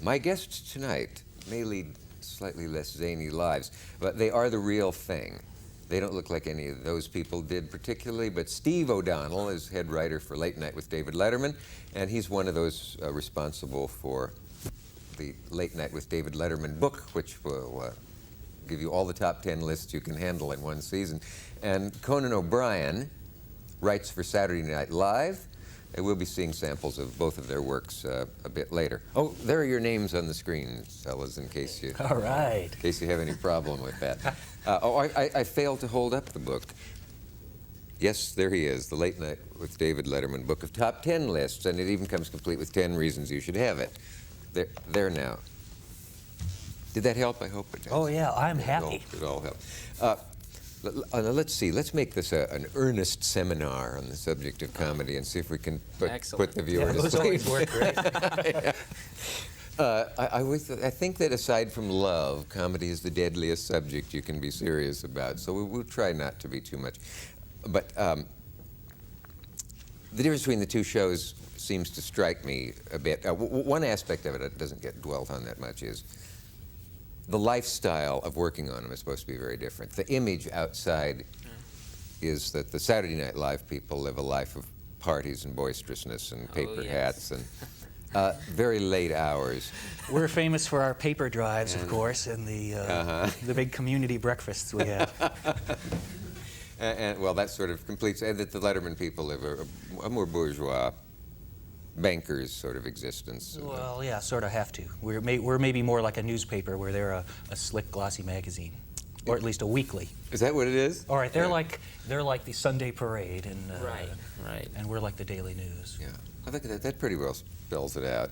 My guests tonight may lead slightly less zany lives, but they are the real thing. They don't look like any of those people did particularly, but Steve O'Donnell is head writer for Late Night with David Letterman, and he's one of those responsible for the Late Night with David Letterman book, which will give you all the top 10 lists you can handle in one season. And Conan O'Brien writes for Saturday Night Live. And we'll be seeing samples of both of their works a bit later. Oh, there are your names on the screen, fellas, in case you all right. In case you have any problem with that. I failed to hold up the book. Yes, there he is, the Late Night with David Letterman book of top 10 lists, and it even comes complete with 10 reasons you should have it. There now. Did that help? I hope it does. Oh yeah, I'm happy. It all helped. Let's see. Let's make this an earnest seminar on the subject of comedy and see if we can put the viewer to sleep. Those always work great. Yeah. I think that aside from love, comedy is the deadliest subject you can be serious about. So we'll try not to be too much. But the difference between the two shows seems to strike me a bit. One aspect of it that doesn't get dwelt on that much is the lifestyle of working on them is supposed to be very different. The image outside is that the Saturday Night Live people live a life of parties and boisterousness and paper hats and very late hours. We're famous for our paper drives, of course, and the big community breakfasts we have. And well, that sort of completes, and that the Letterman people live a more bourgeois, bankers sort of existence. Well, yeah, sort of have to. We're maybe more like a newspaper where they're a slick, glossy magazine, or at least a weekly. Is that what it is? All right, they're like the Sunday Parade, and right, and we're like the Daily News. Yeah, I think that pretty well spells it out.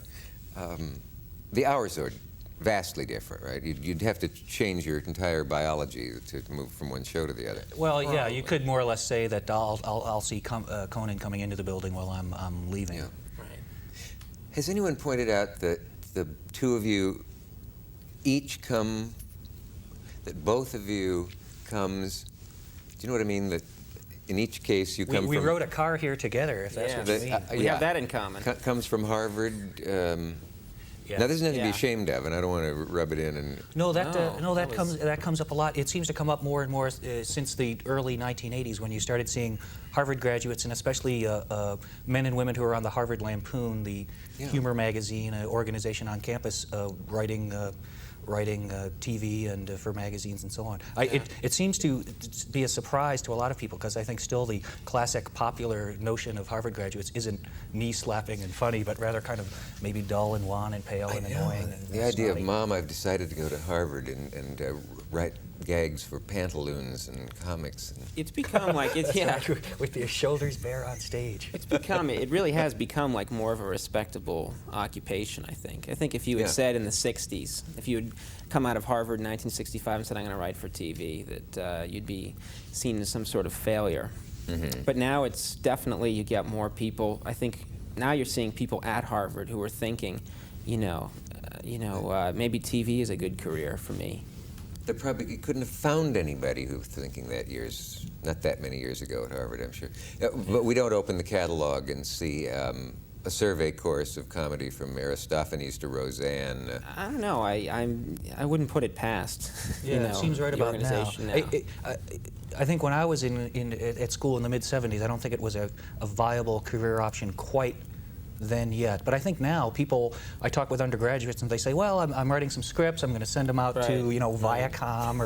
The hours are vastly different, right? You'd have to change your entire biology to move from one show to the other. Well, yeah, you could more or less say that I'll see Conan coming into the building while I'm leaving. Yeah. Has anyone pointed out that the two of you each come, that both of you comes, do you know what I mean? That in each case you come from... We rode a car here together, if that's what you mean. We have that in common. Comes from Harvard. Now, this is nothing to be ashamed of, and I don't want to rub it in. And that comes up a lot. It seems to come up more and more since the early 1980s, when you started seeing Harvard graduates, and especially men and women who are on the Harvard Lampoon, the humor magazine organization on campus, writing TV and for magazines and so on. It seems to be a surprise to a lot of people, because I think still the classic popular notion of Harvard graduates isn't knee-slapping and funny, but rather kind of maybe dull and wan and pale and annoying. The idea of, Mom, I've decided to go to Harvard and write gags for pantaloons and comics. It's become like, with your shoulders bare on stage. It really has become like more of a respectable occupation, I think. I think if you had said in the 60s, if you had come out of Harvard in 1965 and said, I'm going to write for TV, that you'd be seen as some sort of failure. Mm-hmm. But now it's definitely, you get more people. I think now you're seeing people at Harvard who are thinking, maybe TV is a good career for me. You couldn't have found anybody who was thinking that not that many years ago at Harvard, I'm sure. But we don't open the catalog and see a survey course of comedy from Aristophanes to Roseanne. I don't know. I wouldn't put it past. It seems right about now. I think when I was at school in the mid-'70s, I don't think it was a viable career option quite then yet. But I think now I talk with undergraduates and they say, well, I'm writing some scripts, I'm going to send them out to Viacom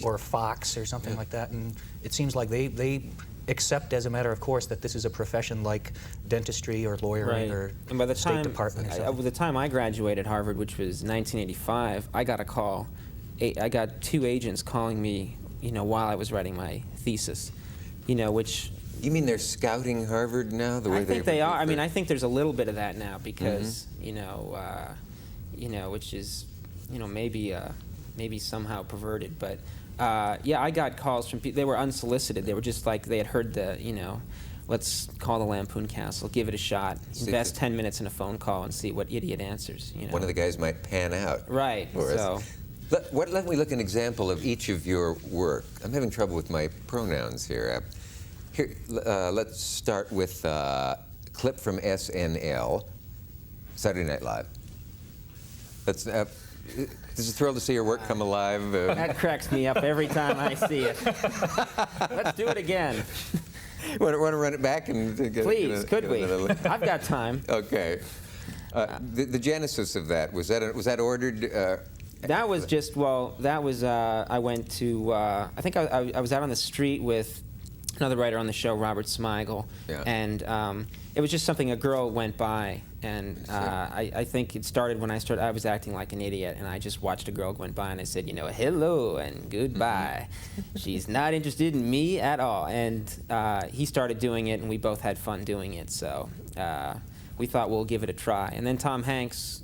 or Fox or something like that, and it seems like they accept as a matter of course that this is a profession like dentistry or lawyering or State Department or something. By the time I graduated Harvard, which was 1985, I got a call. I got 2 agents calling me, while I was writing my thesis, which... You mean they're scouting Harvard now? I think they are. I mean, I think there's a little bit of that now because, which is, maybe somehow perverted. But I got calls from people. They were unsolicited. They were just like they had heard let's call the Lampoon Castle, give it a shot, invest 10 minutes in a phone call, and see what idiot answers. One of the guys might pan out. Right. So. Let me look at an example of each of your work. I'm having trouble with my pronouns here. Here, let's start with a clip from SNL, Saturday Night Live. That's this is a thrill to see your work come alive. That cracks me up every time I see it. Let's do it again. Want to run it back and get, Please, could we? I've got time. Okay. The genesis of that was that ordered? That was just I went to I think I was out on the street with another writer on the show, Robert Smigel, and it was just something, a girl went by, and I think it started when I was acting like an idiot, and I just watched a girl went by, and I said, hello and goodbye. She's not interested in me at all. And he started doing it, and we both had fun doing it, so we thought we'll give it a try. And then Tom Hanks,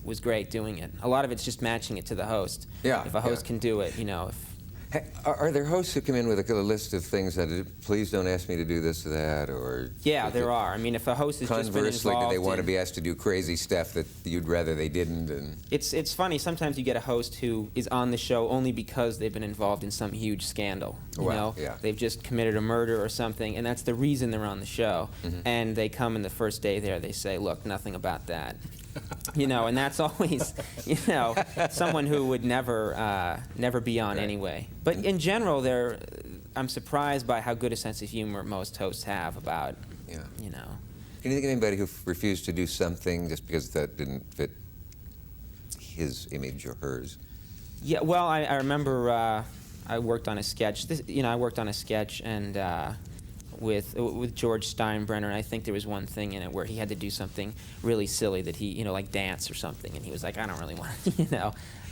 was great doing it. A lot of it's just matching it to the host. Yeah. If a host can do it, Are there hosts who come in with a list of things that, please don't ask me to do this or that, or? Yeah, there are. I mean, if a host has just been involved, conversely, do they want to be asked to do crazy stuff that you'd rather they didn't? And it's funny. Sometimes you get a host who is on the show only because they've been involved in some huge scandal. They've just committed a murder or something, and that's the reason they're on the show. And they come in the first day there, they say, "Look, nothing about that." And that's always, someone who would never be on anyway. But in general, I'm surprised by how good a sense of humor most hosts have about, Can you think of anybody who refused to do something just because that didn't fit his image or hers? Yeah, well, I remember I worked on a sketch. I worked on a sketch and with George Steinbrenner, and I think there was one thing in it where he had to do something really silly that he, like dance or something, and he was like, I don't really want,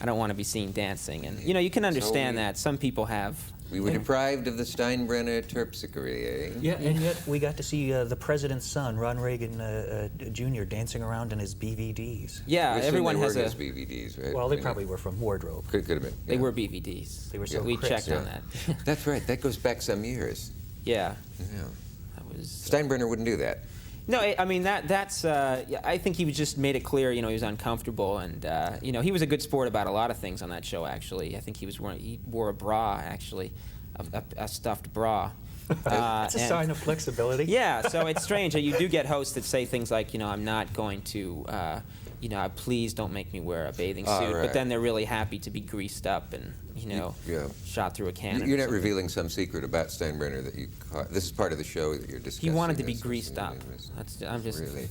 I don't want to be seen dancing, and you can understand that some people have. We were deprived of the Steinbrenner terpsichore, eh? Yeah, and yet we got to see the president's son, Ron Reagan Jr., dancing around in his BVDs. Yeah, everyone has his BVDs, right? Well, they probably were from wardrobe. Could have been. They were BVDs. They were so we crisp. checked on that. That's right. That goes back some years. Yeah. That was Steinbrenner wouldn't do that. No, I mean that's. I think he just made it clear. He was uncomfortable, and he was a good sport about a lot of things on that show. Actually, I think he wore a bra, actually, a stuffed bra. That's a sign of flexibility. Yeah, so it's strange. You do get hosts that say things like, I'm not going to, please don't make me wear a bathing suit. Right. But then they're really happy to be greased up and, shot through a cannon. You're not revealing some secret about Steinbrenner that you caught. This is part of the show that you're discussing. He wanted to be greased up. I'm just really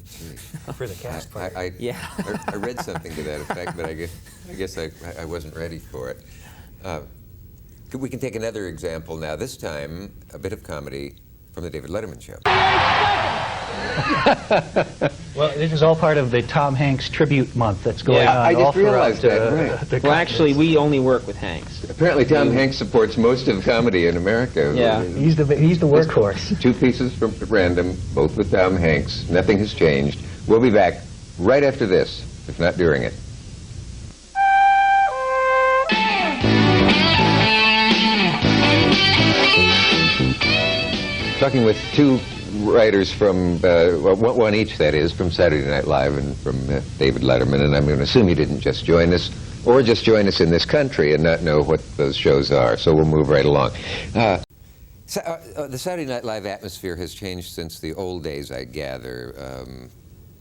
for the cast part. I read something to that effect, but I guess I wasn't ready for it. We can take another example now. This time, a bit of comedy from the David Letterman show. Well, this is all part of the Tom Hanks tribute month that's going on. I just all realized throughout, that. Well, actually, we only work with Hanks. Apparently, Tom Hanks supports most of comedy in America. Yeah, he's the workhorse. Two pieces from random, both with Tom Hanks. Nothing has changed. We'll be back right after this, if not during it. Talking with two writers from, one each, that is, from Saturday Night Live and from David Letterman, and I'm going to assume you didn't just join us, or just join us in this country and not know what those shows are, so we'll move right along. The Saturday Night Live atmosphere has changed since the old days, I gather,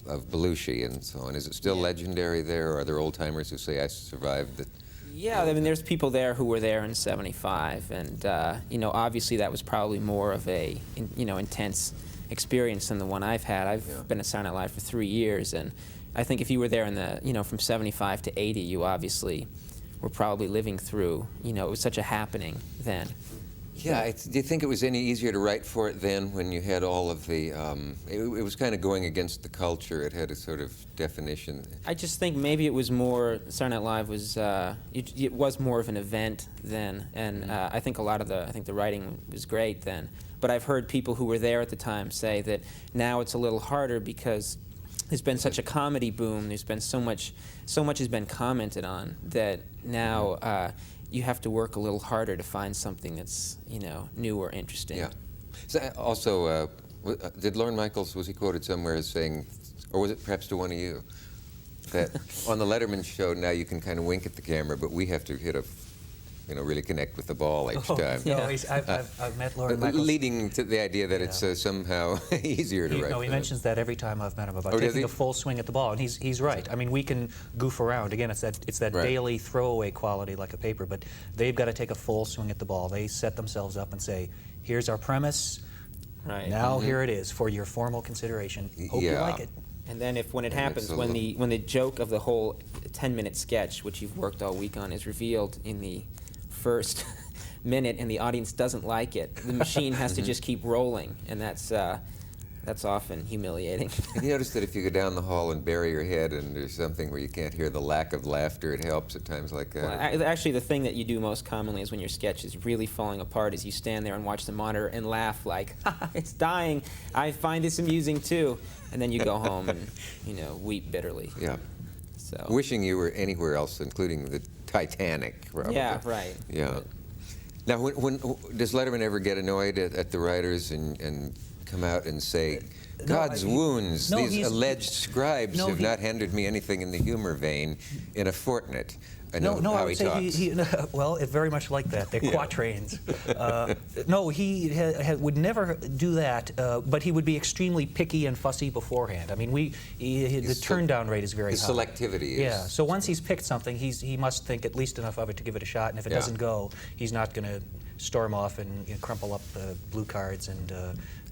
of Belushi and so on. Is it still legendary there, or are there old-timers who say, I survived the... Yeah, I mean, there's people there who were there in '75, and obviously that was probably more of a intense experience than the one I've had. I've been at Saturday Night Live for 3 years, and I think if you were there in the from '75 to '80, you obviously were probably living through. It was such a happening then. Yeah, do you think it was any easier to write for it then when you had all of the, it was kind of going against the culture, it had a sort of definition? I just think maybe it was more, Saturday Night Live was, it was more of an event then, and I think the writing was great then. But I've heard people who were there at the time say that now it's a little harder because there's been such a comedy boom, there's been so much has been commented on that now, you have to work a little harder to find something that's, new or interesting. Yeah. So also, did Lorne Michaels, was he quoted somewhere as saying, or was it perhaps to one of you, that on the Letterman show now you can kind of wink at the camera, but we have to hit a really connect with the ball each time. No, I've met Lorne Michaels. Leading to the idea that it's somehow easier to write. No, he mentions that every time I've met him about does taking he? a full swing at the ball, and he's right. I mean, we can goof around. Again, it's that Right. daily throwaway quality like a paper, but they've got to take a full swing at the ball. They set themselves up and say, here's our premise. Right. Now here it is for your formal consideration. Hope you like it. And then when it happens, it's a when the joke of the whole 10-minute sketch, which you've worked all week on, is revealed in the first minute and the audience doesn't like it, the machine has to just keep rolling, and that's often humiliating. Have you noticed that if you go down the hall and bury your head into something where you can't hear the lack of laughter, it helps at times like that? Well, actually, the thing that you do most commonly is when your sketch is really falling apart is you stand there and watch the monitor and laugh like, it's dying, I find this amusing too. And then you go home and, weep bitterly. Yeah. So. Wishing you were anywhere else, including the Titanic, probably. Yeah, right. Yeah. Now, when does Letterman ever get annoyed at the writers and come out and say, God's wounds, these alleged scribes have not handed me anything in the humor vein in a fortnight? I I would say well, it's very much like that. They're quatrains. No, he would never do that, but he would be extremely picky and fussy beforehand. I mean, the turn-down rate is very high. Selectivity is... Yeah, so once he's picked something, he must think at least enough of it to give it a shot, and if it doesn't go, he's not going to storm off and crumple up blue cards and...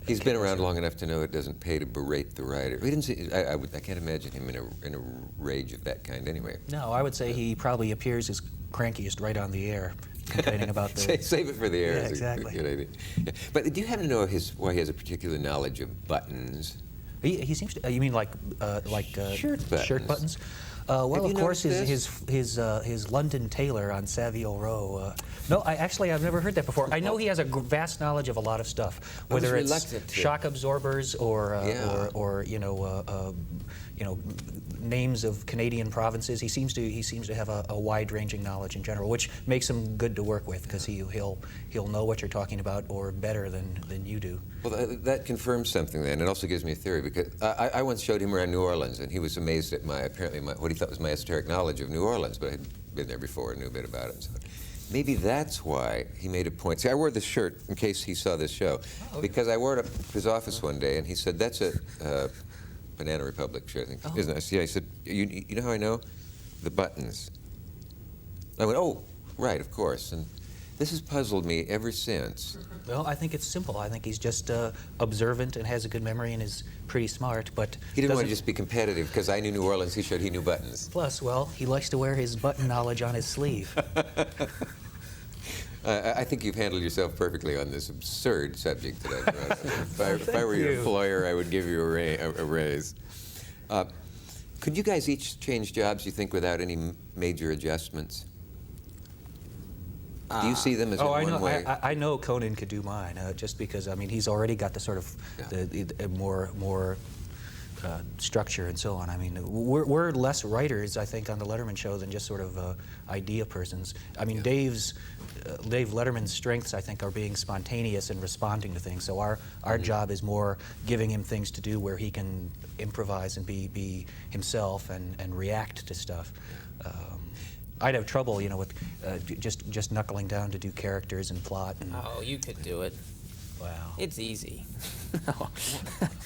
He's been around long enough to know it doesn't pay to berate the writer. He didn't see, I can't imagine him in a rage of that kind anyway. No, I would say he probably appears his crankiest right on the air, complaining about the... Save it for the air. Yeah, exactly. Good idea. Yeah. But do you happen to know why he has a particular knowledge of buttons? He seems to... You mean like shirt buttons? Shirt buttons? Well, of course, noticed his London tailor on Savile Row. No, I've never heard that before. I know he has a vast knowledge of a lot of stuff, whether it's shock absorbers or names of Canadian provinces. He seems to have a wide-ranging knowledge in general, which makes him good to work with because he'll know what you're talking about or better than you do. Well, that confirms something then. It also gives me a theory because I once showed him around New Orleans, and he was amazed at what he thought was my esoteric knowledge of New Orleans, but I had been there before and knew a bit about it. So maybe that's why he made a point. See, I wore this shirt in case he saw this show, because I wore it up to his office one day, and he said, "That's a Banana Republic shirt, I think, isn't it?" Yeah, he said, "You know how I know? The buttons." I went, "Oh, right, of course." And this has puzzled me ever since. Well, I think it's simple. I think he's just observant and has a good memory and is pretty smart, but... He didn't want to just be competitive because I knew New Orleans, he showed he knew buttons. Plus, well, he likes to wear his button knowledge on his sleeve. I think you've handled yourself perfectly on this absurd subject that I've brought. If I were your employer, I would give you a raise. Could you guys each change jobs, you think, without any major adjustments? Do you see them as in one way? I know Conan could do mine, just because, I mean, he's already got the sort of the more structure and so on. I mean, we're less writers, I think, on the Letterman show than just sort of idea persons. I mean, Dave Letterman's strengths, I think, are being spontaneous and responding to things. So our job is more giving him things to do where he can improvise and be himself and react to stuff. I'd have trouble, with just knuckling down to do characters and plot. Oh, you could do it. Wow. It's easy.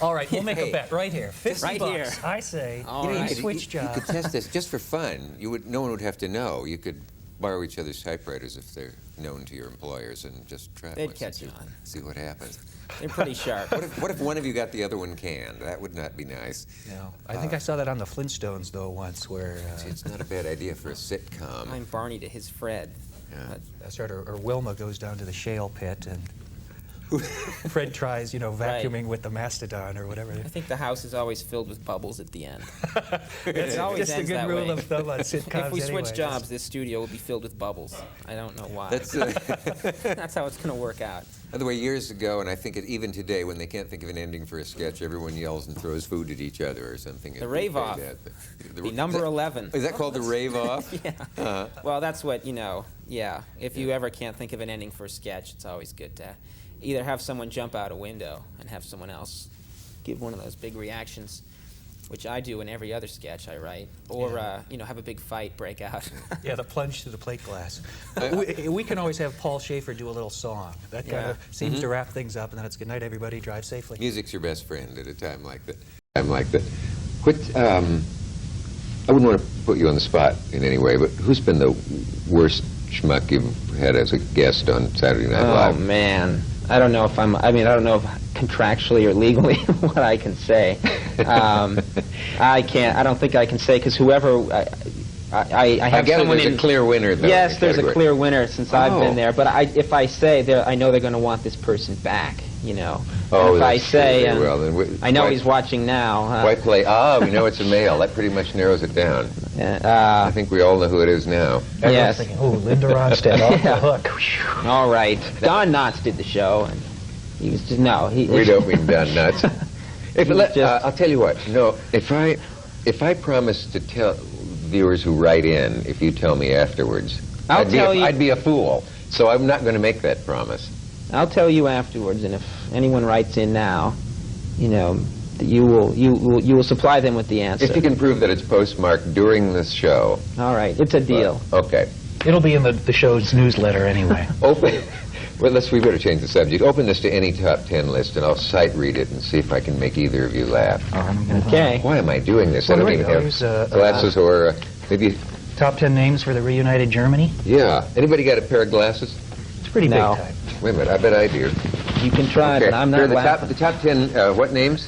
All right, we'll make a bet right here. 50 right bucks, here. I say. All right. Switch jobs. You could test this just for fun. No one would have to know. You could borrow each other's typewriters if they're known to your employers and just try it They'd once catch and on. see what happens. They're pretty sharp. What if one of you got the other one canned? That would not be nice. No, I think I saw that on the Flintstones, though, once, where... See, it's not a bad idea for a sitcom. I'm Barney to his Fred. Yeah. That's right, or Wilma goes down to the shale pit, and Fred tries, vacuuming with the mastodon or whatever. I think the house is always filled with bubbles at the end. It always ends just a good that rule way. of thumb on sitcoms. If we switch anyway. jobs, this studio will be filled with bubbles. I don't know why. That's That's how it's going to work out. by the way, years ago, and I think even today, when they can't think of an ending for a sketch, everyone yells and throws food at each other or something. The rave-off. The number 11. Is that called the rave-off? Yeah. Well, that's what, yeah. If you ever can't think of an ending for a sketch, it's always good to either have someone jump out a window and have someone else give one of those big reactions, which I do in every other sketch I write, or you know, have a big fight break out. Yeah, the plunge through the plate glass. We can always have Paul Schaefer do a little song. That kind of seems to wrap things up, and then it's good night, everybody. Drive safely. Music's your best friend at a time like that. What? I wouldn't want to put you on the spot in any way, but who's been the worst schmuck you've had as a guest on Saturday Night Live? Oh man, I don't know if I don't know if contractually or legally what I can say. I can't. I don't think I can say, because whoever I have someone there's in a clear winner though. Yes, there's a clear winner since I've been there. But if I say, I know they're going to want this person back. You know. Oh, if I say, well, then I know he's watching now. Why play? We know it's a male. That pretty much narrows it down. I think we all know who it is now. Yes. Thinking, oh, Linda Ronstadt off the hook. All right. Don Knotts did the show, and he was just We don't mean Don Knotts. I'll tell you what. No, if I promise to tell viewers who write in, if you tell me afterwards, I'd be a fool. So I'm not going to make that promise. I'll tell you afterwards, and if anyone writes in now, you know, you will supply them with the answer. If you can prove that it's postmarked during this show. All right, it's a deal. Okay. It'll be in the show's newsletter anyway. Open. Well, we better change the subject. Open this to any top 10 list, and I'll sight read it and see if I can make either of you laugh. Okay. Why am I doing this? I don't even have glasses or maybe. Top 10 names for the reunited Germany? Yeah. Anybody got a pair of glasses? It's pretty big time. Wait a minute. I bet I do. You can try, but I'm not laughing. The top 10, what names?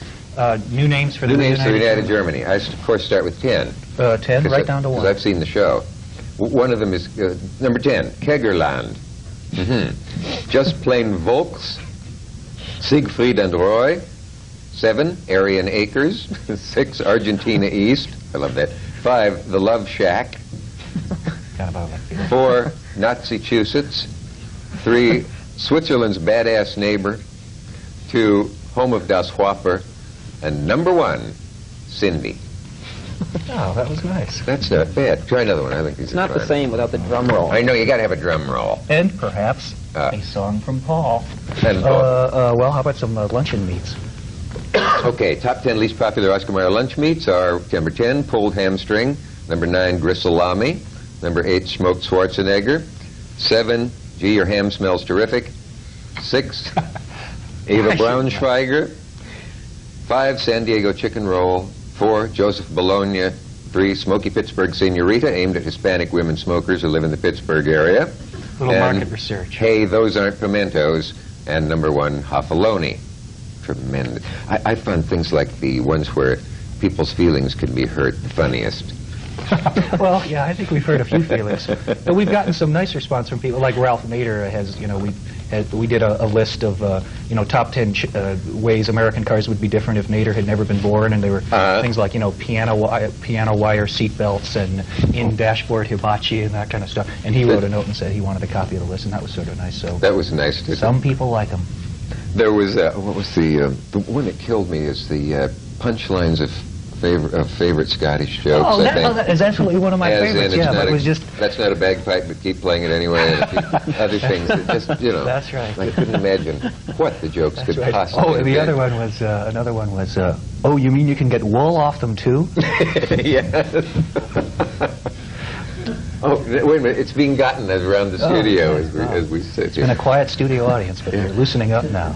New names for the reunited Germany. I, of course, start with 10. 10, right down to 1. Because I've seen the show. One of them is number 10, Kegerland. Just Plain Volks, Siegfried and Roy. 7, Aryan Acres. 6, Argentina East. I love that. 5, The Love Shack. 4, Nazi-chusets. 3, Switzerland's Badass Neighbor. 2, Home of Das Whopper. And number 1, Cindy. Oh, that was nice. That's not bad. Try another one. I think these are fun. It's not the same without the drum roll. I know, you got to have a drum roll. And perhaps a song from Paul. Well, how about some luncheon meats? Okay, top 10 least popular Oscar Mayer lunch meats are number 10, pulled hamstring. Number 9, grissalami. Number 8, smoked Schwarzenegger. 7, gee, your ham smells terrific. 6, Eva Braunschweiger. 5, San Diego chicken roll. 4, Joseph Bologna. 3, Smoky Pittsburgh Senorita, aimed at Hispanic women smokers who live in the Pittsburgh area. Little market research. Hey, those aren't pimentos. And number 1, Hoffaloni. Tremendous. I find things like the ones where people's feelings can be hurt the funniest. Well, yeah, I think we've heard a few feelings. But we've gotten some nice response from people, like Ralph Nader has, you know, we did a list of, you know, top 10 ways American cars would be different if Nader had never been born, and there were things like, you know, piano wire seat belts and in-dashboard hibachi and that kind of stuff. And he wrote a note and said he wanted a copy of the list, and that was sort of nice. So that was nice. Some people like them. There was, what was the one that killed me is the punchlines of favorite Scottish jokes. Oh, that is absolutely one of my favorites. Yeah, but it was just... That's not a bagpipe, but keep playing it anyway. And other things that just, you know. That's right. I couldn't imagine what the jokes could possibly be. Oh, the other one was, another one was, oh, you mean you can get wool off them too? Yes. Oh, wait a minute. It's being gotten around the studio as we sit here. It's been a quiet studio audience, but you're loosening up now.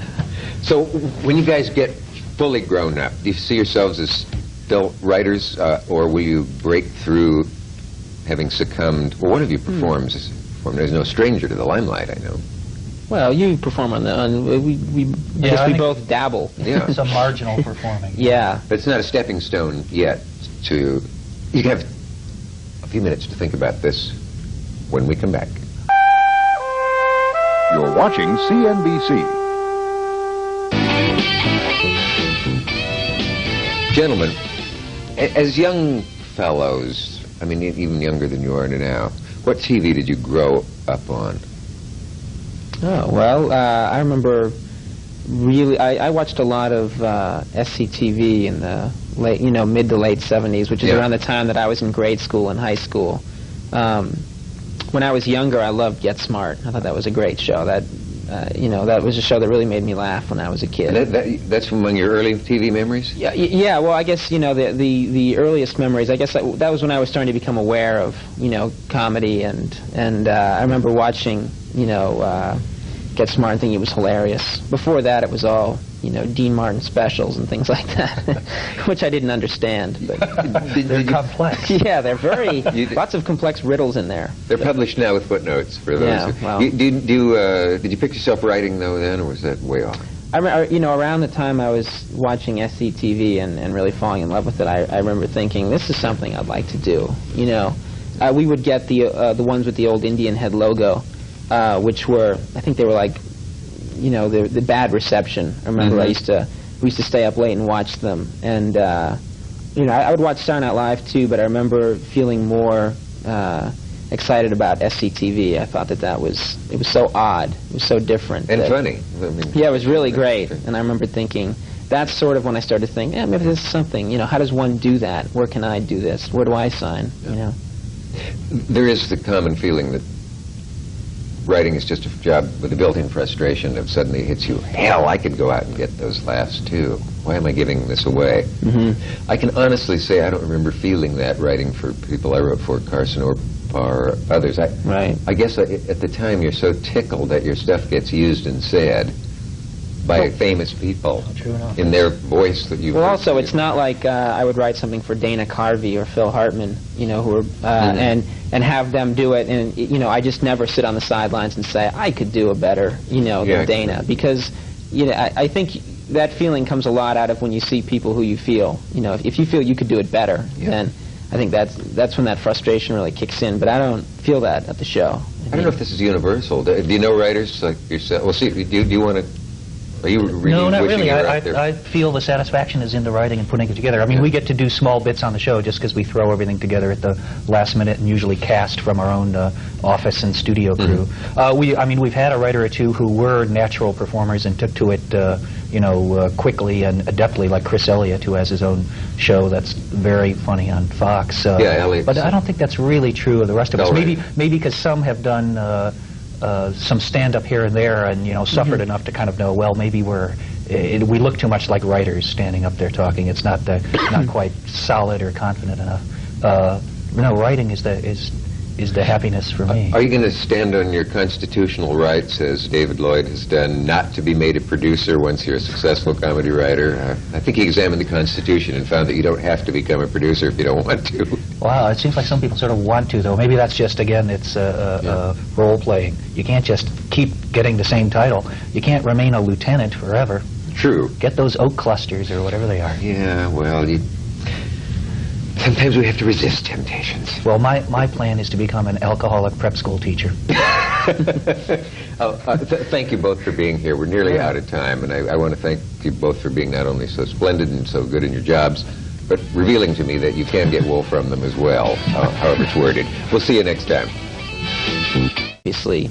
So when you guys get fully grown up, do you see yourselves as still writers, or will you break through having succumbed? Well, one of you performs. There's no stranger to the limelight, I know. Well, you perform we both dabble. Yeah. Some marginal performing. Yeah. But it's not a stepping stone yet to... You have a few minutes to think about this when we come back. You're watching CNBC. Gentlemen, as young fellows, I mean, even younger than you are now, what TV did you grow up on? Oh, well, I remember really, I watched a lot of SCTV in the late, you know, mid to late 70s, which is around the time that I was in grade school and high school. When I was younger, I loved Get Smart. I thought that was a great show. That that was a show that really made me laugh when I was a kid. And that's among your early TV memories? Yeah. Well, I guess the earliest memories. I guess that was when I was starting to become aware of comedy, and I remember watching Get Smart and thinking it was hilarious. Before that, it was all Dean Martin specials and things like that, which I didn't understand. But they're complex. Yeah, they're very lots of complex riddles in there. They're published now with footnotes for those. Yeah, well, did you pick yourself writing though then, or was that way off? I remember, around the time I was watching SCTV and really falling in love with it, I remember thinking, this is something I'd like to do. We would get the ones with the old Indian head logo, which were, I think they were like, the bad reception. I remember we used to stay up late and watch them, and I would watch Saturday Night Live too, but I remember feeling more excited about SCTV. I thought it was so odd, it was so different and funny. Yeah, it was really great, and I remember thinking that's sort of when I started to think, yeah, maybe this is something. How does one do that? Where can I do this? Where do I sign? There is the common feeling that writing is just a job with a built-in frustration that suddenly hits you. Hell, I could go out and get those laughs too. Why am I giving this away? I can honestly say I don't remember feeling that writing for people I wrote for, Carson or others. I guess at the time you're so tickled that your stuff gets used and said by famous people in their voice that you. Well, also it's not like I would write something for Dana Carvey or Phil Hartman, who are and have them do it, and I just never sit on the sidelines and say I could do a better, than Dana, because I think that feeling comes a lot out of when you see people who you feel, if you feel you could do it better, then I think that's when that frustration really kicks in. But I don't feel that at the show. I don't know if this is universal. Do you know writers like yourself? Well, see, do you want to? Are you really no, not really. there? I feel the satisfaction is in the writing and putting it together. I mean, we get to do small bits on the show just because we throw everything together at the last minute and usually cast from our own office and studio crew. We've had a writer or two who were natural performers and took to it, quickly and adeptly, like Chris Elliott, who has his own show that's very funny on Fox. Elliott. But I don't think that's really true of the rest of us. Maybe because some have done some stand-up here and there, and suffered enough to kind of know, well, maybe we look too much like writers standing up there talking. It's not quite solid or confident enough. Writing is the happiness for me. Are you going to stand on your constitutional rights, as David Lloyd has done, not to be made a producer once you're a successful comedy writer? I think he examined the Constitution and found that you don't have to become a producer if you don't want to. Wow, it seems like some people sort of want to, though. Maybe that's just, again, it's role-playing. You can't just keep getting the same title. You can't remain a lieutenant forever. True. Get those oak clusters or whatever they are. Yeah, well, sometimes we have to resist temptations. Well, my plan is to become an alcoholic prep school teacher. Thank you both for being here. We're nearly out of time, and I want to thank you both for being not only so splendid and so good in your jobs, but revealing to me that you can get wool from them as well, however it's worded. We'll see you next time. Obviously,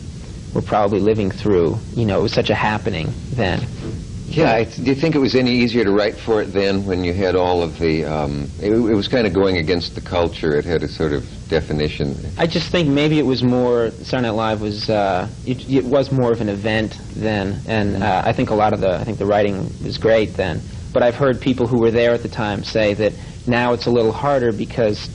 we're probably living through, it was such a happening then. Yeah, do you think it was any easier to write for it then when you had all of the, it was kind of going against the culture, it had a sort of definition? I just think maybe it was more, Saturday Night Live was, it was more of an event then, and I think the writing was great then. But I've heard people who were there at the time say that now it's a little harder because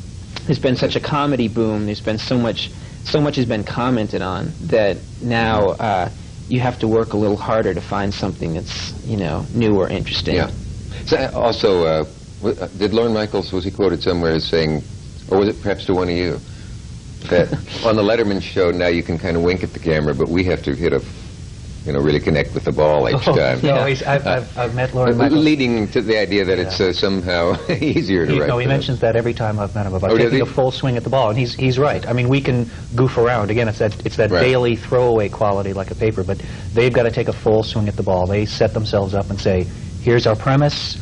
there's been such a comedy boom, there's been so much has been commented on that now you have to work a little harder to find something that's, new or interesting. Yeah. So also, did Lorne Michaels, was he quoted somewhere as saying, or was it perhaps to one of you, that on the Letterman show now you can kind of wink at the camera, but we have to hit a, really connect with the ball each time. No, I've met Lorne Michaels. Leading to the idea that it's somehow easier to write. No, he mentions that every time I've met him about taking a full swing at the ball, and he's right. I mean, we can goof around. Again, it's that daily throwaway quality like a paper, but they've got to take a full swing at the ball. They set themselves up and say, here's our premise,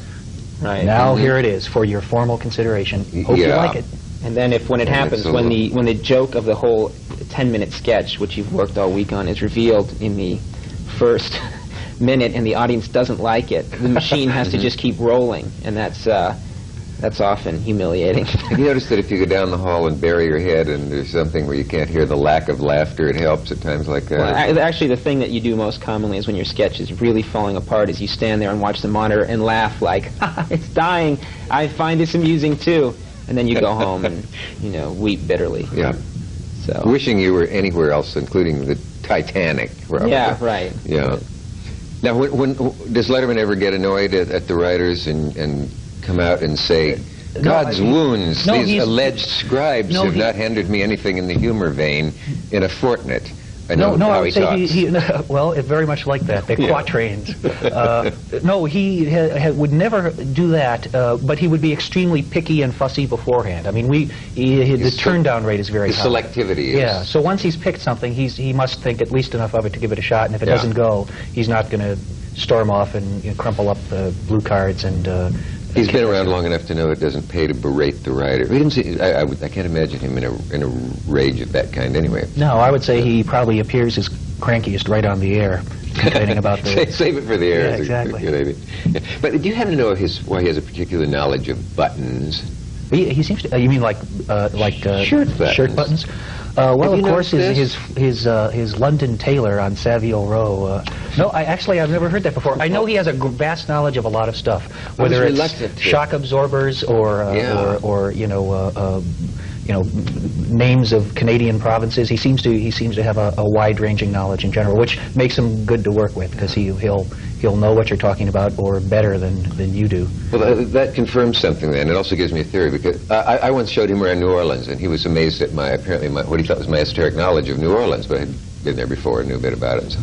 now here it is for your formal consideration. Hope you like it. And then when it happens, when the joke of the whole 10-minute sketch, which you've worked all week on, is revealed in the first minute and the audience doesn't like it, the machine has to just keep rolling, and that's that's often humiliating. Have you noticed that if you go down the hall and bury your head and there's something where you can't hear the lack of laughter, it helps at times like that? Well, actually, the thing that you do most commonly is when your sketch is really falling apart is you stand there and watch the monitor and laugh like, it's dying, I find this amusing too. And then you go home and, weep bitterly. Yeah. So. Wishing you were anywhere else, including the Titanic. Probably. Yeah, right. Yeah. Now, when does Letterman ever get annoyed at the writers and come out and say, God's wounds, these alleged scribes have not handed me anything in the humor vein in a fortnight? I know I how would he say talks. well, very much like that. They're quatrains. No, he would never do that, but he would be extremely picky and fussy beforehand. I mean, the turn-down rate is very high. The selectivity is... Yeah, so once he's picked something, he must think at least enough of it to give it a shot, and if it doesn't go, he's not going to storm off and crumple up the blue cards and... He's been around long enough to know it doesn't pay to berate the writer. He didn't see, I can't imagine him in a rage of that kind anyway. No, I would say he probably appears his crankiest right on the air, complaining about the... Save it for the air. Yeah, exactly. Good idea. Yeah. But do you happen to know why he has a particular knowledge of buttons? He seems to... you mean like shirt buttons? Shirt buttons? Well, of course, his London tailor on Savile Row. No, I've never heard that before. I know he has a vast knowledge of a lot of stuff, whether it's shock absorbers or names of Canadian provinces. He seems to have a wide-ranging knowledge in general, which makes him good to work with because he'll know what you're talking about or better than you do. Well, that confirms something then. It also gives me a theory because I once showed him around New Orleans and he was amazed at what he thought was my esoteric knowledge of New Orleans, but I had been there before and knew a bit about it. So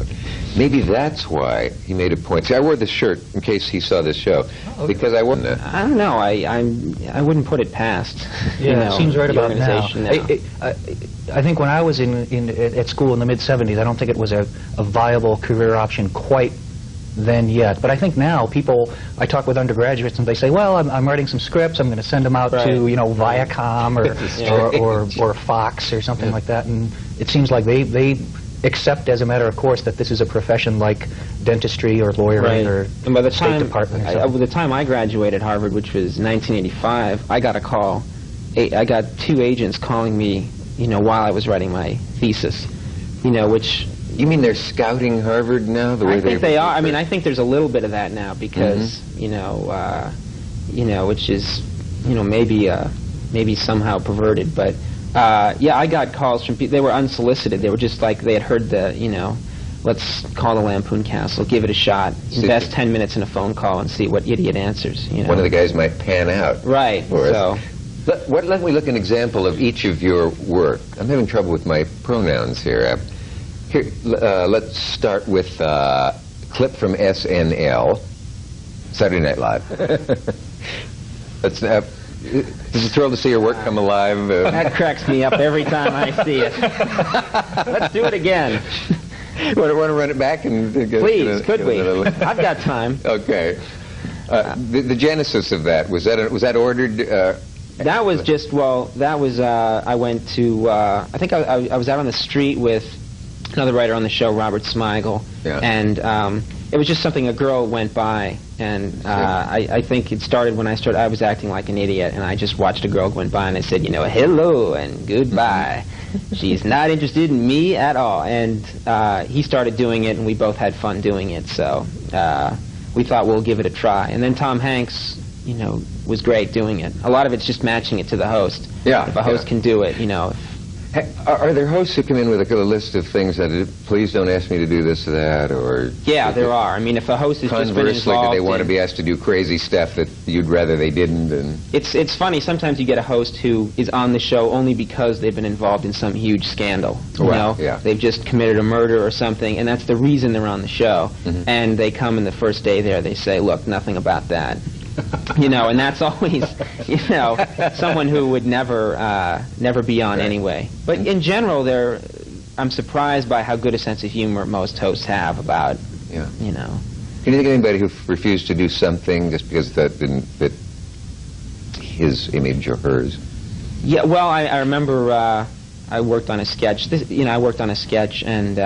maybe that's why he made a point. See, I wore this shirt in case he saw this show because I wore that. I don't know. I wouldn't put it past. Yeah, it seems right about now. now. I think when I was at school in the mid-'70s, I don't think it was a viable career option quite then yet. But I think now I talk with undergraduates and they say, well, I'm writing some scripts, I'm going to send them out to, Viacom or Fox or something like that. And it seems like they accept as a matter of course that this is a profession like dentistry or lawyering or and by the State Department or something. By the time I graduated Harvard, which was 1985, I got a call. I got 2 agents calling me, while I was writing my thesis, which... You mean they're scouting Harvard now? I think they are. I mean, I think there's a little bit of that now because, which is, maybe somehow perverted. But, I got calls from people. They were unsolicited. They were just like, they had heard let's call the Lampoon Castle, give it a shot, invest 10 minutes in a phone call and see what idiot answers. One of the guys might pan out. Right. So. Let me look at an example of each of your work. I'm having trouble with my pronouns here. Here, let's start with a clip from SNL, Saturday Night Live. This is a thrill to see your work come alive. That cracks me up every time I see it. Let's do it again. Want to run it back? Please, could we? I've got time. Okay. The genesis of that, was that ordered? That was just, I went to, I think I was out on the street with another writer on the show, Robert Smigel, and it was just something, a girl went by, and I think it started when I was acting like an idiot, and I just watched a girl went by, and I said, hello and goodbye. She's not interested in me at all. And he started doing it, and we both had fun doing it, so we thought we'll give it a try. And then Tom Hanks, was great doing it. A lot of it's just matching it to the host. Yeah. If a host can do it, Are there hosts who come in with a list of things that, please don't ask me to do this or that, or... Yeah, there are. I mean, if a host has just been involved... Conversely, do they want to be asked to do crazy stuff that you'd rather they didn't? And It's funny. Sometimes you get a host who is on the show only because they've been involved in some huge scandal. Yeah. They've just committed a murder or something, and that's the reason they're on the show. And they come in the first day there, they say, look, nothing about that. And that's always, someone who would never be on anyway. But in general, I'm surprised by how good a sense of humor most hosts have about, Can you think of anybody who refused to do something just because that didn't fit his image or hers? Yeah, well, I remember I worked on a sketch. I worked on a sketch, and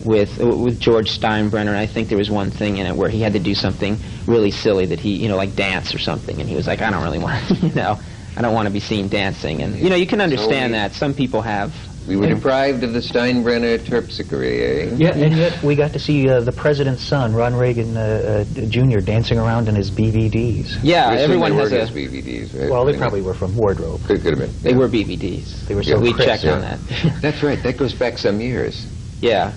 with George Steinbrenner, and I think there was one thing in it where he had to do something really silly that he, like dance or something, and he was like, I don't really want, I don't want to be seen dancing, and you can understand that some people have. We were deprived of the Steinbrenner terpsichore, eh? Yeah, and yet we got to see the president's son, Ron Reagan Jr., dancing around in his BVDs. Yeah, everyone has his BVDs, right? Well, they probably were from wardrobe. Could have been. They were BVDs. They were so we crisp, checked on that. That's right. That goes back some years. Yeah.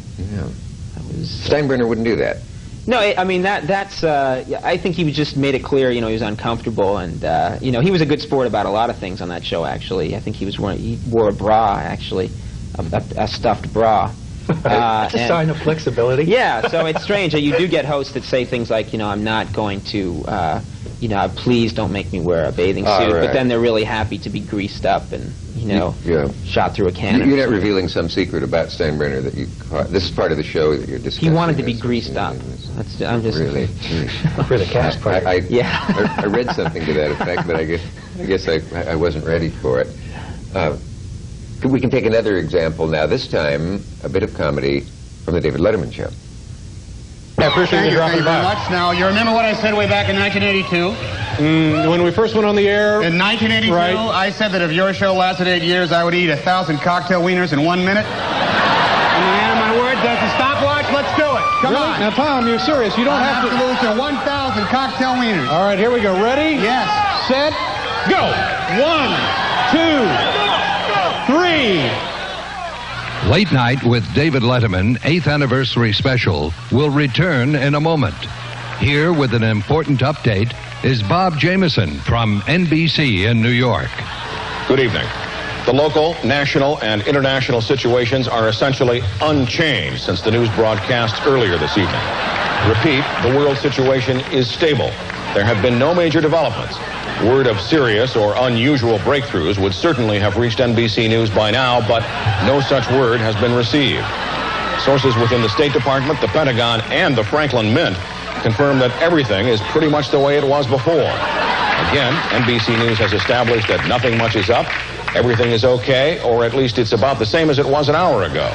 Steinbrenner wouldn't do that. No, I mean that's. I think he just made it clear, he was uncomfortable, and he was a good sport about a lot of things on that show. Actually, I think he wore a bra, actually, a stuffed bra. That's a sign of flexibility. Yeah, so it's strange that you do get hosts that say things like, I'm not going to, please don't make me wear a bathing suit, right. but then they're really happy to be greased up and, shot through a cannon. You're not revealing some secret about Steinbrenner that you caught. This is part of the show that you're discussing. He wanted to be greased up. I'm just really for the cast part. I read something to that effect, but I guess I wasn't ready for it. We can take another example now. This time, a bit of comedy from the David Letterman show. I appreciate you dropping by. Thank you very much. Now, you remember what I said way back in 1982? When we first went on the air... In 1982, right. I said that if your show lasted 8 years, I would eat 1,000 cocktail wieners in 1 minute. And the hand of my word, that's a stopwatch. Let's do it. Come Really? on. Now, Tom, you're serious. You don't have to... Absolutely. 1,000 cocktail wieners. All right, here we go. Ready? Yes. Set, go. 1, 2, 3... Late Night with David Letterman, 8th Anniversary Special, will return in a moment. Here with an important update is Bob Jameson from NBC in New York. Good evening. The local, national, and international situations are essentially unchanged since the news broadcast earlier this evening. Repeat, the world situation is stable. There have been no major developments. Word of serious or unusual breakthroughs would certainly have reached NBC News by now, but no such word has been received. Sources within the State Department, the Pentagon, and the Franklin Mint confirm that everything is pretty much the way it was before. Again, NBC News has established that nothing much is up, everything is okay, or at least it's about the same as it was an hour ago.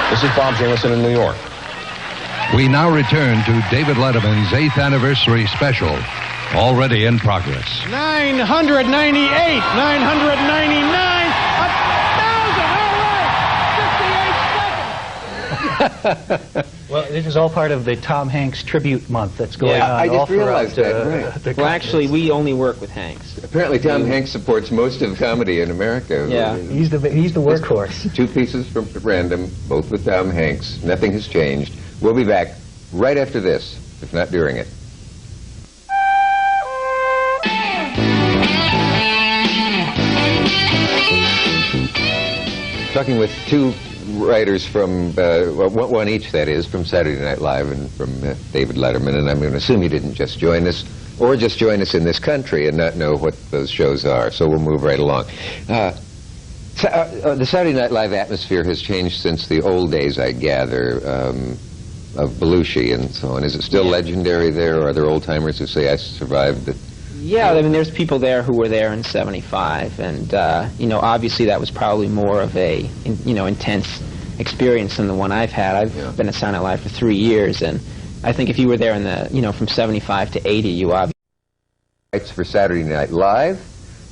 This is Bob Jameson in New York. We now return to David Letterman's 8th Anniversary Special, already in progress. 998, 999, 1,000, all right, 58 seconds. Well, this is all part of the Tom Hanks tribute month that's going on. I just all realized throughout, that, right. Well, actually, we only work with Hanks. Apparently, Tom Hanks supports most of comedy in America. Yeah. He's the workhorse. Two pieces from random, both with Tom Hanks. Nothing has changed. We'll be back right after this, if not during it. Talking with two writers from, one each, that is, from Saturday Night Live and from David Letterman, and I'm going to assume you didn't just join us, or just join us in this country and not know what those shows are, so we'll move right along. The Saturday Night Live atmosphere has changed since the old days, I gather, of Belushi and so on. Is it still legendary there, or are there old-timers who say, I survived it? Yeah, I mean, there's people there who were there in '75, and obviously that was probably more of a intense experience than the one I've had. I've been at Saturday Night Live for 3 years, and I think if you were there in the from '75 to '80, you obviously. Rights for Saturday Night Live,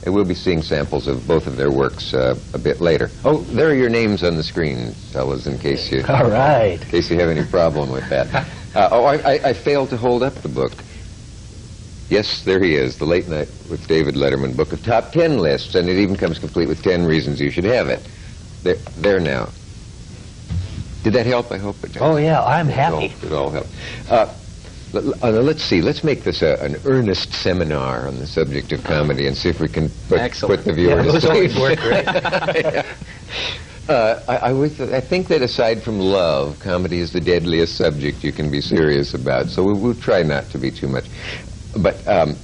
and we'll be seeing samples of both of their works a bit later. Oh, there are your names on the screen, fellas, in case you. All right. In case you have any problem with that. I failed to hold up the book. Yes, there he is, the Late Night with David Letterman book of top 10 lists, and it even comes complete with 10 reasons you should have it. There now. Did that help? I hope it did. Oh, yeah, I'm happy. It all helped. Let's see, let's make this an earnest seminar on the subject of comedy and see if we can put the viewer to sleep. Those always work great. I think that aside from love, comedy is the deadliest subject you can be serious about, so we'll try not to be too much. But the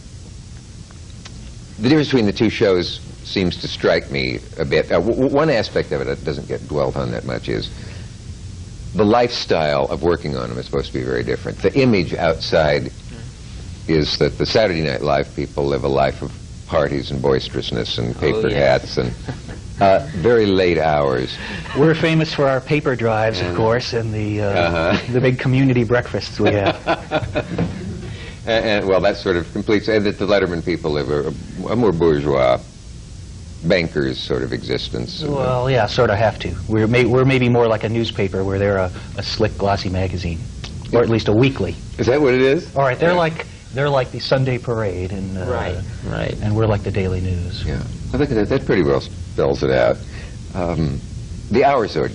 difference between the two shows seems to strike me a bit. One aspect of it that doesn't get dwelt on that much is the lifestyle of working on them is supposed to be very different. The image outside is that the Saturday Night Live people live a life of parties and boisterousness and paper hats and Very late hours. We're famous for our paper drives, of course, and the big community breakfasts we have. And well, that sort of completes. And that the Letterman people live a more bourgeois, bankers sort of existence. Well, yeah, sort of have to. We're maybe more like a newspaper, where they're a slick, glossy magazine, or at least a weekly. Is that what it is? All right, they're like the Sunday Parade, and Right. and we're like the Daily News. Yeah, I think that pretty well spells it out. The hours are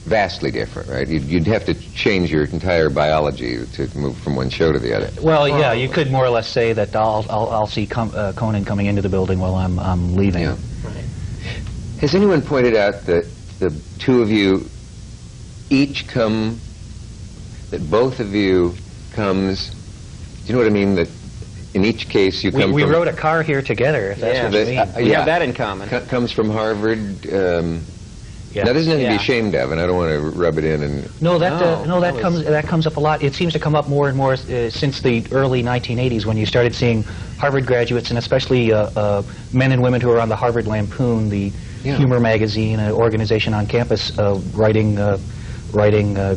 vastly different, right? You'd have to change your entire biology to move from one show to the other. Well, yeah, you could more or less say that I'll see Conan coming into the building while I'm leaving. Yeah. Has anyone pointed out that the two of you each come, that both of you comes, do you know what I mean? That in each case you come we from... rode a car here together, if that's what you mean. We have that in common. Comes from Harvard. Yeah. Now, there's nothing to be Yeah. ashamed of, and I don't want to rub it in. And No, that that comes up a lot. It seems to come up more and more since the early 1980s, when you started seeing Harvard graduates, and especially men and women who are on the Harvard Lampoon, the humor magazine, organization on campus, writing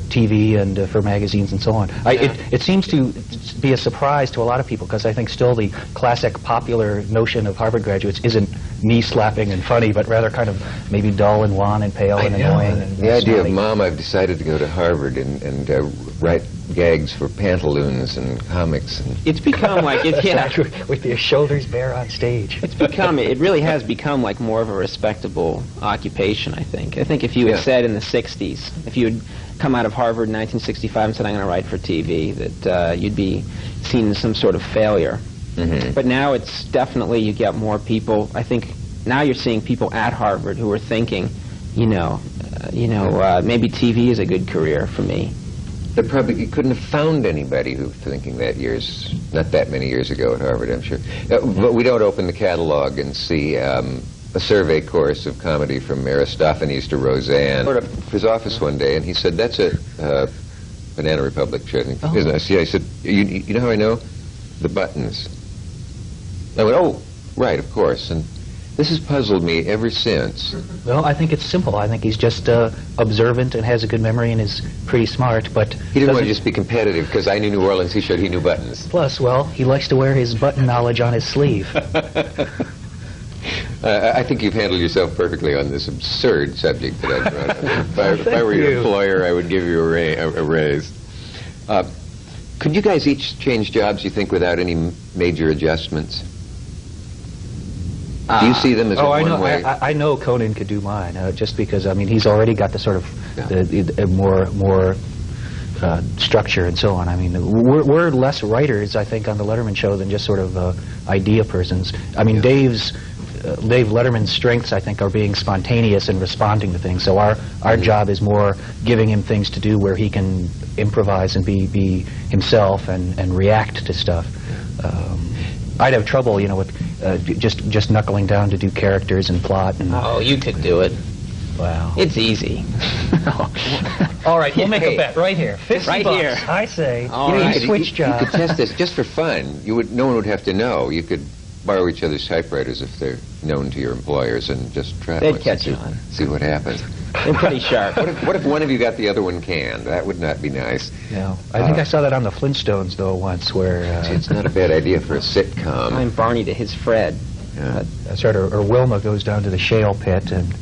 TV and for magazines and so on. It seems to be a surprise to a lot of people, because I think still the classic popular notion of Harvard graduates isn't knee-slapping and funny, but rather kind of maybe dull and wan and pale and annoying. And the idea of, snotty. Mom, I've decided to go to Harvard and write gags for pantaloons and comics. And It's become like with your shoulders bare on stage. it really has become like more of a respectable occupation, I think. I think if you had said in the 60s, if you had come out of Harvard in 1965 and said, I'm going to write for TV, that you'd be seen as some sort of failure. Mm-hmm. But now it's definitely, you get more people. I think now you're seeing people at Harvard who are thinking, maybe TV is a good career for me. you couldn't have found anybody who was thinking that not that many years ago at Harvard, I'm sure. But we don't open the catalog and see a survey course of comedy from Aristophanes to Roseanne. I went up to his office one day, and he said, that's a Banana Republic training business. Yeah, he said, you know how I know? The buttons. I went, oh, right, of course. And this has puzzled me ever since. Well, I think it's simple. I think he's just observant and has a good memory and is pretty smart, but... He didn't want to just be competitive, because I knew New Orleans, he showed he knew buttons. Plus, well, he likes to wear his button knowledge on his sleeve. I think you've handled yourself perfectly on this absurd subject that I brought up. If I were your employer, I would give you a raise. Could you guys each change jobs, you think, without any major adjustments? Do you see them as one way? I know Conan could do mine, just because, I mean, he's already got the sort of the more structure and so on. I mean, we're less writers, I think, on the Letterman show than just sort of idea persons. I mean, Dave Letterman's strengths, I think, are being spontaneous and responding to things. So our job is more giving him things to do where he can improvise and be himself and react to stuff. I'd have trouble, with just knuckling down to do characters and plot. And Oh, you could do it. wow, It's easy. All right, we'll make a bet right here. 50 Right bucks, here. I say. All You right. can switch You jobs. could test this just for fun. No one would have to know. You could borrow each other's typewriters if they're known to your employers and just try They'd once catch and on. see what happens. They're pretty sharp. What if one of you got the other one canned? That would not be nice. No, I think I saw that on the Flintstones though once, where It's not a bad idea for a sitcom. I'm Barney to his Fred. or Wilma goes down to the shale pit and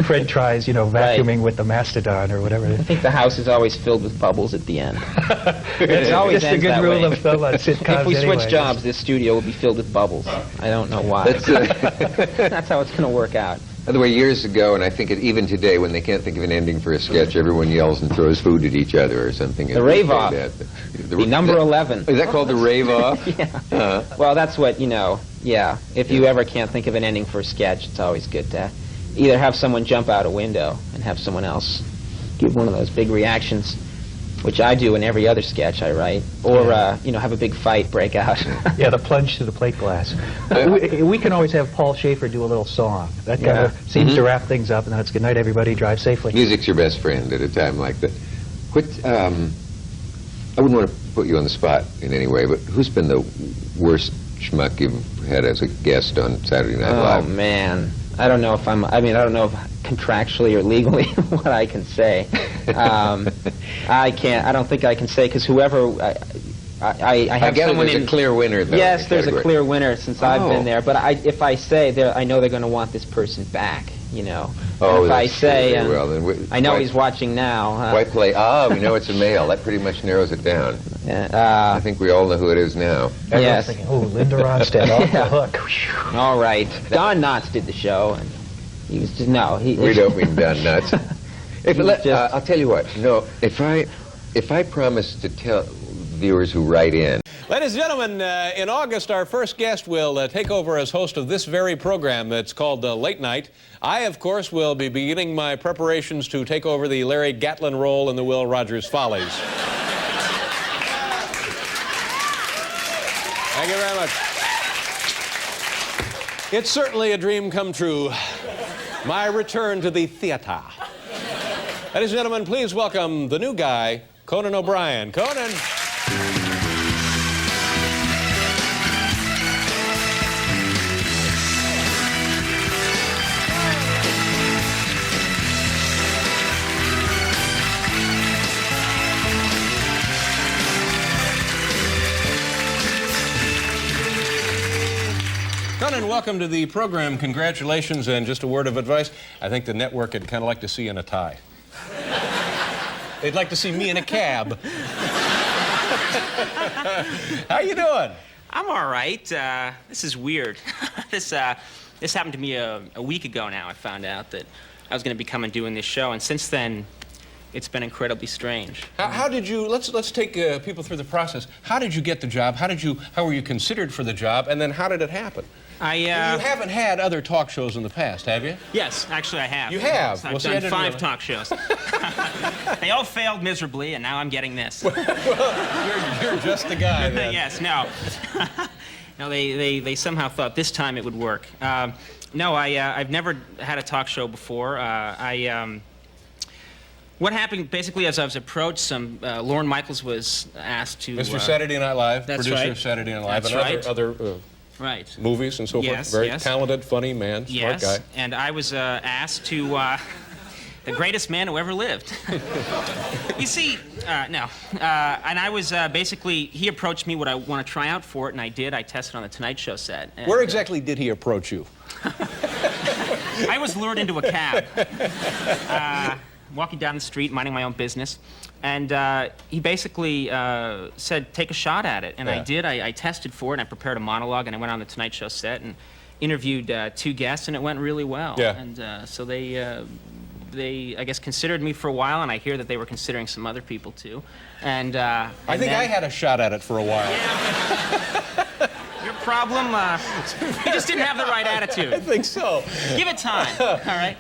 Fred tries, vacuuming with the mastodon or whatever. I think the house is always filled with bubbles at the end. It's always a ends good that rule way. of thumb on sitcoms. If we switch anyway. jobs, this studio will be filled with bubbles. I don't know why. That's how it's going to work out. By the way, years ago, and I think even today, when they can't think of an ending for a sketch, everyone yells and throws food at each other or something. The rave-off. The number 11. Is that called the rave-off? Yeah. Well, that's what, if you ever can't think of an ending for a sketch, it's always good to either have someone jump out a window and have someone else give one of those big reactions, which I do in every other sketch I write, or, have a big fight break out. Yeah, the plunge to the plate glass. We can always have Paul Schaefer do a little song. That kind of seems to wrap things up, and then it's good night, everybody, drive safely. Music's your best friend at a time like that. I wouldn't want to put you on the spot in any way, but who's been the worst schmuck you've had as a guest on Saturday Night Live? Oh, man. I don't know if I don't know if contractually or legally what I can say. I don't think I can say, because whoever, I have someone there's a clear winner, though. Yes, there's a clear winner since I've been there. But if I say, I know they're going to want this person back, you know. Oh, if I say, I know why, he's watching now. Why play, we know it's a male. That pretty much narrows it down. I think we all know who it is now. Everyone's thinking, oh, Linda Ronstadt off the hook. All right. Don Knotts did the show, and he was just, We don't mean Don Knotts. I'll tell you what, if I promise to tell viewers who write in. Ladies and gentlemen, in August, our first guest will take over as host of this very program that's called Late Night. I, of course, will be beginning my preparations to take over the Larry Gatlin role in the Will Rogers Follies. Thank you very much. It's certainly a dream come true. My return to the theater. Ladies and gentlemen, please welcome the new guy, Conan O'Brien. Conan. Conan, welcome to the program. Congratulations, and just a word of advice. I think the network would kind of like to see you in a tie. They'd like to see me in a cab. How you doing? I'm all right. This is weird. This happened to me a week ago now. I found out that I was going to be coming doing this show, and since then, it's been incredibly strange. How did you? Let's take people through the process. How did you get the job? How were you considered for the job? And then how did it happen? You haven't had other talk shows in the past, have you? Yes, actually I have. You have? I've done 5 talk shows. They all failed miserably, and now I'm getting this. Well, you're just the guy, then. Yes, no. No, they somehow thought this time it would work. No, I've never had a talk show before. What happened, basically, as I was approached, Lorne Michaels was asked to... Mr. Saturday Night Live, that's producer right. of Saturday Night Live, That's and right. other right. movies and so forth. Very talented, funny man, smart guy. And I was asked to the greatest man who ever lived. You see, no. And I was basically, he approached me, would I want to try out for it, and I did. I tested on the Tonight Show set. And, where exactly did he approach you? I was lured into a cab. Walking down the street, minding my own business, and he basically said, take a shot at it, and I did. I tested for it, and I prepared a monologue, and I went on the Tonight Show set and interviewed 2 guests, and it went really well. Yeah. And so they, I guess, considered me for a while, and I hear that they were considering some other people, too. And I think I had a shot at it for a while. Yeah. Your problem, you just didn't have the right attitude. I think so. Give it time, all right?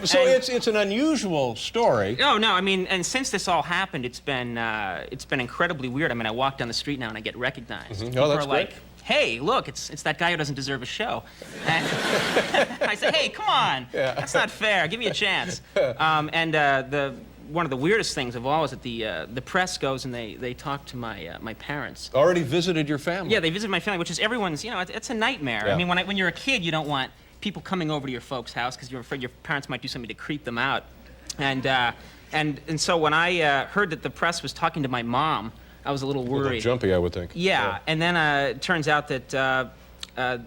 So it's an unusual story. No, I mean, and since this all happened, it's been incredibly weird. I mean, I walk down the street now and I get recognized. Mm-hmm. People that's are like, great. hey, look, it's that guy who doesn't deserve a show. And I say, hey, come on, that's not fair. Give me a chance. One of the weirdest things of all is that the press goes and they talk to my parents. Already visited your family? Yeah, they visit my family, which is everyone's, it's a nightmare. Yeah. I mean, when you're a kid, you don't want people coming over to your folks' house because you're afraid your parents might do something to creep them out. And so when I heard that the press was talking to my mom, I was a little worried. A little jumpy, I would think. Yeah. And then it turns out that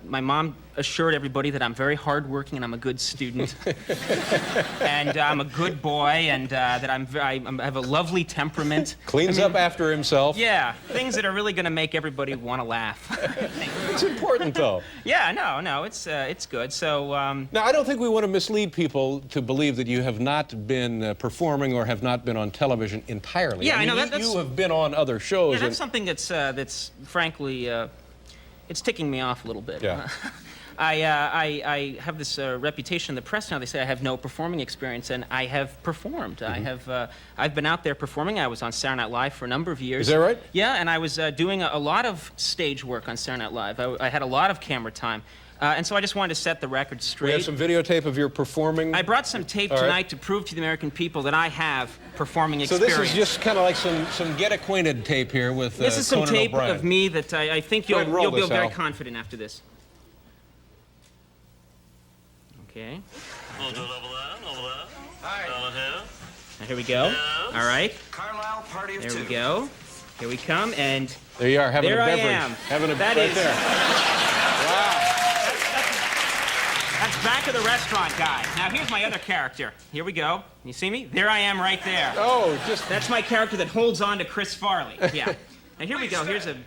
my mom assured everybody that I'm very hardworking and I'm a good student, and I'm a good boy, and that I have a lovely temperament. Cleans up after himself. Yeah, things that are really going to make everybody want to laugh. It's important, though. Yeah, no, it's good. So now, I don't think we want to mislead people to believe that you have not been performing or have not been on television entirely. Yeah, I mean, know that's you have been on other shows. Yeah, that's something that's frankly. It's ticking me off a little bit. Yeah. I have this reputation in the press now. They say I have no performing experience, and I have performed. Mm-hmm. I've been out there performing. I was on Saturday Night Live for a number of years. Is that right? Yeah, and I was doing a lot of stage work on Saturday Night Live. I had a lot of camera time. And so I just wanted to set the record straight. We have some videotape of your performing. I brought some tape tonight to prove to the American people that I have performing experience. So this is just kind of like some get acquainted tape here with This is some Conan tape O'Brien. of me that I think you'll be very confident after this. Okay. Hi. Now here we go. Yes. All right. Carlisle party of There two. we go. Here we come, and There you are, having there a I beverage. am. Having a That right is- there. That's back of the restaurant guy. Now here's my other character. Here we go. You see me? There I am right there. Oh, just... That's my character that holds on to Chris Farley. Yeah. Now here we go. Here's a...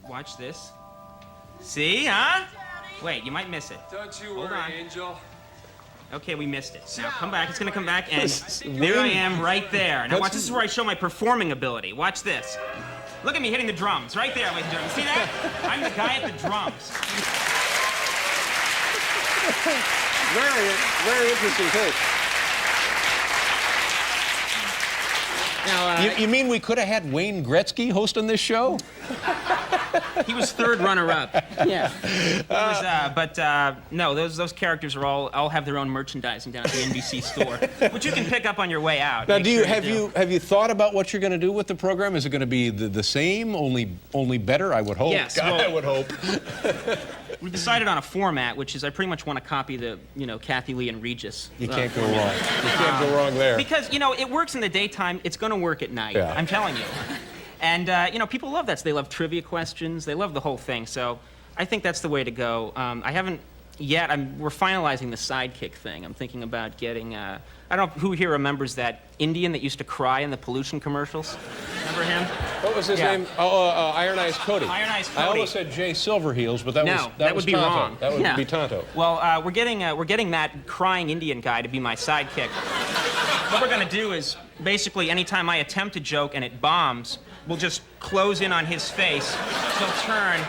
Watch this. See, huh? Wait, you might miss it. Don't you Hold worry, on. Angel. Okay, we missed it. Now come back. It's gonna come back, and there I am right there. Now watch. This is where I show my performing ability. Watch this. Look at me hitting the drums right there, ladies and gentlemen. See that? I'm the guy at the drums. Very interesting take. Now, You mean we could have had Wayne Gretzky hosting this show? he was third runner-up. Yeah. No, those characters are all have their own merchandising down at the NBC store, which you can pick up on your way out. Now, Make sure you have you thought about what you're going to do with the program? Is it going to be the same, only better? I would hope. Yes, God, well- I would hope. We've decided on a format, which is I pretty much want to copy the, Kathy Lee and Regis. You can't go wrong. You can't go wrong there. Because, it works in the daytime. It's going to work at night. Yeah. I'm telling you. And, people love that. So they love trivia questions. They love the whole thing. So I think that's the way to go. I haven't yet. We're finalizing the sidekick thing. I'm thinking about getting, I don't know who here remembers that Indian that used to cry in the pollution commercials. Remember him? What was his Yeah. name? Iron Eyes Cody. Iron Eyes I Cody. almost said Jay Silverheels, but that No, was that was would be Tonto. wrong. That would Yeah. be Tonto. Well, we're getting that crying Indian guy to be my sidekick. What we're gonna do is basically anytime I attempt a joke and it bombs, we'll just close in on his face. He'll turn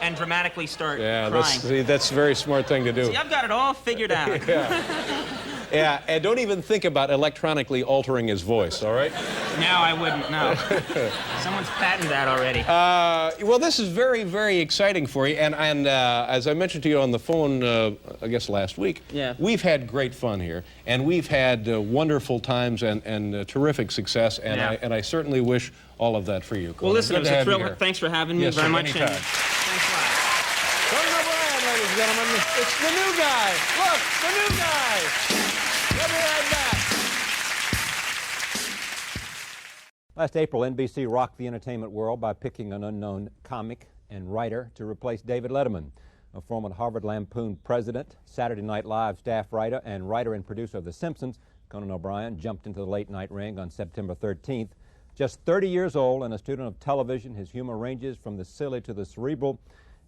and dramatically start crying. That's a very smart thing to do. See, I've got it all figured out. Yeah, and don't even think about electronically altering his voice, all right? No, I wouldn't, no. Someone's patented that already. Well, this is very, very exciting for you, and as I mentioned to you on the phone, I guess last week, Yeah. we've had great fun here, and we've had wonderful times and terrific success, and, Yeah. I certainly wish all of that for you, Conan. Well, listen, Good it was to a have you thrill. here. Thanks for having me Yes, very sir, much. anytime. Thanks a lot. Conan O'Brien, ladies and gentlemen. It's the new guy. Look, the new guy. We'll be right back. Last April, NBC rocked the entertainment world by picking an unknown comic and writer to replace David Letterman. A former Harvard Lampoon president, Saturday Night Live staff writer, and writer and producer of The Simpsons, Conan O'Brien jumped into the late-night ring on September 13th. Just 30 years old and a student of television, his humor ranges from the silly to the cerebral,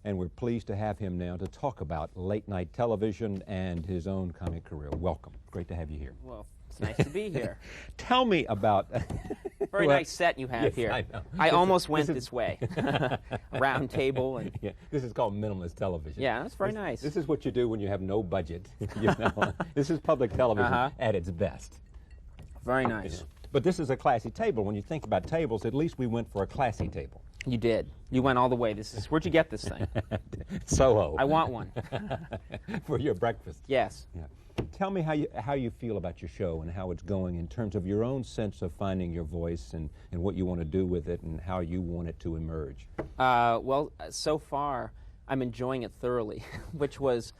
and we're pleased to have him now to talk about late-night television and his own comic career. Welcome. Great to have you here. Well, it's nice to be here. Tell me about... Very nice set you have Yes, here. I know. I almost went this is- this way. A round table and... Yeah, this is called minimalist television. Yeah, that's very nice. This is what you do when you have no budget. You know? This is public television Uh-huh. at its best. Very nice. Yeah. But this is a classy table. When you think about tables, at least we went for a classy table. You did. You went all the way. Where'd you get this thing? Soho. I want one. For your breakfast. Yes. Yeah. Tell me how you feel about your show and how it's going in terms of your own sense of finding your voice and what you want to do with it and how you want it to emerge. Well, so far, I'm enjoying it thoroughly, which was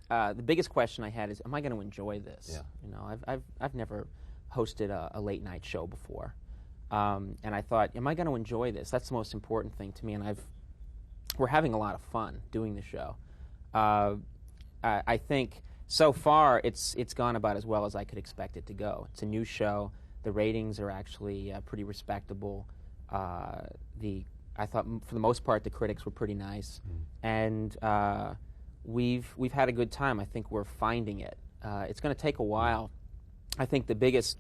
the biggest question I had is, am I going to enjoy this? Yeah. You know, I've never hosted a late night show before, and I thought, am I going to enjoy this? That's the most important thing to me, and we're having a lot of fun doing the show. I think so far it's gone about as well as I could expect it to go. It's a new show. The ratings are actually pretty respectable. I thought for the most part the critics were pretty nice, and we've had a good time. I think we're finding it. It's going to take a while. I think the biggest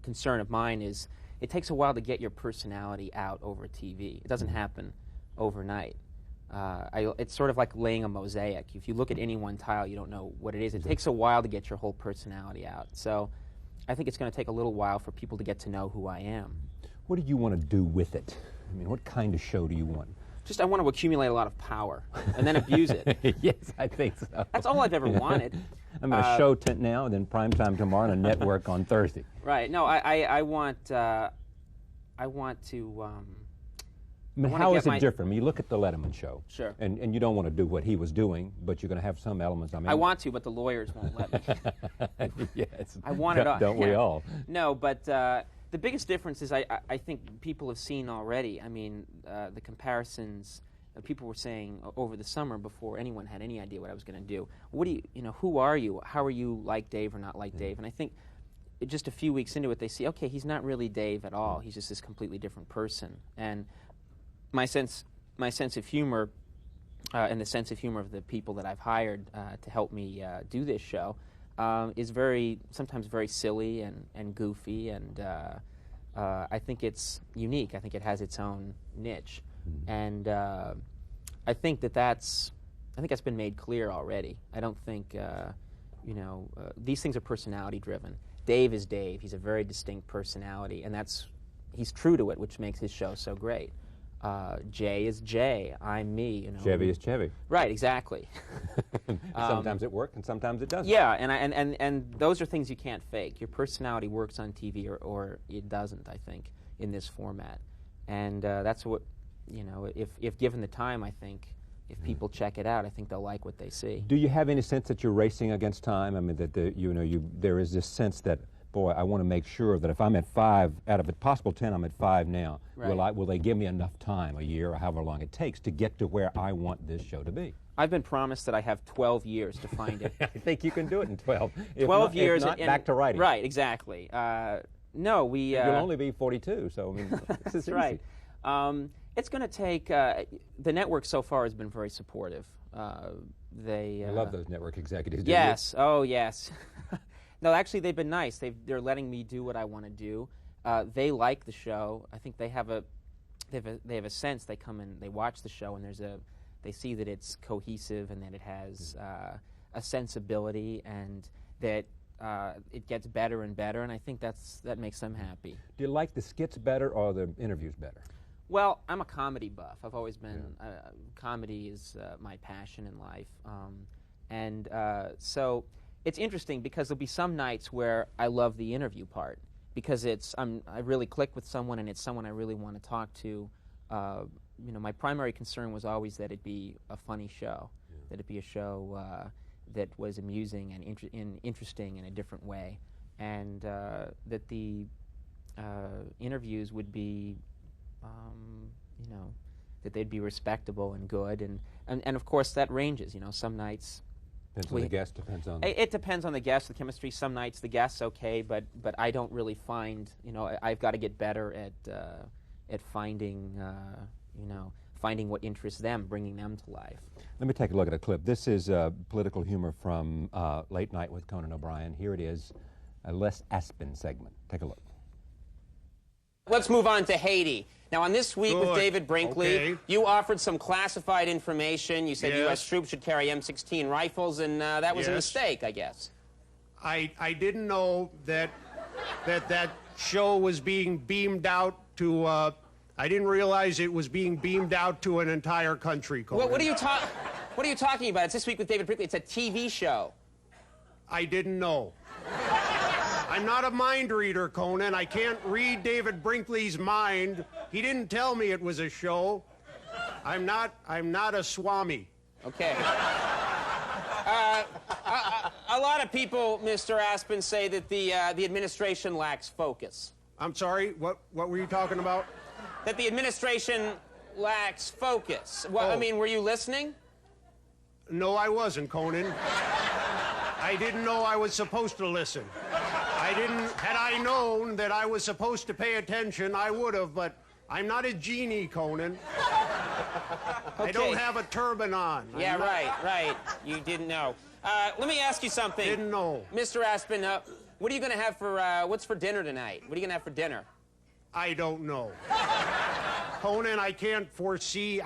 concern of mine is it takes a while to get your personality out over TV. It doesn't happen overnight. It's sort of like laying a mosaic. If you look at any one tile, you don't know what it is. It takes a while to get your whole personality out. So I think it's going to take a little while for people to get to know who I am. What do you want to do with it? I mean, what kind of show do you want? Just I want to accumulate a lot of power and then abuse it. Yes, I think so. That's all I've ever wanted. I'm going to show tent now, and then primetime tomorrow, and a network on Thursday. Right. No, I want to I mean, how is it different? I mean, you look at the Letterman show. Sure. And you don't want to do what he was doing, but you're going to have some elements. I mean, I want to, but the lawyers won't let me. Yes. I want it all. Don't we all? No, but the biggest difference is I think people have seen already. I mean, the comparisons. People were saying over the summer before anyone had any idea what I was going to do. What do you know? Who are you? How are you like Dave or not like Dave? And I think just a few weeks into it, they see, okay, he's not really Dave at all. He's just this completely different person. And my sense of humor, and the sense of humor of the people that I've hired to help me do this show, is sometimes very silly and goofy, and I think it's unique. I think it has its own niche, and I think that's been made clear already. I don't think these things are personality driven. Dave is Dave. He's a very distinct personality, and he's true to it, which makes his show so great. Jay is Jay. I'm me. Chevy is Chevy. Right, exactly. Sometimes it works and sometimes it doesn't. Yeah, and those are things you can't fake. Your personality works on TV or it doesn't, I think, in this format. And that's what, if given the time, I think, if people check it out, I think they'll like what they see. Do you have any sense that you're racing against time? I mean, that there is this sense that, boy, I want to make sure that if I'm at 5 out of a possible 10, I'm at 5 now. Right. Will they give me enough time, a year or however long it takes, to get to where I want this show to be? I've been promised that I have 12 years to find it. I think you can do it in 12. 12 years. If not, back to writing. Right, exactly. No, we... You'll only be 42, so I mean, this is right. It's going to take... the network so far has been very supportive. I love those network executives. Yes. Oh, yes. No, actually, they've been nice. They're letting me do what I want to do. They like the show. I think they have a sense. They come and they watch the show, and they see that it's cohesive and that it has a sensibility, and that it gets better and better. And I think that makes them happy. Do you like the skits better or the interviews better? Well, I'm a comedy buff. I've always been. Comedy is my passion in life, and so. It's interesting because there'll be some nights where I love the interview part because I really click with someone and it's someone I really want to talk to. My primary concern was always that it be a funny show, that it be a show that was amusing and interesting in a different way, and that the interviews would be, that they'd be respectable and good, and of course that ranges. Some nights. Depends on the guest, depends on... It depends on the guest, the chemistry. Some nights the guest's okay, but I don't really find, I've got to get better at finding, finding what interests them, bringing them to life. Let me take a look at a clip. This is political humor from Late Night with Conan O'Brien. Here it is, a Les Aspin segment. Take a look. Let's move on to Haiti. Now, on This Week with David Brinkley, you offered some classified information. You said U.S. troops should carry M16 rifles, and that was a mistake, I guess. I didn't know that show was being beamed out to, I didn't realize it was being beamed out to an entire country, Conan. What are you talking about? It's This Week with David Brinkley. It's a TV show. I didn't know. I'm not a mind reader, Conan. I can't read David Brinkley's mind. He didn't tell me it was a show. I'm not a Swami. Okay. A lot of people, Mr. Aspin, say that the administration lacks focus. I'm sorry, what were you talking about? That the administration lacks focus. Well, I mean, were you listening? No, I wasn't, Conan. I didn't know I was supposed to listen. Had I known that I was supposed to pay attention, I would have, but I'm not a genie, Conan. Okay. I don't have a turban on. Yeah, right. You didn't know. Let me ask you something. Didn't know. Mr. Aspin, what are you going to have for, what's for dinner tonight? What are you going to have for dinner? I don't know. Conan, I can't foresee.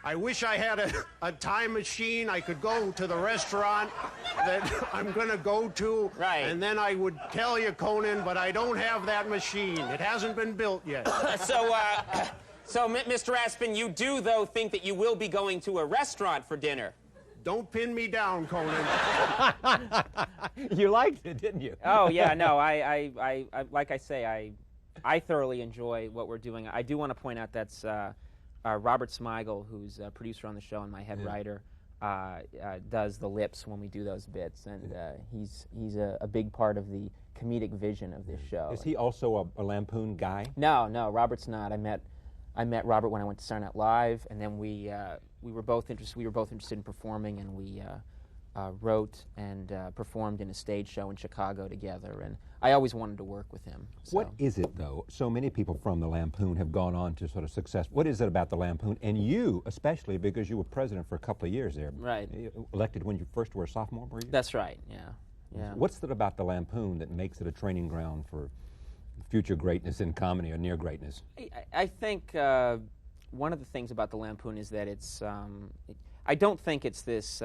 I wish I had a time machine. I could go to the restaurant that I'm going to go to. Right. And then I would tell you, Conan, but I don't have that machine. It hasn't been built yet. So, Mr. Aspin, you do, though, think that you will be going to a restaurant for dinner? Don't pin me down, Conan. You liked it, didn't you? Oh, yeah, no, I like I say, I thoroughly enjoy what we're doing. I do want to point out that's Robert Smigel, who's a producer on the show and my head writer, does the lips when we do those bits, and he's a big part of the comedic vision of this show. Is he also a Lampoon guy? No, Robert's not. I met Robert when I went to Saturday Night Live, and then we were both interested in performing, and we wrote and performed in a stage show in Chicago together, and I always wanted to work with him. So. What is it, though? So many people from the Lampoon have gone on to sort of success. What is it about the Lampoon, and you especially, because you were president for a couple of years there? Right. Elected when you first were a sophomore, were you? That's right, yeah. What's it about the Lampoon that makes it a training ground for future greatness in comedy or near greatness? I think one of the things about the Lampoon is that it's, I don't think it's this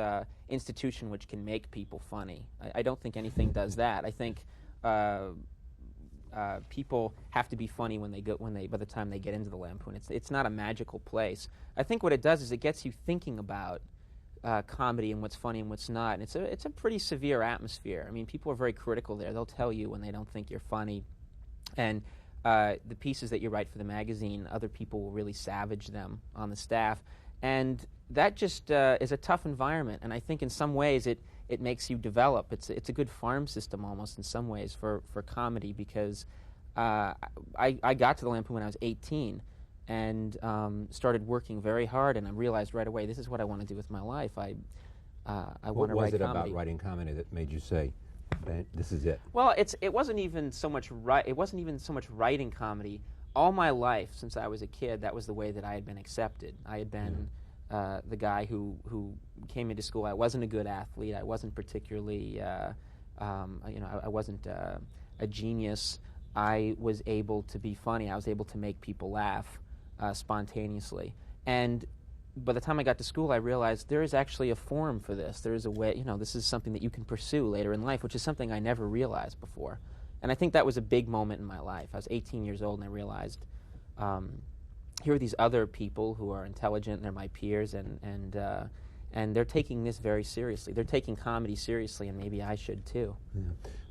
institution which can make people funny. I don't think anything does that. I think people have to be funny by the time they get into the Lampoon. It's not a magical place. I think what it does is it gets you thinking about comedy and what's funny and what's not. And it's a pretty severe atmosphere. I mean, people are very critical there. They'll tell you when they don't think you're funny. And the pieces that you write for the magazine, other people will really savage them on the staff. And that just is a tough environment. And I think in some ways it makes you develop. It's a good farm system almost in some ways for comedy, because I got to the Lampoon when I was 18 and started working very hard, and I realized right away, this is what I want to do with my life. I want to write comedy. What was it about writing comedy that made you say, this is it? Well, it wasn't even so much writing comedy. All my life, since I was a kid, that was the way that I had been accepted. I had been the guy who came into school. I wasn't a good athlete. I wasn't particularly, I wasn't a genius. I was able to be funny. I was able to make people laugh spontaneously. And by the time I got to school, I realized there is actually a form for this. There is a way, this is something that you can pursue later in life, which is something I never realized before. And I think that was a big moment in my life. I was 18 years old, and I realized here are these other people who are intelligent, and they're my peers, and they're taking this very seriously. They're taking comedy seriously, and maybe I should too. Yeah.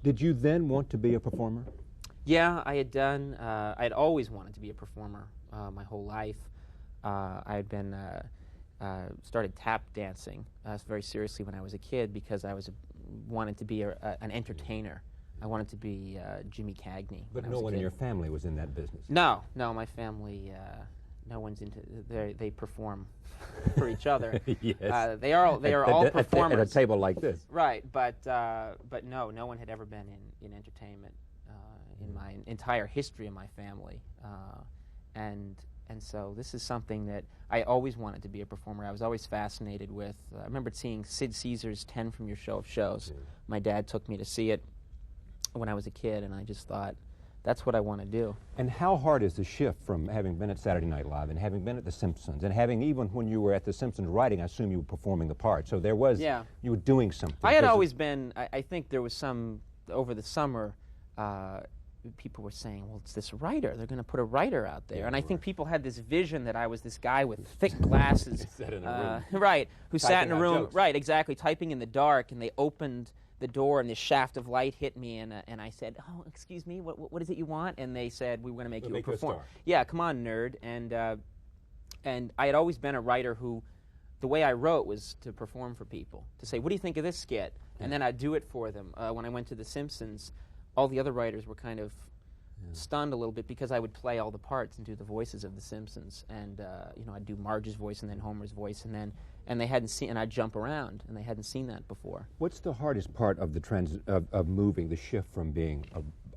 Did you then want to be a performer? Yeah, I had always wanted to be a performer my whole life. I had been started tap dancing very seriously when I was a kid, because I wanted to be an entertainer. I wanted to be Jimmy Cagney. But no one in your family was in that business? No, my family, no one's into, they perform for each other. Yes. They are all performers. At a table like this. Right, but no one had ever been in entertainment in my entire history of my family. And so this is something that I always wanted to be a performer. I was always fascinated with, I remember seeing Sid Caesar's 10 from Your Show of Shows. My dad took me to see it when I was a kid, and I just thought, that's what I want to do. And how hard is the shift from having been at Saturday Night Live and having been at The Simpsons, and having, even when you were at The Simpsons writing, I assume you were performing the part, so there was, you were doing something. I had always been, I think there was some, over the summer, people were saying, well, it's this writer, they're going to put a writer out there. And I think people had this vision that I was this guy with thick glasses. Sat in a room. Right, who sat in a room, jokes. right, exactly, typing in the dark, and they opened the door, and this shaft of light hit me, and I said, oh, excuse me, what is it you want? And they said, we were going to make you a performer. Yeah, come on, nerd. And I had always been a writer who, the way I wrote was to perform for people, to say, what do you think of this skit? And then I'd do it for them. When I went to The Simpsons, all the other writers were kind of stunned a little bit, because I would play all the parts and do the voices of The Simpsons, and I'd do Marge's voice and then Homer's voice, and they hadn't seen, and I'd jump around, and they hadn't seen that before. What's the hardest part of the of moving, the shift from being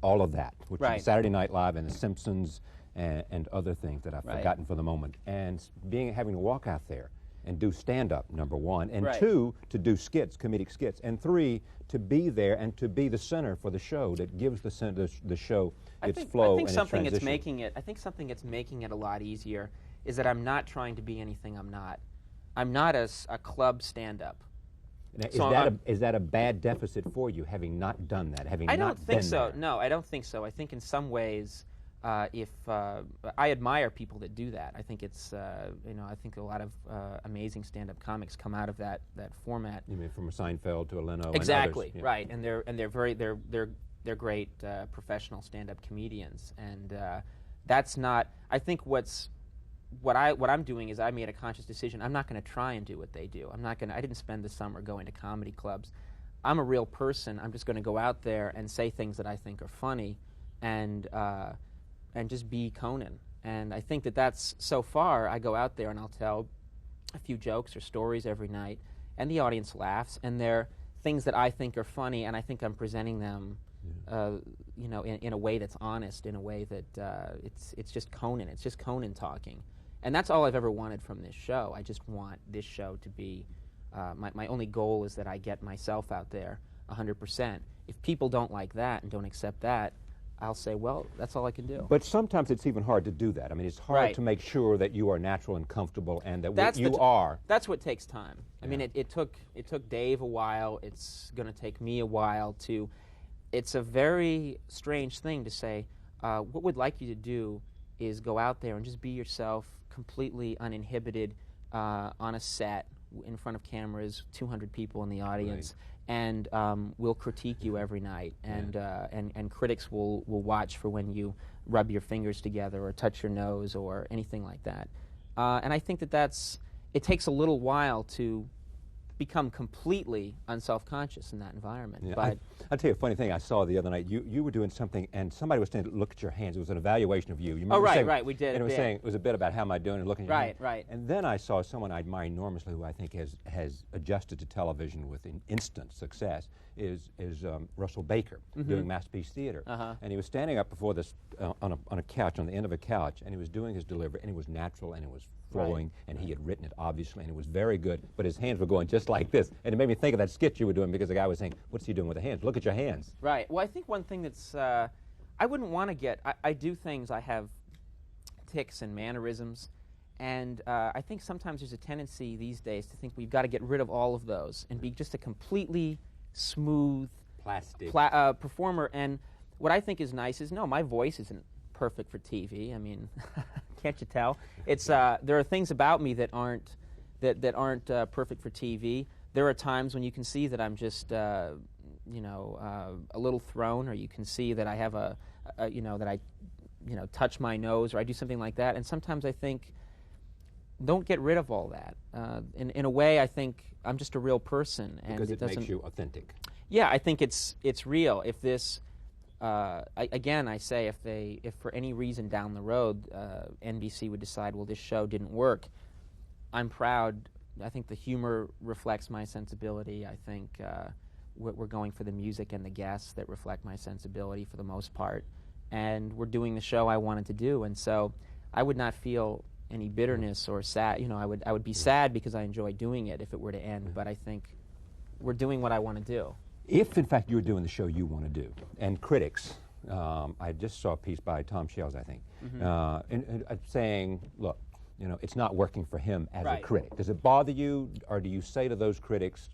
all of that, which is Saturday Night Live and The Simpsons and other things that I've forgotten for the moment, and having to walk out there and do stand-up, number one, and two, to do skits, comedic skits, and three, to be there and to be the center for the show that gives the show its flow and its transition. I think something that's making it a lot easier is that I'm not trying to be anything I'm not. I'm not a club stand-up. Is that a bad deficit for you, having not done that, I don't think so. No, I don't think so. I think in some ways, I admire people that do that. I think it's, I think a lot of amazing stand-up comics come out of that format. You mean from a Seinfeld to a Leno? Exactly, and others. Right. And they're great professional stand-up comedians, and that's not. I think what I'm doing is I made a conscious decision. I'm not going to try and do what they do. I didn't spend the summer going to comedy clubs. I'm a real person. I'm just going to go out there and say things that I think are funny, and just be Conan. And I think that's so far. I go out there and I'll tell a few jokes or stories every night, and the audience laughs, and they're things that I think are funny, and I think I'm presenting them, in a way that's honest, in a way that it's just Conan. It's just Conan talking, and that's all I've ever wanted from this show. I just want this show to be. My only goal is that I get myself out there 100%. If people don't like that and don't accept that, I'll say, well, that's all I can do. But sometimes it's even hard to do that. I mean, it's hard Right. to make sure that you are natural and comfortable, and that That's what you are. That's what takes time. I mean, it took Dave a while. It's going to take me a while to. It's a very strange thing to say. What we'd like you to do is go out there and just be yourself, completely uninhibited, on a set in front of cameras, 200 people in the audience. Right. And we'll critique you every night, and critics will watch for when you rub your fingers together or touch your nose or anything like that. And I think it takes a little while to become completely unself-conscious in that environment. Yeah, But I'll tell you a funny thing I saw the other night. You were doing something, and somebody was saying, look at your hands. It was an evaluation of you. You remember saying, right, we did. And it was saying, it was a bit about how am I doing and looking at your hands. Right. And then I saw someone I admire enormously, who I think has adjusted to television with instant success, is Russell Baker, doing Masterpiece Theater. And he was standing up before this, on a couch, on the end of a couch, and he was doing his delivery, and it was natural, and it was flowing, and he had written it, obviously, and it was very good, but his hands were going just like this. And it made me think of that skit you were doing, because the guy was saying, what's he doing with the hands? Look at your hands. Right. Well, I think one thing that's, I wouldn't want to get, I do things, I have tics and mannerisms, and I think sometimes there's a tendency these days to think we've got to get rid of all of those and be just a completely smooth plastic performer. And what I think is nice is, no, my voice isn't perfect for TV. I mean, can't you tell? It's there are things about me that aren't perfect for TV. There are times when you can see that I'm just a little thrown, or you can see that I have that I touch my nose, or I do something like that. And sometimes I think, don't get rid of all that. In a way, I think I'm just a real person, and because it makes you authentic. Yeah, I think it's real. If this, I say, if for any reason down the road NBC would decide, well, this show didn't work, I'm proud. I think the humor reflects my sensibility. I think we're going for the music and the guests that reflect my sensibility for the most part, and we're doing the show I wanted to do. And so I would not feel any bitterness or sad. I would be sad because I enjoy doing it if it were to end. But I think we're doing what I want to do. If, in fact, you're doing the show you want to do, and critics, I just saw a piece by Tom Shells, I think, saying, look, it's not working for him as a critic. Does it bother you, or do you say to those critics,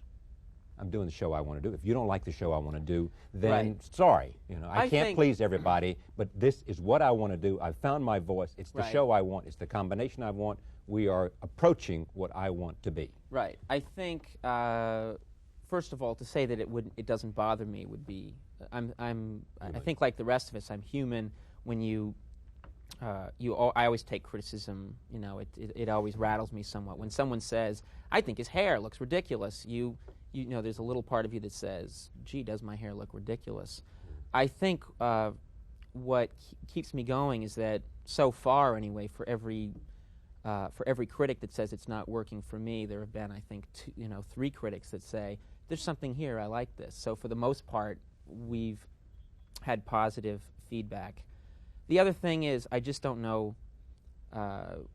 I'm doing the show I want to do. If you don't like the show I want to do, then sorry. I can't please everybody, but this is what I want to do. I've found my voice. It's the show I want. It's the combination I want. We are approaching what I want to be. Right. I think, first of all, to say that it doesn't bother me would be, I think like the rest of us, I'm human. When I always take criticism. It always rattles me somewhat. When someone says, I think his hair looks ridiculous, there's a little part of you that says, gee, does my hair look ridiculous? I think what keeps me going is that so far, anyway, for every critic that says it's not working for me, there have been, I think, 3 critics that say, there's something here, I like this. So for the most part, we've had positive feedback. The other thing is, I just don't know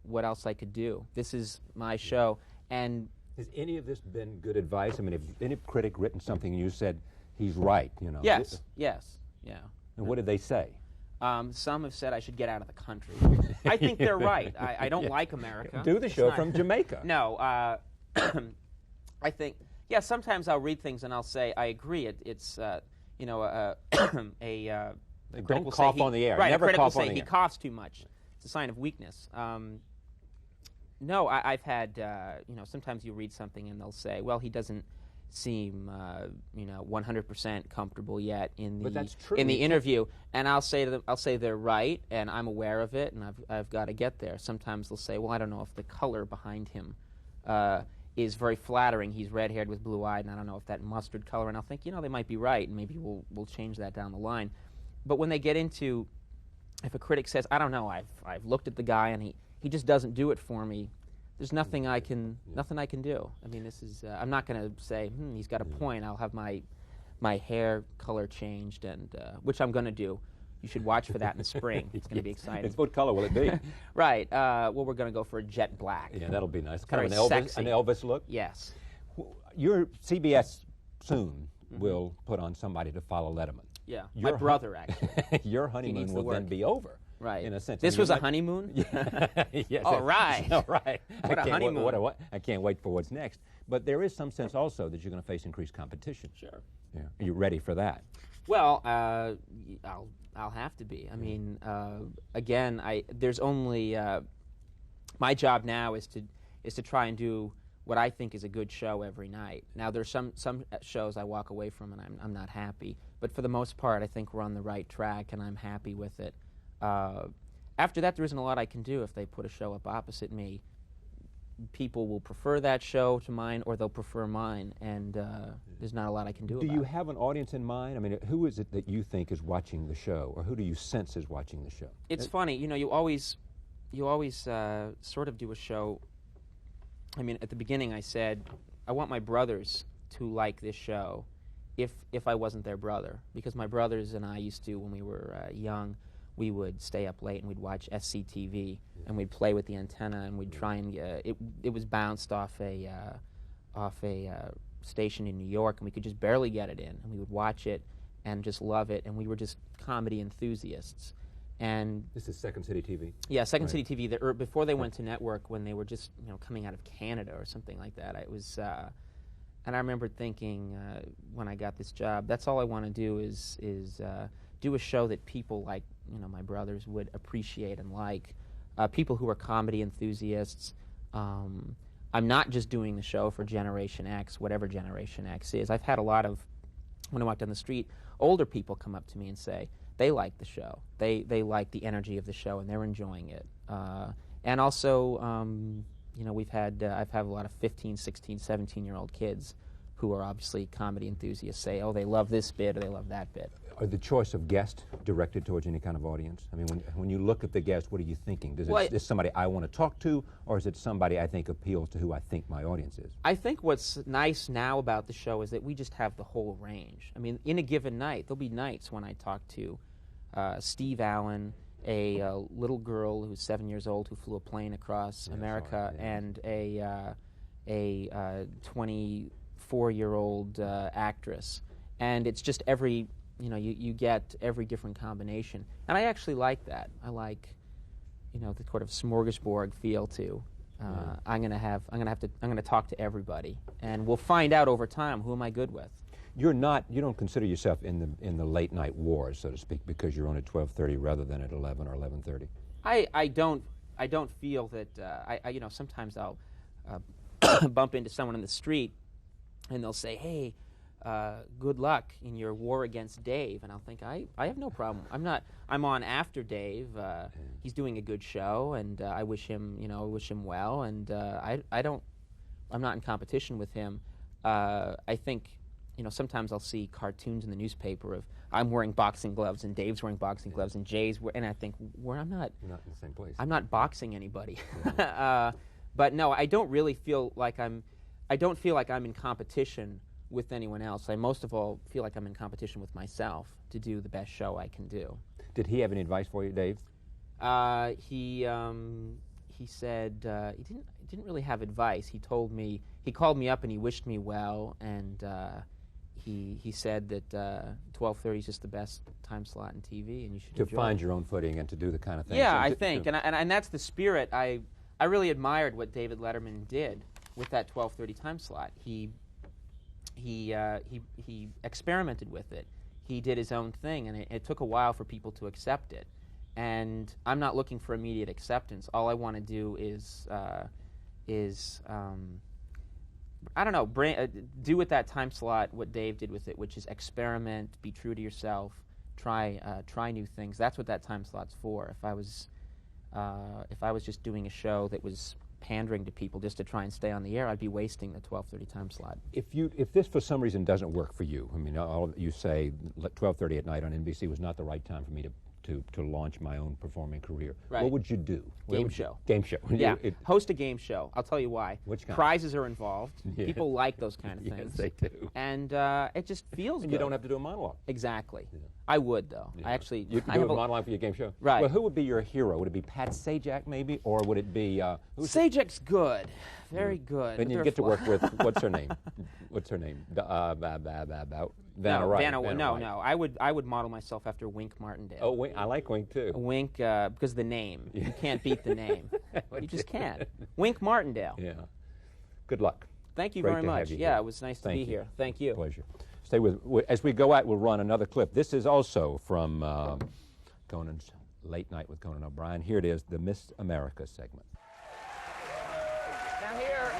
what else I could do. This is my show, and has any of this been good advice? I mean, if any critic written something and you said, he's right, Yes, yeah. And what did they say? Some have said I should get out of the country. I think they're right. I don't like America. Do the show from Jamaica. No, I think, sometimes I'll read things and I'll say, I agree. It's don't cough on the air. Right, Never a critic will cough on say the he air. coughs too much. It's a sign of weakness. No, I've had, sometimes you read something and they'll say, well, he doesn't, seem 100% comfortable yet in But the that's true. in the interview. And I'll say to them, I'll say they're right, and I'm aware of it, and I've got to get there. Sometimes they'll say, well, I don't know if the color behind him is very flattering. He's red-haired with blue-eyed, and I don't know if that mustard color. And I'll think, they might be right, and maybe we'll change that down the line. But when they get into, if a critic says, I don't know, I've looked at the guy and he just doesn't do it for me, there's nothing I can do. I mean, this is I'm not going to say he's got a point. I'll have my hair color changed, and which I'm going to do. You should watch for that in the spring. It's going to be exciting. What color will it be? Right. Well, we're going to go for a jet black. Yeah, that'll be nice. Kind Kind of of sexy. an Elvis look. Yes. Your CBS soon will put on somebody to follow Letterman. Yeah. My brother, actually. Your honeymoon needs the will then work. be over. Right. In a sense. This was a honeymoon? Yes. All right. All right. What a honeymoon. I can't wait for what's next. But there is some sense also that you're going to face increased competition. Sure. Yeah. Are you ready for that? Well, I'll have to be. I mean, again, there's only my job now is to try and do what I think is a good show every night. Now, there's some shows I walk away from and I'm not happy, but for the most part, I think we're on the right track and I'm happy with it. After that, there isn't a lot I can do. If they put a show up opposite me, people will prefer that show to mine, or they'll prefer mine, and there's not a lot I can do about it. Do you have an audience in mind? I mean, who is it that you think is watching the show, or who do you sense is watching the show? It's funny, you always sort of do a show. I mean, at the beginning I said, I want my brothers to like this show if I wasn't their brother, because my brothers and I used to, when we were young, we would stay up late and we'd watch SCTV and we'd play with the antenna and we'd try and it was bounced off a station in New York, and we could just barely get it in, and we would watch it and just love it, and we were just comedy enthusiasts. And this is Second City TV. Yeah, Second City TV. Before they went to network, when they were just coming out of Canada or something like that, it was. And I remember thinking when I got this job, that's all I want to do is do a show that people like my brothers would appreciate and like, people who are comedy enthusiasts. I'm not just doing the show for Generation X, whatever Generation X is. I've had a lot of, when I walk down the street, older people come up to me and say they like the show. They like the energy of the show and they're enjoying it. And also, I've had a lot of 15, 16, 17-year-old kids who are obviously comedy enthusiasts say, oh, they love this bit or they love that bit. Are the choice of guest directed towards any kind of audience? I mean, when you look at the guest, what are you thinking? Is it somebody I want to talk to, or is it somebody I think appeals to who I think my audience is? I think what's nice now about the show is that we just have the whole range. I mean, in a given night, there'll be nights when I talk to Steve Allen, a little girl who's 7 years old who flew a plane across America, and a 24-year-old actress. And it's just every, you get every different combination. And I actually like that. I like, the sort of smorgasbord feel to. I'm gonna talk to everybody, and we'll find out over time who am I good with. You don't consider yourself in the late night wars, so to speak, because you're on at 12:30 rather than at 11 or 11:30. I don't feel that. Sometimes I'll bump into someone in the street, and they'll say, "Hey, good luck in your war against Dave," and I'll think, I have no problem. I'm on after Dave. He's doing a good show, and I wish him well. And I'm not in competition with him. I think. Sometimes I'll see cartoons in the newspaper of I'm wearing boxing gloves and Dave's wearing boxing gloves and Jay's and I think, I'm not. You're not in the same place. I'm not boxing anybody. But no, I don't really feel like I'm in competition with anyone else. I most of all feel like I'm in competition with myself to do the best show I can do. Did he have any advice for you, Dave? He said he didn't really have advice. He called me up and he wished me well, and he said that 12:30 is just the best time slot in TV, and you should enjoy find it. your own footing and to do the kind of thing. Yeah, I think, and that's the spirit. I really admired what David Letterman did with that 12:30 time slot. He experimented with it. He did his own thing, and it took a while for people to accept it. And I'm not looking for immediate acceptance. All I want to do is I don't know, do with that time slot what Dave did with it, which is experiment, be true to yourself, try new things. That's what that time slot's for. If I was just doing a show that was pandering to people just to try and stay on the air, I'd be wasting the 12:30 time slot. If this for some reason doesn't work for you, I mean, you say 12:30 at night on NBC was not the right time for me to launch my own performing career. Right. What would you do? Game show. Game show. Yeah, host a game show. I'll tell you why. Which kind? Prizes are involved. Yeah. People like those kind of things. Yes, they do. And it just feels and good. you don't have to do a monologue. Exactly. Yeah. I would, though. Yeah. I actually... You can do a monologue for your game show? Right. Well, who would be your hero? Would it be Pat Sajak, maybe? Or would it be... Sajak's good. Very good. And you get to work with... What's her name? What's her name? Vanna Wright. No. I would model myself after Wink Martindale. Oh, Wink. I like Wink, too. Wink, because the name. You can't beat the name. You just can't. Wink Martindale. Yeah. Good luck. Thank you Great very to much. have you Yeah, here. it was nice to Thank be you. here. Thank you. Pleasure. Stay with... As we go out, we'll run another clip. This is also from Conan's Late Night with Conan O'Brien. Here it is, the Miss America segment. Now here,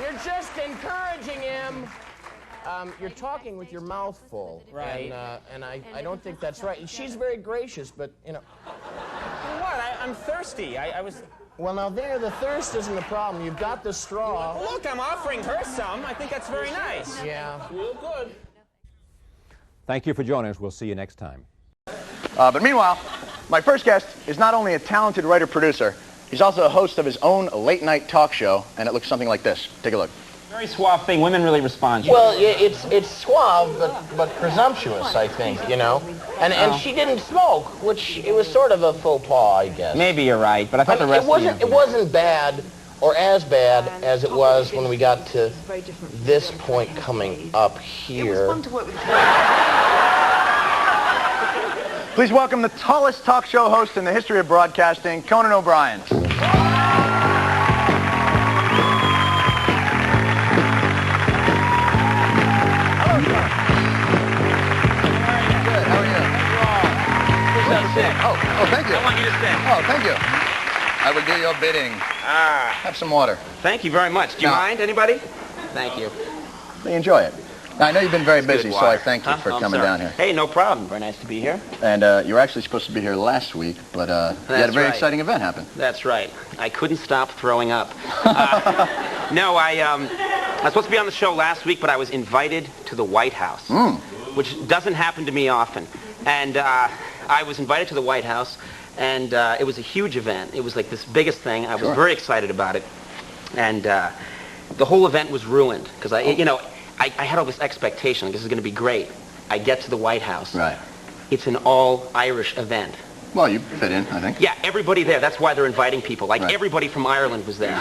you're just encouraging him. You're talking with your mouth full. Right. And I don't think that's right. She's very gracious, but, you know. What? I'm thirsty. I was... Well, now there, the thirst isn't the problem. You've got the straw. Well, look, I'm offering her some. I think that's very nice. Yeah. Real good. Thank you for joining us. We'll see you next time. But meanwhile, my first guest is not only a talented writer-producer, he's also a host of his own late-night talk show, and it looks something like this. Take a look. Very suave thing. Women really respond to. Well, it's suave, but presumptuous, I think, you know. And she didn't smoke, which it was sort of a faux pas, I guess. Maybe you're right, but I thought the rest it wasn't bad or as bad as it was when we got to this point coming up here. Please welcome the tallest talk show host in the history of broadcasting, Conan O'Brien. Oh, thank you. I want you to sit. Oh, thank you. I will do your bidding. Have some water. Thank you very much. Do you mind, anybody? Thank you. Enjoy it. Now, I know you've been very busy, so I thank you for coming down here. Hey, no problem. Very nice to be here. And you were actually supposed to be here last week, but you had a very exciting event happen. That's right. I couldn't stop throwing up. No, I was supposed to be on the show last week, but I was invited to the White House, which doesn't happen to me often. And I was invited to the White House, and it was a huge event. It was like this biggest thing. I was very excited about it. And the whole event was ruined, because I had all this expectation. This is going to be great. I get to the White House. Right. It's an all-Irish event. Well, you fit in, I think. Yeah, everybody there. That's why they're inviting people. Like, everybody from Ireland was there.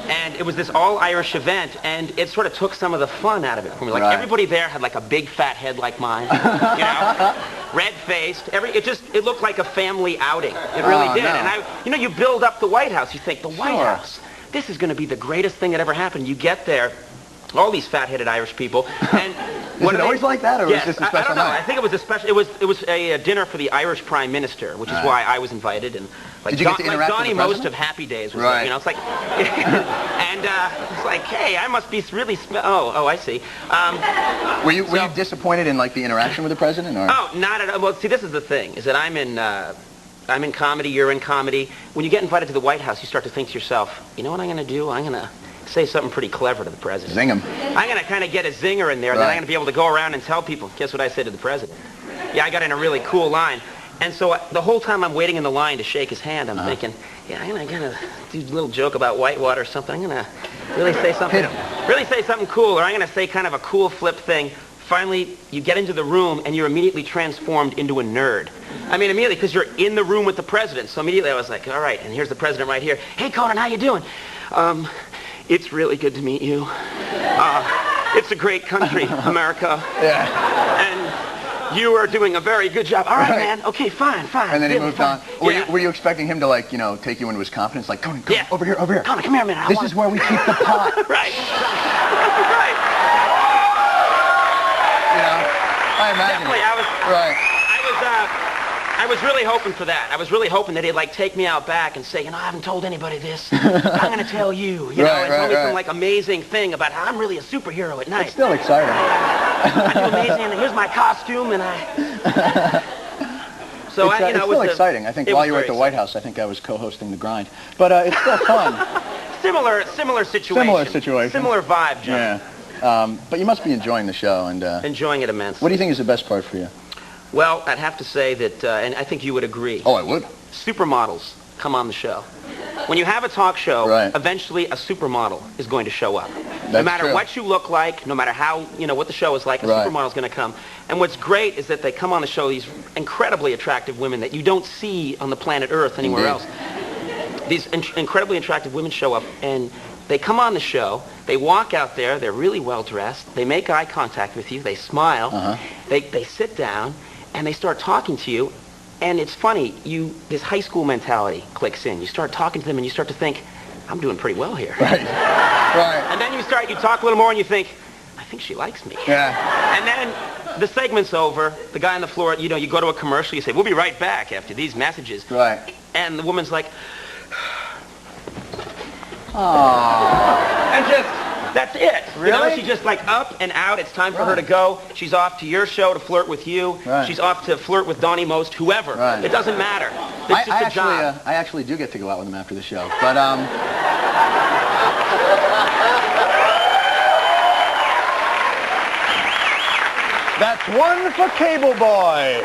And it was this all-Irish event, and it sort of took some of the fun out of it for me. Like, everybody there had, like, a big fat head like mine, you know, red-faced. It looked like a family outing. It really did. No. And you build up the White House. You think, the White House, this is going to be the greatest thing that ever happened. You get there, all these fat-headed Irish people, and... Is it always like that, or was this a special I don't know. night? I think it was a special. It was a dinner for the Irish Prime Minister, which is why I was invited. And like, did you get to interact Donnie with the Most president? of Happy Days was like, it's like, and it's like, hey, I must be really. Oh, I see. Were you disappointed in like the interaction with the president? Or? Oh, not at all. Well, see, this is the thing: is that I'm in comedy. You're in comedy. When you get invited to the White House, you start to think to yourself, you know what I'm going to do? I'm going to say something pretty clever to the president. Zing him. I'm going to kind of get a zinger in there, and then I'm going to be able to go around and tell people, guess what I said to the president? Yeah, I got in a really cool line. And so the whole time I'm waiting in the line to shake his hand, I'm thinking, yeah, I'm going to do a little joke about Whitewater or something. I'm going to really say something cool, or I'm going to say kind of a cool flip thing. Finally, you get into the room, and you're immediately transformed into a nerd. I mean, immediately, because you're in the room with the president. So immediately I was like, all right, and here's the president right here. Hey, Conan, how you doing? It's really good to meet you. It's a great country, America. Yeah. And you are doing a very good job. All right, man. Okay, fine. And then he moved on. Yeah. Were you expecting him to, like, take you into his confidence? Like, Conan, over here. Conan, come here a minute. This is where we keep the pot. Right. I imagine. Definitely. I was really hoping for that. I was really hoping that he'd like take me out back and say, you know, I haven't told anybody this. I'm going to tell you. You know, and tell me some like amazing thing about how I'm really a superhero at night. It's still exciting. I do amazing, and here's my costume, and I... So it's, you know, it's still exciting. I think while you were at the White House, I think I was co-hosting The Grind. But it's still fun. Similar situation. Similar situation. Similar vibe, John. Yeah. But you must be enjoying the show. And enjoying it immensely. What do you think is the best part for you? Well, I'd have to say that, and I think you would agree. Oh, I would. Supermodels come on the show. When you have a talk show, eventually a supermodel is going to show up. No matter what you look like, no matter how, you know, what the show is like, a supermodel is going to come. And what's great is that they come on the show, these incredibly attractive women that you don't see on the planet Earth anywhere else. These incredibly attractive women show up, and they come on the show, they walk out there, they're really well dressed, they make eye contact with you, they smile, they sit down, and they start talking to you. And it's funny, this high school mentality clicks in. You start talking to them and you start to think, I'm doing pretty well here. Right. And then you talk a little more and you think, I think she likes me. Yeah. And then the segment's over, the guy on the floor, you know, you go to a commercial, you say, we'll be right back after these messages. Right. And the woman's like, aww. And just, that's it. Really? You know, she's just like up and out. It's time for her to go. She's off to your show to flirt with you. She's off to flirt with Donnie Most, whoever. It doesn't matter. It's just a job. I actually do get to go out with him after the show. But, that's one for Cable Boy.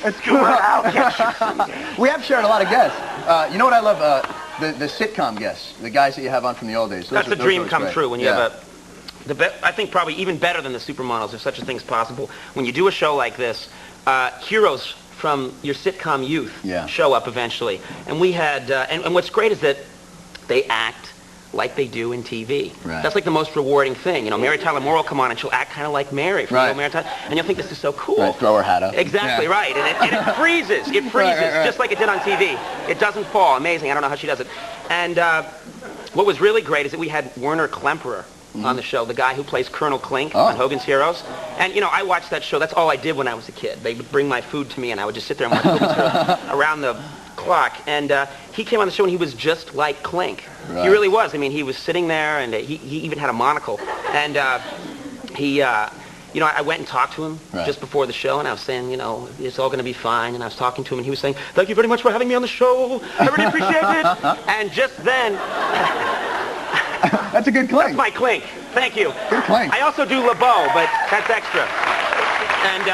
It's cool. We have shared a lot of guests. You know what I love? The sitcom guests, the guys that you have on from the old days. That's the dream come true when you have I think probably even better than the supermodels, if such a thing is possible. When you do a show like this, heroes from your sitcom youth show up eventually. And we had, and what's great is that they act like they do in TV. That's like the most rewarding thing. You know, Mary Tyler Moore will come on and she'll act kind of like Mary from the old Mary Tyler, and you'll think this is so cool. Throw her hat up. Exactly right, and it freezes. It freezes just like it did on TV. It doesn't fall. Amazing. I don't know how she does it. And what was really great is that we had Werner Klemperer on the show, the guy who plays Colonel Klink on Hogan's Heroes. And you know, I watched that show. That's all I did when I was a kid. They would bring my food to me, and I would just sit there and watch Hogan's Heroes around the clock. And he came on the show, and he was just like Klink. He really was. I mean, he was sitting there, and he even had a monocle. And you know, I went and talked to him just before the show, and I was saying, you know, it's all going to be fine. And I was talking to him, and he was saying, thank you very much for having me on the show. I really appreciate it. And just then... That's a good Klink. That's my Klink. Thank you. Good Klink. I also do LeBeau, but that's extra. And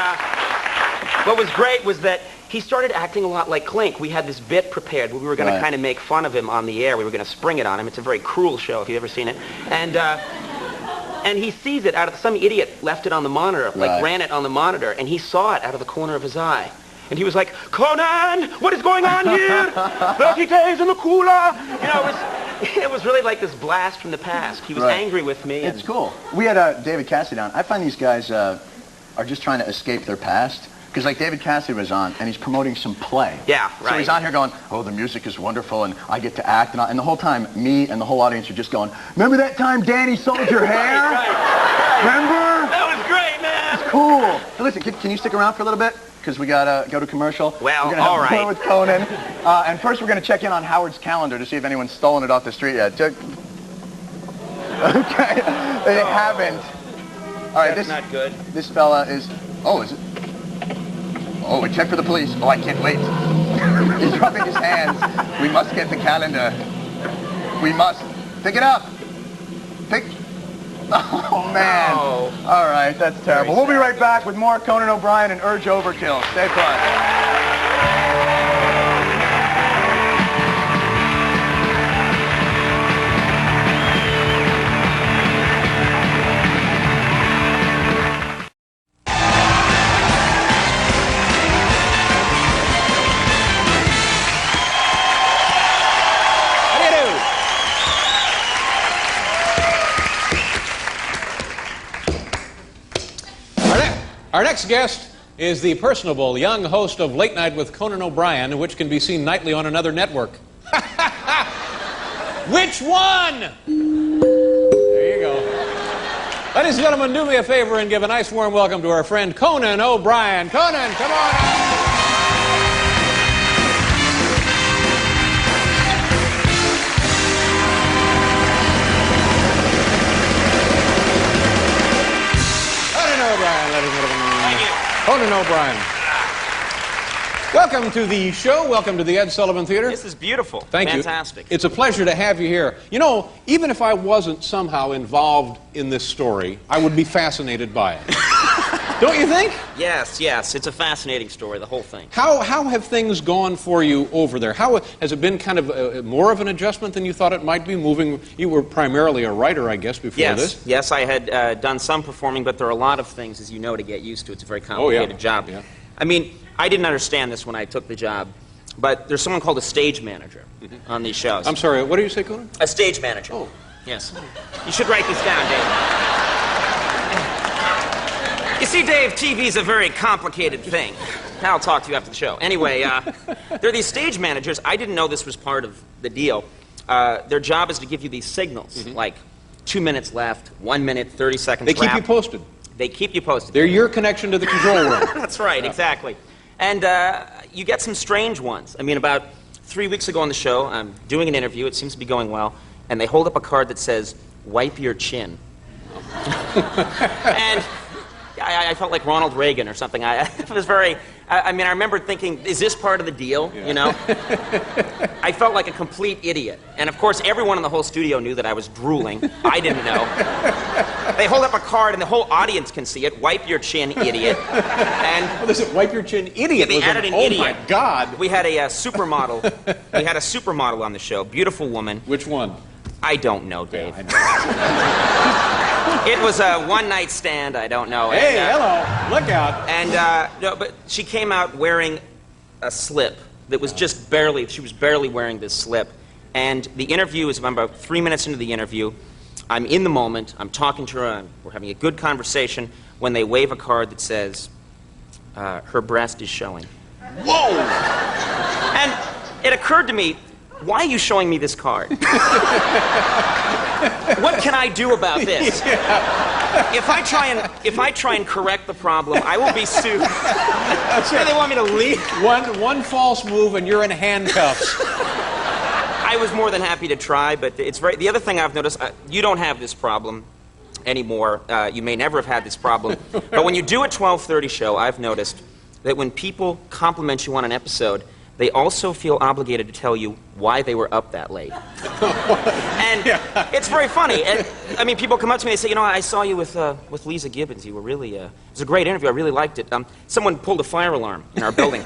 what was great was that he started acting a lot like Klink. We had this bit prepared where we were going to kind of make fun of him on the air. We were going to spring it on him. It's a very cruel show if you've ever seen it. And he sees it out of some idiot left it on the monitor, like ran it on the monitor, and he saw it out of the corner of his eye. And he was like, Conan, what is going on here? 30 days in the cooler. You know, it was really like this blast from the past. He was angry with me. It's cool. We had David Cassidy on. I find these guys are just trying to escape their past. Because like David Cassidy was on, and he's promoting some play. Yeah, right. So he's on here going, oh, the music is wonderful, and I get to act. And the whole time, me and the whole audience are just going, remember that time Danny sold your hair? Remember? That was great, man. It's cool. Hey, listen, can you stick around for a little bit? Because we got to go to commercial. Well, we're gonna have more with Conan. And first, we're going to check in on Howard's calendar to see if anyone's stolen it off the street yet. Okay. They haven't. All right, That's not good. This fella is... Oh, is it? Oh, we check for the police. Oh, I can't wait. He's rubbing his hands. We must get the calendar. We must. Pick it up. Pick... Oh, man. Oh. All right, that's terrible. We'll be right back with more Conan O'Brien and Urge Overkill. Stay put. Our next guest is the personable young host of Late Night with Conan O'Brien, which can be seen nightly on another network. Which one? There you go. Ladies and gentlemen, do me a favor and give a nice warm welcome to our friend Conan O'Brien. Conan, come on out. Conan O'Brien, ladies and gentlemen. Thank you. Conan O'Brien. Welcome to the show. Welcome to the Ed Sullivan Theater. This is beautiful. Thank you. Fantastic. It's a pleasure to have you here. You know, even if I wasn't somehow involved in this story, I would be fascinated by it. Don't you think? Yes, yes. It's a fascinating story, the whole thing. How have things gone for you over there? How has it been kind of more of an adjustment than you thought it might be? Moving, you were primarily a writer, I guess, before this. Yes, I had done some performing, but there are a lot of things, as you know, to get used to. It's a very complicated job. Yeah. I mean, I didn't understand this when I took the job, but there's someone called a stage manager on these shows. I'm sorry, what do you say, Conan? A stage manager. Oh. Yes. You should write this down, Dave. You see, Dave, TV's a very complicated thing. I'll talk to you after the show. Anyway, there are these stage managers. I didn't know this was part of the deal. Their job is to give you these signals, like 2 minutes left, 1 minute, 30 seconds They keep wrap. you posted. They keep you posted. They're your connection to the control room. That's right, exactly. And you get some strange ones. I mean, about 3 weeks ago on the show, I'm doing an interview. It seems to be going well. And they hold up a card that says, "Wipe your chin." And I felt like Ronald Reagan or something. It was very, I mean, I remember thinking, is this part of the deal, you know? I felt like a complete idiot. And of course, everyone in the whole studio knew that I was drooling. I didn't know. They hold up a card and the whole audience can see it. "Wipe your chin, idiot." And what is it? "Wipe your chin, idiot." they added an idiot. Oh my God. We had a supermodel. We had a supermodel on the show. Beautiful woman. Which one? I don't know, Dave. Yeah, I know. It was a one-night stand. I don't know. Hey, hello. Look out. And no, but she came out wearing a slip that was just barely. She was barely wearing this slip. And the interview is about 3 minutes into the interview. I'm in the moment. I'm talking to her. We're having a good conversation when they wave a card that says, "Her breast is showing." Whoa! And it occurred to me, why are you showing me this card? What can I do about this? Yeah. If I try and correct the problem, I will be sued. So they want me to leave. One false move and you're in handcuffs. I was more than happy to try, but it's very. The other thing I've noticed, you don't have this problem anymore. You may never have had this problem, but when you do a 12:30 show, I've noticed that when people compliment you on an episode, they also feel obligated to tell you why they were up that late. And it's very funny. And, I mean, people come up to me and they say, "You know, I saw you with Lisa Gibbons. You were really, it was a great interview. I really liked it. Someone pulled a fire alarm in our building."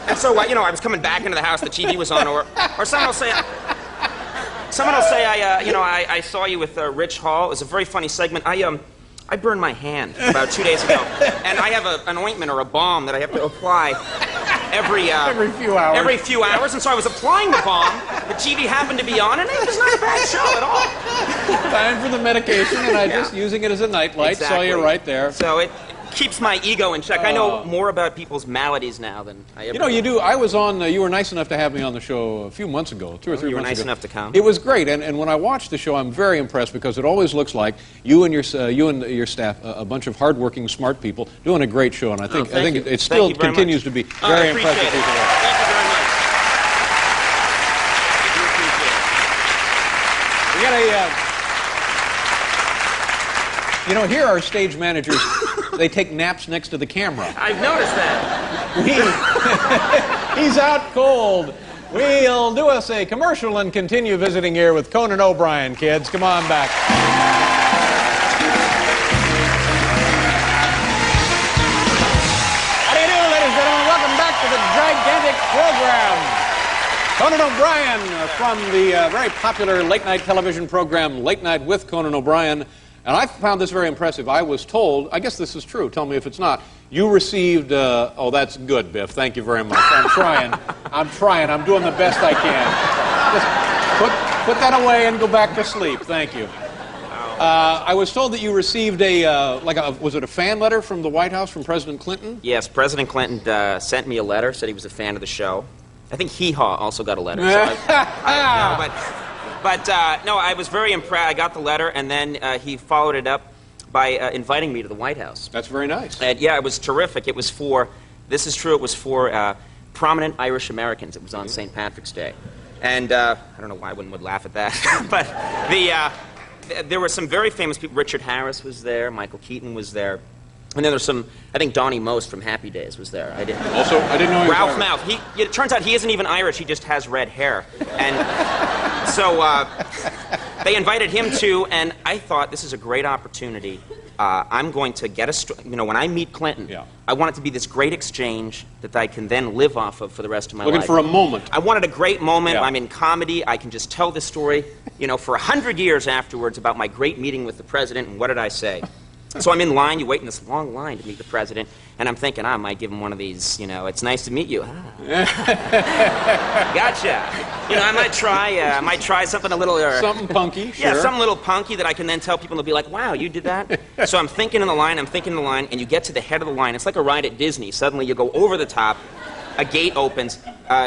And so, you know, I was coming back into the house, the TV was on, or someone will say, I saw you with Rich Hall. It was a very funny segment. I burned my hand about 2 days ago, and I have an ointment or a balm that I have to apply every few hours. Every few hours, and so I was applying the balm. The TV happened to be on, and it was not a bad show at all. Time for the medication, and I'm just using it as a nightlight. Exactly. Saw you right there. So it keeps my ego in check. I know more about people's maladies now than I ever. You know, you do. I was on. You were nice enough to have me on the show a few months ago, 2 or 3 months ago. You were nice enough to come. It was great, and when I watch the show, I'm very impressed because it always looks like you and your staff, a bunch of hardworking, smart people, doing a great show. And I think it still continues to be very impressive. Thank you very much. We got you know, here are stage managers. They take naps next to the camera. I've noticed that. He's out cold. We'll do us a commercial and continue visiting here with Conan O'Brien, kids. Come on back. How do you do, ladies and gentlemen? Welcome back to the gigantic program. Conan O'Brien from the very popular late-night television program Late Night with Conan O'Brien. And I found this very impressive. I was told, I guess this is true, tell me if it's not, you received, oh, that's good, Biff. Thank you very much. I'm trying. I'm doing the best I can. Just put that away and go back to sleep. Thank you. I was told that you received was it a fan letter from the White House, from President Clinton? Yes, President Clinton sent me a letter, said he was a fan of the show. I think Hee Haw also got a letter. So I don't know, but But no, I was very impressed. I got the letter, and then he followed it up by inviting me to the White House. That's very nice. And yeah, it was terrific. It was for, this is true, it was for prominent Irish Americans. It was on St. Patrick's Day. And I don't know why one would laugh at that, but there were some very famous people. Richard Harris was there, Michael Keaton was there. And then there's some, I think Donnie Most from Happy Days was there. I didn't know he was Ralph Irish. Malph. It turns out he isn't even Irish, he just has red hair. And so they invited him too, and I thought this is a great opportunity. I'm going to get when I meet Clinton, I want it to be this great exchange that I can then live off of for the rest of my life. Looking for a moment. I wanted a great moment. Yeah. I'm in comedy. I can just tell this story, for 100 years afterwards about my great meeting with the president and what did I say. So I'm in line, you wait in this long line to meet the president, and I'm thinking, I might give him one of these, it's nice to meet you. Gotcha. I might try something a little... something punky, sure. Yeah, something a little punky that I can then tell people, and they'll be like, wow, you did that? So I'm thinking in the line, and you get to the head of the line. It's like a ride at Disney. Suddenly you go over the top, a gate opens,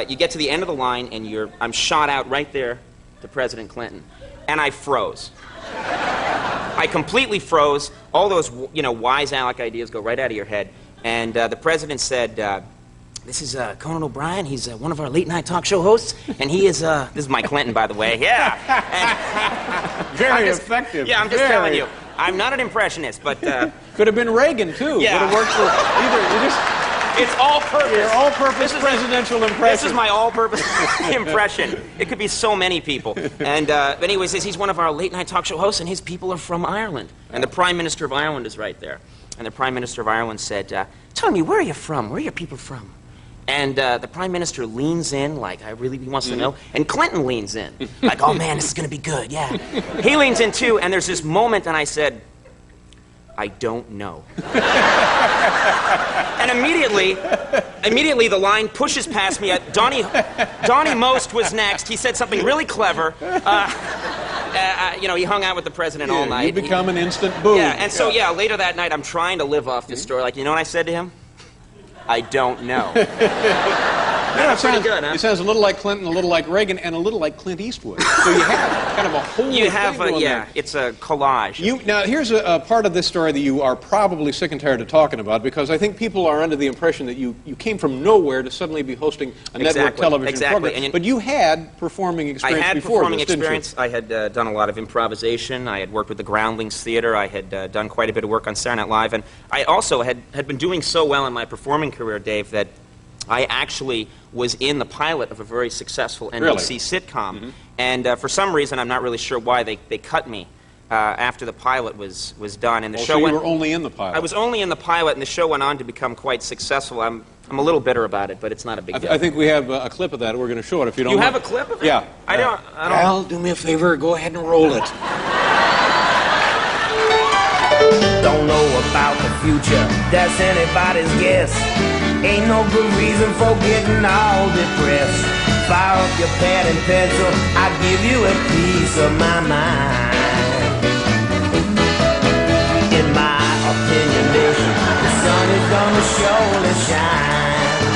you get to the end of the line, and I'm shot out right there to President Clinton. And I froze. I completely froze. All those, wise Alec ideas go right out of your head. And the president said, this is Conan O'Brien. He's one of our late-night talk show hosts. And he is, this is Mike Clinton, by the way. Yeah. Very effective. Yeah, I'm just telling you. I'm not an impressionist, but... Could have been Reagan, too. Yeah. Would have worked for either. It's all-purpose. Your all-purpose presidential impression. This is my all-purpose impression. It could be so many people. And anyways, he's one of our late-night talk show hosts, and his people are from Ireland. And the Prime Minister of Ireland is right there. And the Prime Minister of Ireland said, tell me, where are you from? Where are your people from? And the Prime Minister leans in, like, he wants to know. And Clinton leans in, like, oh, man, this is going to be good, yeah. He leans in, too, and there's this moment, and I said, I don't know. And immediately the line pushes past me. Donnie Most was next. He said something really clever. He hung out with the president all night. You become an instant boo. Yeah, and so, later that night, I'm trying to live off this story. Like, you know what I said to him? I don't know. That's pretty good, huh? It sounds a little like Clinton, a little like Reagan, and a little like Clint Eastwood. So you have kind of a whole thing going there. It's a collage. Now, here's a part of this story that you are probably sick and tired of talking about, because I think people are under the impression that you came from nowhere to suddenly be hosting a network television program. But you had performing experience before. I had performing this, experience. I had done a lot of improvisation. I had worked with the Groundlings Theater. I had done quite a bit of work on Saturday Night Live. And I also had been doing so well in my performing career, Dave, that I actually was in the pilot of a very successful NBC sitcom. Mm-hmm. And for some reason, I'm not really sure why, they cut me after the pilot was done. And the show so you were only in the pilot? I was only in the pilot, and the show went on to become quite successful. I'm a little bitter about it, but it's not a big deal. I think we have a clip of that. We're going to show it if you don't You mind. have a clip of it? Yeah. I don't... Al, do me a favor. Go ahead and roll it. Don't know about the future, that's anybody's guess. Ain't no good reason for getting all depressed. Fire up your pad and pencil, I'll give you a piece of my mind. In my opinion, nation, the sun is gonna surely shine.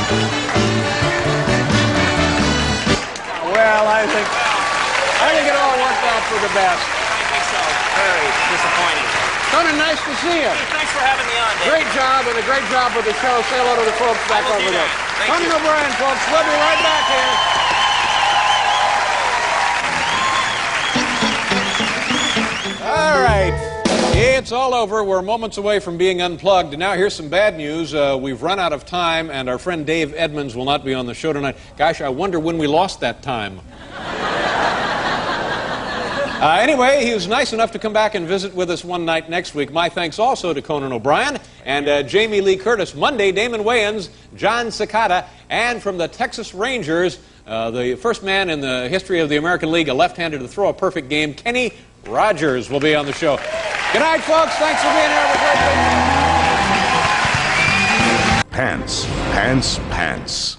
Well, I think it all worked out for the best. I think so. Very disappointing. Conan, nice to see you. Thanks for having me on, Dave. Great job, and a great job with the show. Say hello to the folks back over there. Conan O'Brien, folks. We'll be right back here. All right. It's all over. We're moments away from being unplugged. And now here's some bad news. We've run out of time, and our friend Dave Edmonds will not be on the show tonight. Gosh, I wonder when we lost that time. Anyway, he was nice enough to come back and visit with us one night next week. My thanks also to Conan O'Brien and Jamie Lee Curtis. Monday, Damon Wayans, John Cicada, and from the Texas Rangers, the first man in the history of the American League, a left-hander to throw a perfect game, Kenny Rogers, will be on the show. Good night, folks. Thanks for being here. Have a great week. Pants, pants, pants.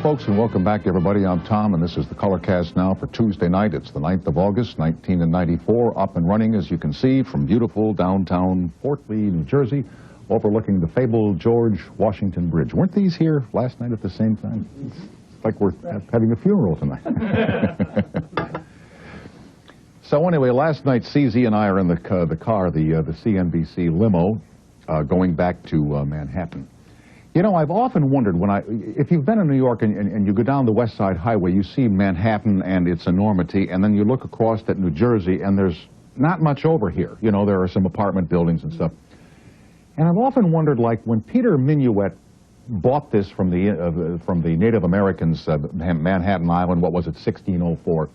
folks, and welcome back, everybody. I'm Tom, and this is the Colorcast now for Tuesday night. It's the 9th of August, 1994, up and running, as you can see, from beautiful downtown Fort Lee, New Jersey, overlooking the fabled George Washington Bridge. Weren't these here last night at the same time? It's like we're having a funeral tonight. So anyway, last night, CZ and I are in the car, the CNBC limo, going back to Manhattan. You know, I've often wondered if you've been in New York and you go down the West Side Highway, you see Manhattan and its enormity, and then you look across at New Jersey, and there's not much over here. You know, there are some apartment buildings and stuff. And I've often wondered, like, when Peter Minuet bought this from the Native Americans, Manhattan Island, what was it, 1604,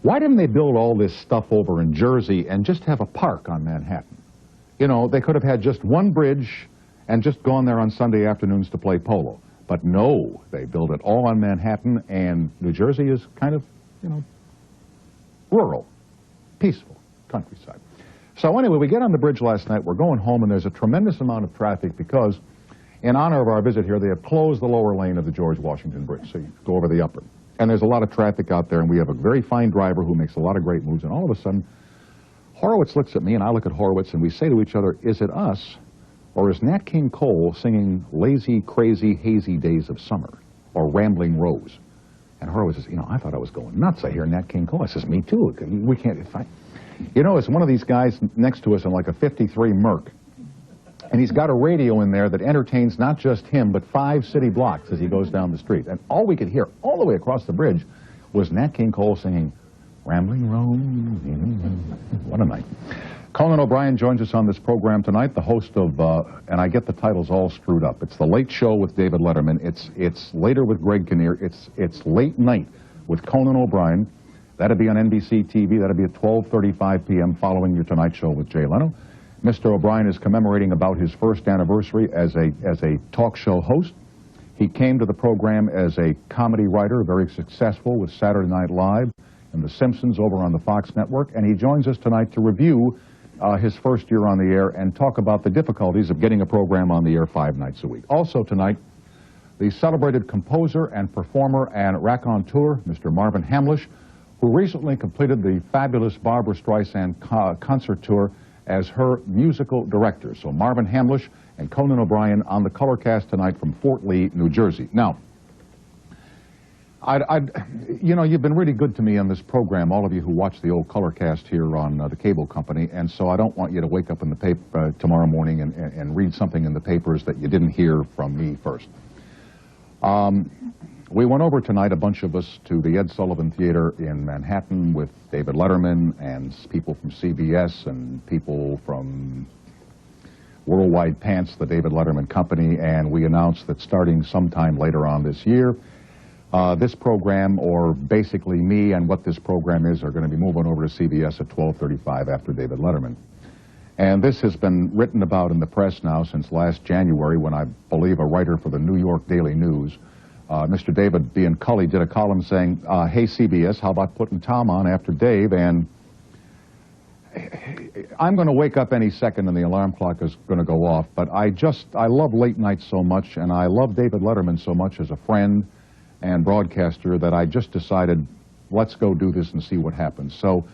why didn't they build all this stuff over in Jersey and just have a park on Manhattan? You know, they could have had just one bridge and just gone there on Sunday afternoons to play polo. But no, they built it all on Manhattan, and New Jersey is kind of, you know, rural, peaceful countryside. So anyway, we get on the bridge last night, we're going home, and there's a tremendous amount of traffic because, in honor of our visit here, they have closed the lower lane of the George Washington Bridge, so you go over the upper. And there's a lot of traffic out there, and we have a very fine driver who makes a lot of great moves, and all of a sudden, Horowitz looks at me, and I look at Horowitz, and we say to each other, is it us, or is Nat King Cole singing Lazy, Crazy, Hazy Days of Summer, or Rambling Rose? And Horowitz says, you know, I thought I was going nuts. I hear Nat King Cole. I says, me too. We can't, you know, it's one of these guys next to us in like a 53 Merc, and he's got a radio in there that entertains not just him, but 5 city blocks as he goes down the street. And all we could hear all the way across the bridge was Nat King Cole singing Rambling Rose. What a night. Conan O'Brien joins us on this program tonight, the host of, and I get the titles all screwed up. It's The Late Show with David Letterman. It's Later with Greg Kinnear. It's Late Night with Conan O'Brien. That'll be on NBC TV. That'll be at 12:35 p.m. following your Tonight Show with Jay Leno. Mr. O'Brien is commemorating about his first anniversary as a talk show host. He came to the program as a comedy writer, very successful with Saturday Night Live and The Simpsons over on the Fox network, and he joins us tonight to review his first year on the air and talk about the difficulties of getting a program on the air 5 nights a week. Also tonight, the celebrated composer and performer and raconteur, Mr. Marvin Hamlisch, who recently completed the fabulous Barbra Streisand concert tour as her musical director. So Marvin Hamlisch and Conan O'Brien on the Colorcast tonight from Fort Lee, New Jersey. Now, you know, you've been really good to me on this program, all of you who watch the old Colorcast here on the cable company, and so I don't want you to wake up in the paper tomorrow morning and read something in the papers that you didn't hear from me first. We went over tonight, a bunch of us, to the Ed Sullivan Theater in Manhattan with David Letterman and people from CBS and people from Worldwide Pants, the David Letterman Company, and we announced that starting sometime later on this year, this program, or basically me and what this program is, are going to be moving over to CBS at 12:35 after David Letterman. And this has been written about in the press now since last January, when I believe a writer for the New York Daily News, Mr. David Bianculli, did a column saying, hey CBS, how about putting Tom on after Dave? And I'm going to wake up any second and the alarm clock is going to go off, but I love late night so much, and I love David Letterman so much as a friend and broadcaster, that I just decided, let's go do this and see what happens. So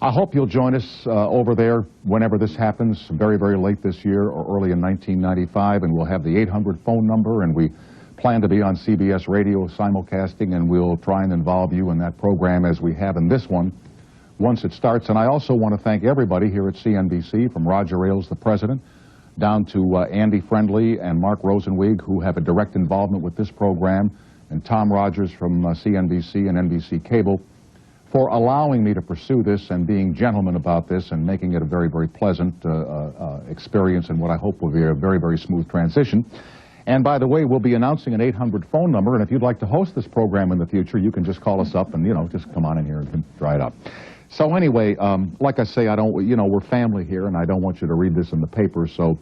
I hope you'll join us over there whenever this happens, very, very late this year or early in 1995, and we'll have the 800 phone number, and we plan to be on CBS Radio simulcasting, and we'll try and involve you in that program as we have in this one once it starts. And I also want to thank everybody here at CNBC, from Roger Ailes, the president, down to Andy Friendly and Mark Rosenweig, who have a direct involvement with this program, and Tom Rogers from CNBC and NBC Cable, for allowing me to pursue this and being gentlemen about this and making it a very, very pleasant experience, and what I hope will be a very, very smooth transition. And by the way, we'll be announcing an 800 phone number, and if you'd like to host this program in the future, you can just call us up and, you know, just come on in here and try it out. So anyway, like I say, you know, we're family here, and I don't want you to read this in the paper, so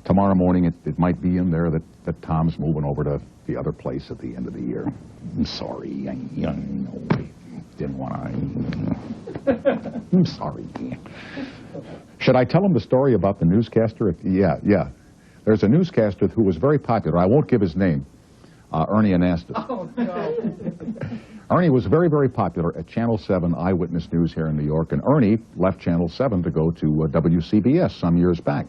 tomorrow morning it might be in there that Tom's moving over to the other place at the end of the year. I'm sorry, I didn't want to. I'm sorry. Should I tell him the story about the newscaster? Yeah. There's a newscaster who was very popular. I won't give his name. Ernie Anastas. Oh, no. Ernie was very, very popular at Channel 7 Eyewitness News here in New York, and Ernie left Channel 7 to go to WCBS some years back.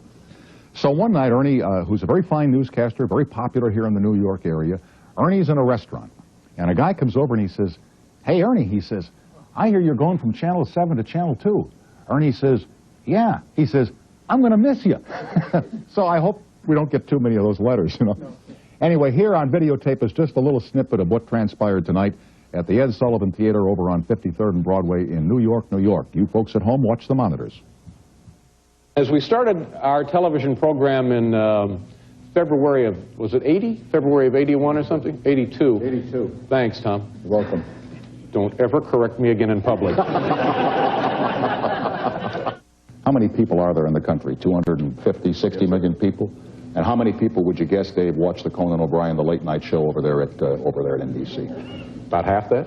So one night, Ernie, who's a very fine newscaster, very popular here in the New York area, Ernie's in a restaurant, and a guy comes over and he says, "Hey, Ernie," he says, "I hear you're going from Channel 7 to Channel 2. Ernie says, "Yeah." He says, "I'm going to miss you." So I hope we don't get too many of those letters, you know. No. Anyway, here on videotape is just a little snippet of what transpired tonight at the Ed Sullivan Theater over on 53rd and Broadway in New York, New York. You folks at home, watch the monitors. As we started our television program in February of, was it 80? February of 81 or something? 82. 82. Thanks, Tom. You're welcome. Don't ever correct me again in public. How many people are there in the country? 250, 60 million people? And how many people would you guess, Dave, watch the Conan O'Brien, the late night show over there at NBC? About half that?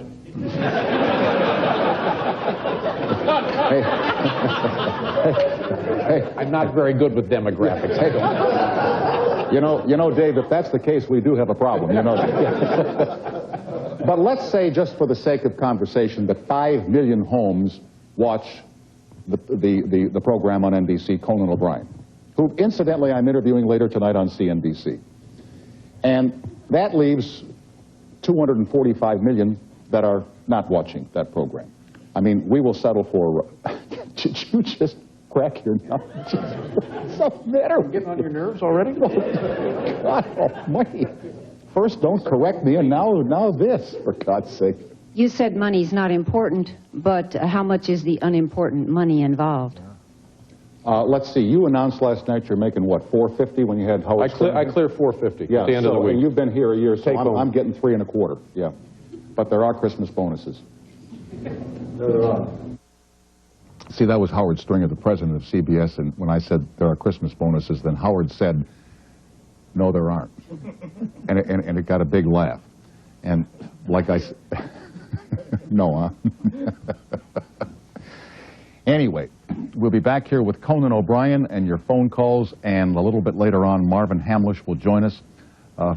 Hey, I'm not very good with demographics. Hey, you know, Dave, if that's the case, we do have a problem, you know. But let's say, just for the sake of conversation, that 5 million homes watch the program on NBC, Conan O'Brien, who, incidentally, I'm interviewing later tonight on CNBC. And that leaves 245 million that are not watching that program. I mean, we will settle for... Did you just crack your nose? What's the matter? Getting on your nerves already? God almighty. First, don't correct me, and now this, for God's sake. You said money's not important, but how much is the unimportant money involved? Let's see, you announced last night you're making, what, $450 when you had Howard Stern? I clear $450 Yeah, at the end of the week. And you've been here a year, so Take home. I'm getting $325, yeah. But there are Christmas bonuses. See, that was Howard Stringer, the president of CBS, and when I said there are Christmas bonuses, then Howard said, "No, there aren't." And it got a big laugh. And like I said, no, huh? Anyway, we'll be back here with Conan O'Brien and your phone calls, and a little bit later on, Marvin Hamlish will join us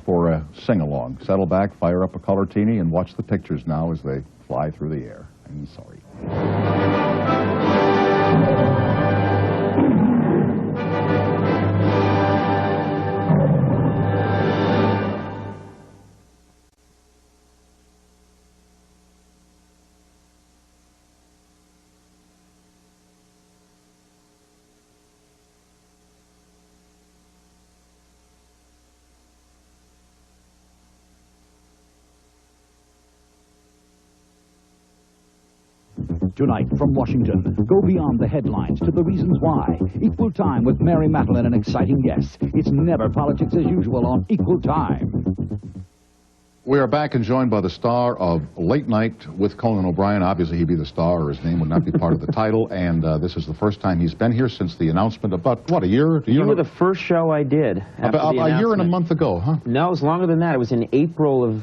for a sing-along. Settle back, fire up a color-tini, and watch the pictures now as they fly through the air. I'm sorry. Tonight, from Washington, go beyond the headlines to the reasons why. Equal Time with Mary Matalin and exciting guests. It's never politics as usual on Equal Time. We are back and joined by the star of Late Night with Conan O'Brien. Obviously, he'd be the star, or his name would not be part of the title. And this is the first time he's been here since the announcement about, what, a year? You were the first show I did. About a year and a month ago, huh? No, it was longer than that. It was in April of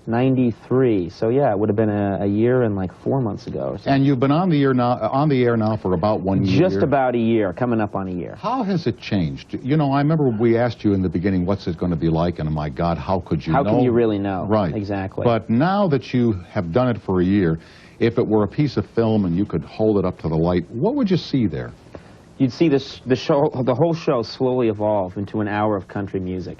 '93. So yeah, it would have been a year and like 4 months ago. Or something. And you've been on the air now for about 1 year. Just about a year, coming up on a year. How has it changed? You know, I remember we asked you in the beginning, what's it going to be like? And my God, how could you know? How can you really know? Right. Exactly. But now that you have done it for a year, if it were a piece of film and you could hold it up to the light, what would you see there? You'd see the whole show slowly evolve into an hour of country music,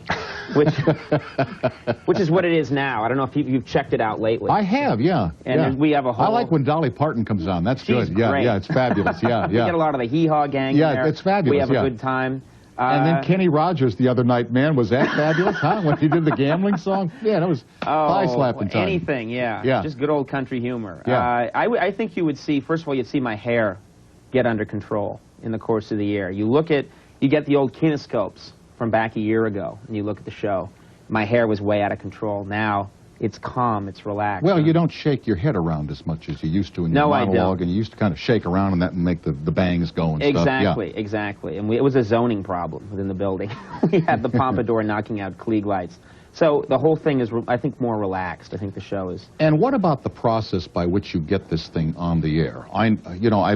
which is what it is now. I don't know if you've checked it out lately. I have, yeah. And we have a whole... I like when Dolly Parton comes on. That's She's good. Yeah, great. yeah, it's fabulous. Yeah, We yeah. get a lot of the hee-haw gang Yeah, in there. it's fabulous. We have yeah. a good time. And then Kenny Rogers the other night, man, was that fabulous, huh? When he did the gambling song? Yeah, that was thigh-slapping time. Anything, yeah. Yeah. Just good old country humor. Yeah. I think you would see, first of all, you'd see my hair get under control in the course of the year. You get the old kinescopes from back a year ago, and you look at the show. My hair was way out of control. Now, it's calm, it's relaxed. Well, you don't shake your head around as much as you used to in your monologue, I don't. and you used to kind of shake around and that and make the bangs go and Exactly, stuff. Yeah. exactly. And it was a zoning problem within the building. We had the pompadour knocking out Klieg lights. So the whole thing is, I think, more relaxed. I think the show is. And what about the process by which you get this thing on the air? I've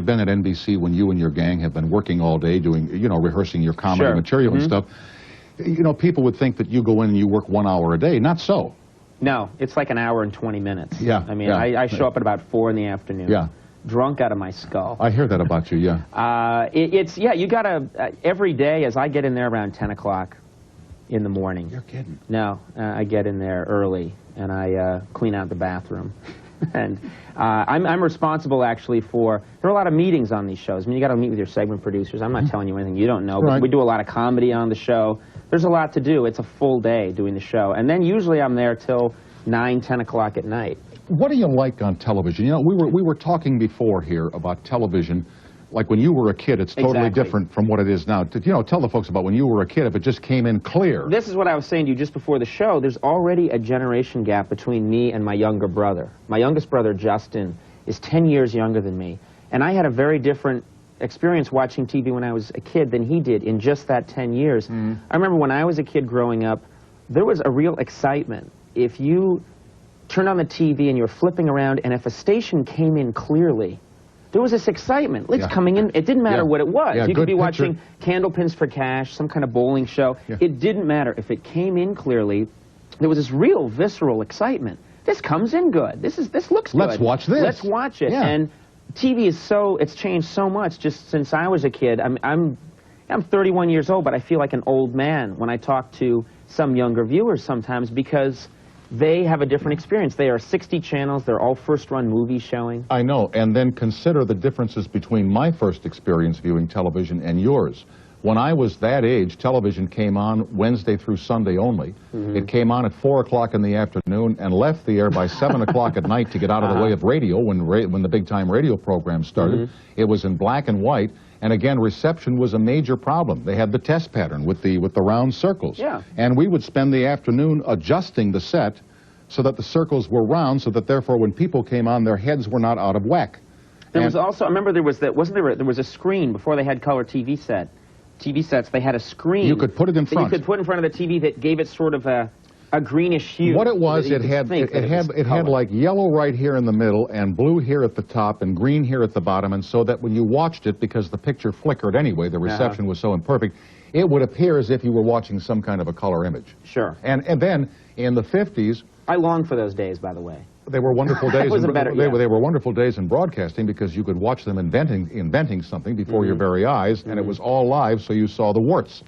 been at NBC when you and your gang have been working all day doing, rehearsing your comedy material and stuff. You know, people would think that you go in and you work 1 hour a day. Not so. No, it's like an hour and 20 minutes. Yeah. I mean, yeah. I show up at about 4 in the afternoon. Yeah. Drunk out of my skull. I hear that about you, yeah. Yeah, you gotta, every day as I get in there around 10 o'clock in the morning. You're kidding. No, I get in there early and I clean out the bathroom. And I'm responsible actually for, there are a lot of meetings on these shows. I mean, you gotta meet with your segment producers. I'm not telling you anything you don't know, but we do a lot of comedy on the show. There's a lot to do. It's a full day doing the show. And then usually I'm there till 9, 10 o'clock at night. What do you like on television? You know, we were talking before here about television. Like when you were a kid, it's totally different from what it is now. You know, tell the folks about when you were a kid, if it just came in clear. This is what I was saying to you just before the show. There's already a generation gap between me and my younger brother. My youngest brother, Justin, is 10 years younger than me. And I had a very different experience watching TV when I was a kid than he did in just that 10 years. I remember when I was a kid growing up, there was a real excitement. If you turned on the TV and you were flipping around, and if a station came in clearly, there was this excitement. It's coming in. It didn't matter what it was. You could be watching Candlepins for Cash, some kind of bowling show. It didn't matter. If it came in clearly, there was this real visceral excitement. This comes in good. This looks good. Let's watch this. Let's watch it. And TV is it's changed so much just since I was a kid. I'm 31 years old, but I feel like an old man when I talk to some younger viewers sometimes because they have a different experience. They are 60 channels. They're all first-run movies showing. I know, and then consider the differences between my first experience viewing television and yours. When I was that age, television came on Wednesday through Sunday only. It came on at 4 o'clock in the afternoon and left the air by 7 o'clock at night to get out of the way of radio when the big-time radio program started. It was in black and white, and again, reception was a major problem. They had the test pattern with the round circles. And we would spend the afternoon adjusting the set so that the circles were round, so that therefore when people came on, their heads were not out of whack. There was also, I remember there was there was a screen before they had color TV sets, they had a screen. You could put it in front. You could put in front of the TV that gave it sort of a greenish hue. What it was, it had like yellow right here in the middle and blue here at the top and green here at the bottom, and so that when you watched it, because the picture flickered anyway, the reception was so imperfect, it would appear as if you were watching some kind of a color image. Sure. And then in the 50s, I long for those days, by the way. They were wonderful days. They were wonderful days in broadcasting because you could watch them inventing something before your very eyes, and it was all live, so you saw the warts.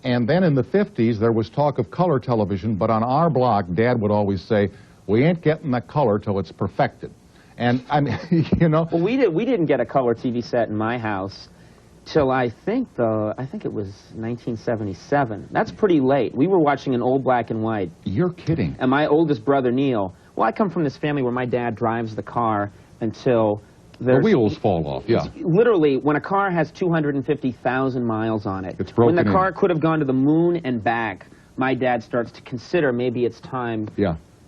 And then in the 50s, there was talk of color television, but on our block, Dad would always say, we ain't getting that color till it's perfected. And I mean, you know. Well, we didn't get a color TV set in my house till I think it was 1977. That's pretty late. We were watching an old black and white. You're kidding. And my oldest brother, Neil, well, I come from this family where my dad drives the car until the wheels fall off, Literally, when a car has 250,000 miles on it, it's broken when the car could have gone to the moon and back, my dad starts to consider maybe it's time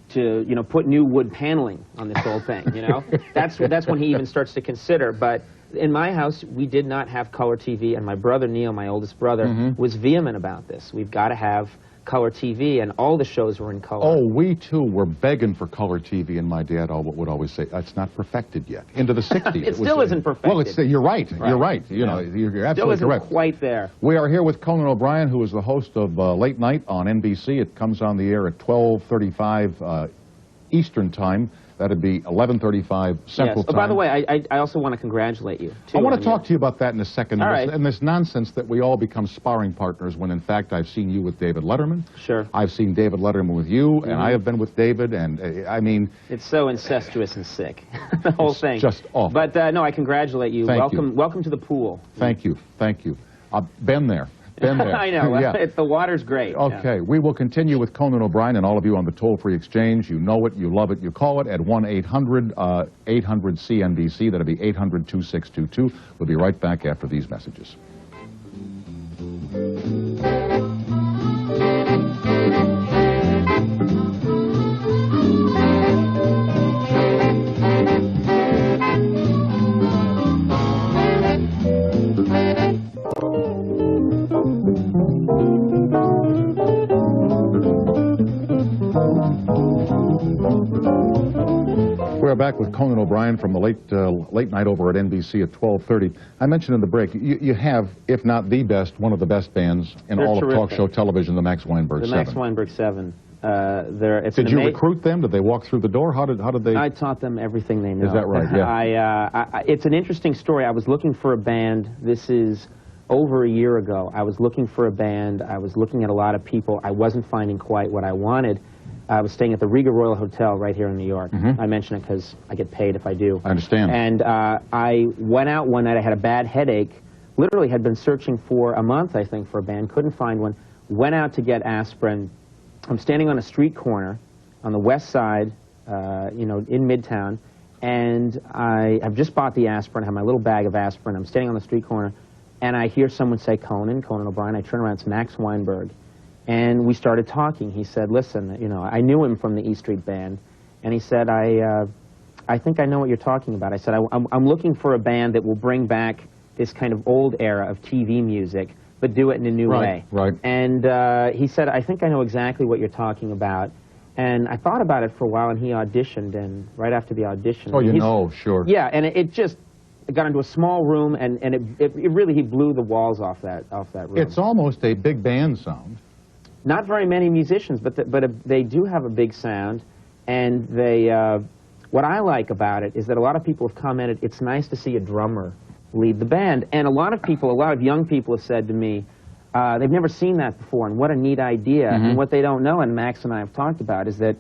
to, you know, put new wood paneling on this old thing, you know? That's when he even starts to consider. But in my house, we did not have color TV, and my brother Neil, my oldest brother, was vehement about this. We've got to have color TV, and all the shows were in color. Oh, we too were begging for color TV, and my dad would always say, "It's not perfected yet." Into the 60s, it still isn't perfected. Well, you're right. You're right. You know, you're absolutely still correct. Isn't quite there. We are here with Conan O'Brien, who is the host of Late Night on NBC. It comes on the air at 12:35 Eastern Time. That'd be 11:35 Central Time. By the way, I also want to congratulate you, too. I want to talk to you about that in a second. All right. And this nonsense that we all become sparring partners when, in fact, I've seen you with David Letterman. Sure. I've seen David Letterman with you, and I have been with David, and I mean... It's so incestuous and sick, the whole thing. Just awful. But, no, I congratulate you. Thank you. Welcome to the pool. Thank you. Thank you. I've been there. Been there. I know. The water's great. Okay. We will continue with Conan O'Brien and all of you on the toll-free exchange. You know it. You love it. You call it at 1-800-800-CNBC. That'll be 800-2622. We'll be right back after these messages. We're back with Conan O'Brien from the late night over at NBC at 12:30. I mentioned in the break, you have, if not the best, one of the best bands in all of talk show television, the Max Weinberg 7. The Max Weinberg 7. Did you recruit them? Did they walk through the door? How did they? I taught them everything they know. Is that right? Yeah. It's an interesting story. I was looking for a band. This is over a year ago. I was looking for a band. I was looking at a lot of people. I wasn't finding quite what I wanted. I was staying at the Riga Royal Hotel right here in New York. I mention it because I get paid if I do. I understand. And I went out one night. I had a bad headache. Literally had been searching for a month, I think, for a band. Couldn't find one. Went out to get aspirin. I'm standing on a street corner on the west side, you know, in Midtown, and I've just bought the aspirin. I have my little bag of aspirin. I'm standing on the street corner, and I hear someone say Conan O'Brien. I turn around, it's Max Weinberg. And we started talking. He said, listen, you know, I knew him from the E Street Band, and he said, I think I know what you're talking about. I said, I'm looking for a band that will bring back this kind of old era of TV music, but do it in a new way. Right. And he said, I think I know exactly what you're talking about. And I thought about it for a while, and he auditioned, and right after the audition... Oh, you know, sure. Yeah, and it just got into a small room, and it really, he blew the walls off that room. It's almost a big band sound. Not very many musicians, but they do have a big sound, and they... what I like about it is that a lot of people have commented, it's nice to see a drummer lead the band. And a lot of people, a lot of young people have said to me, they've never seen that before, and what a neat idea. And what they don't know, and Max and I have talked about, is that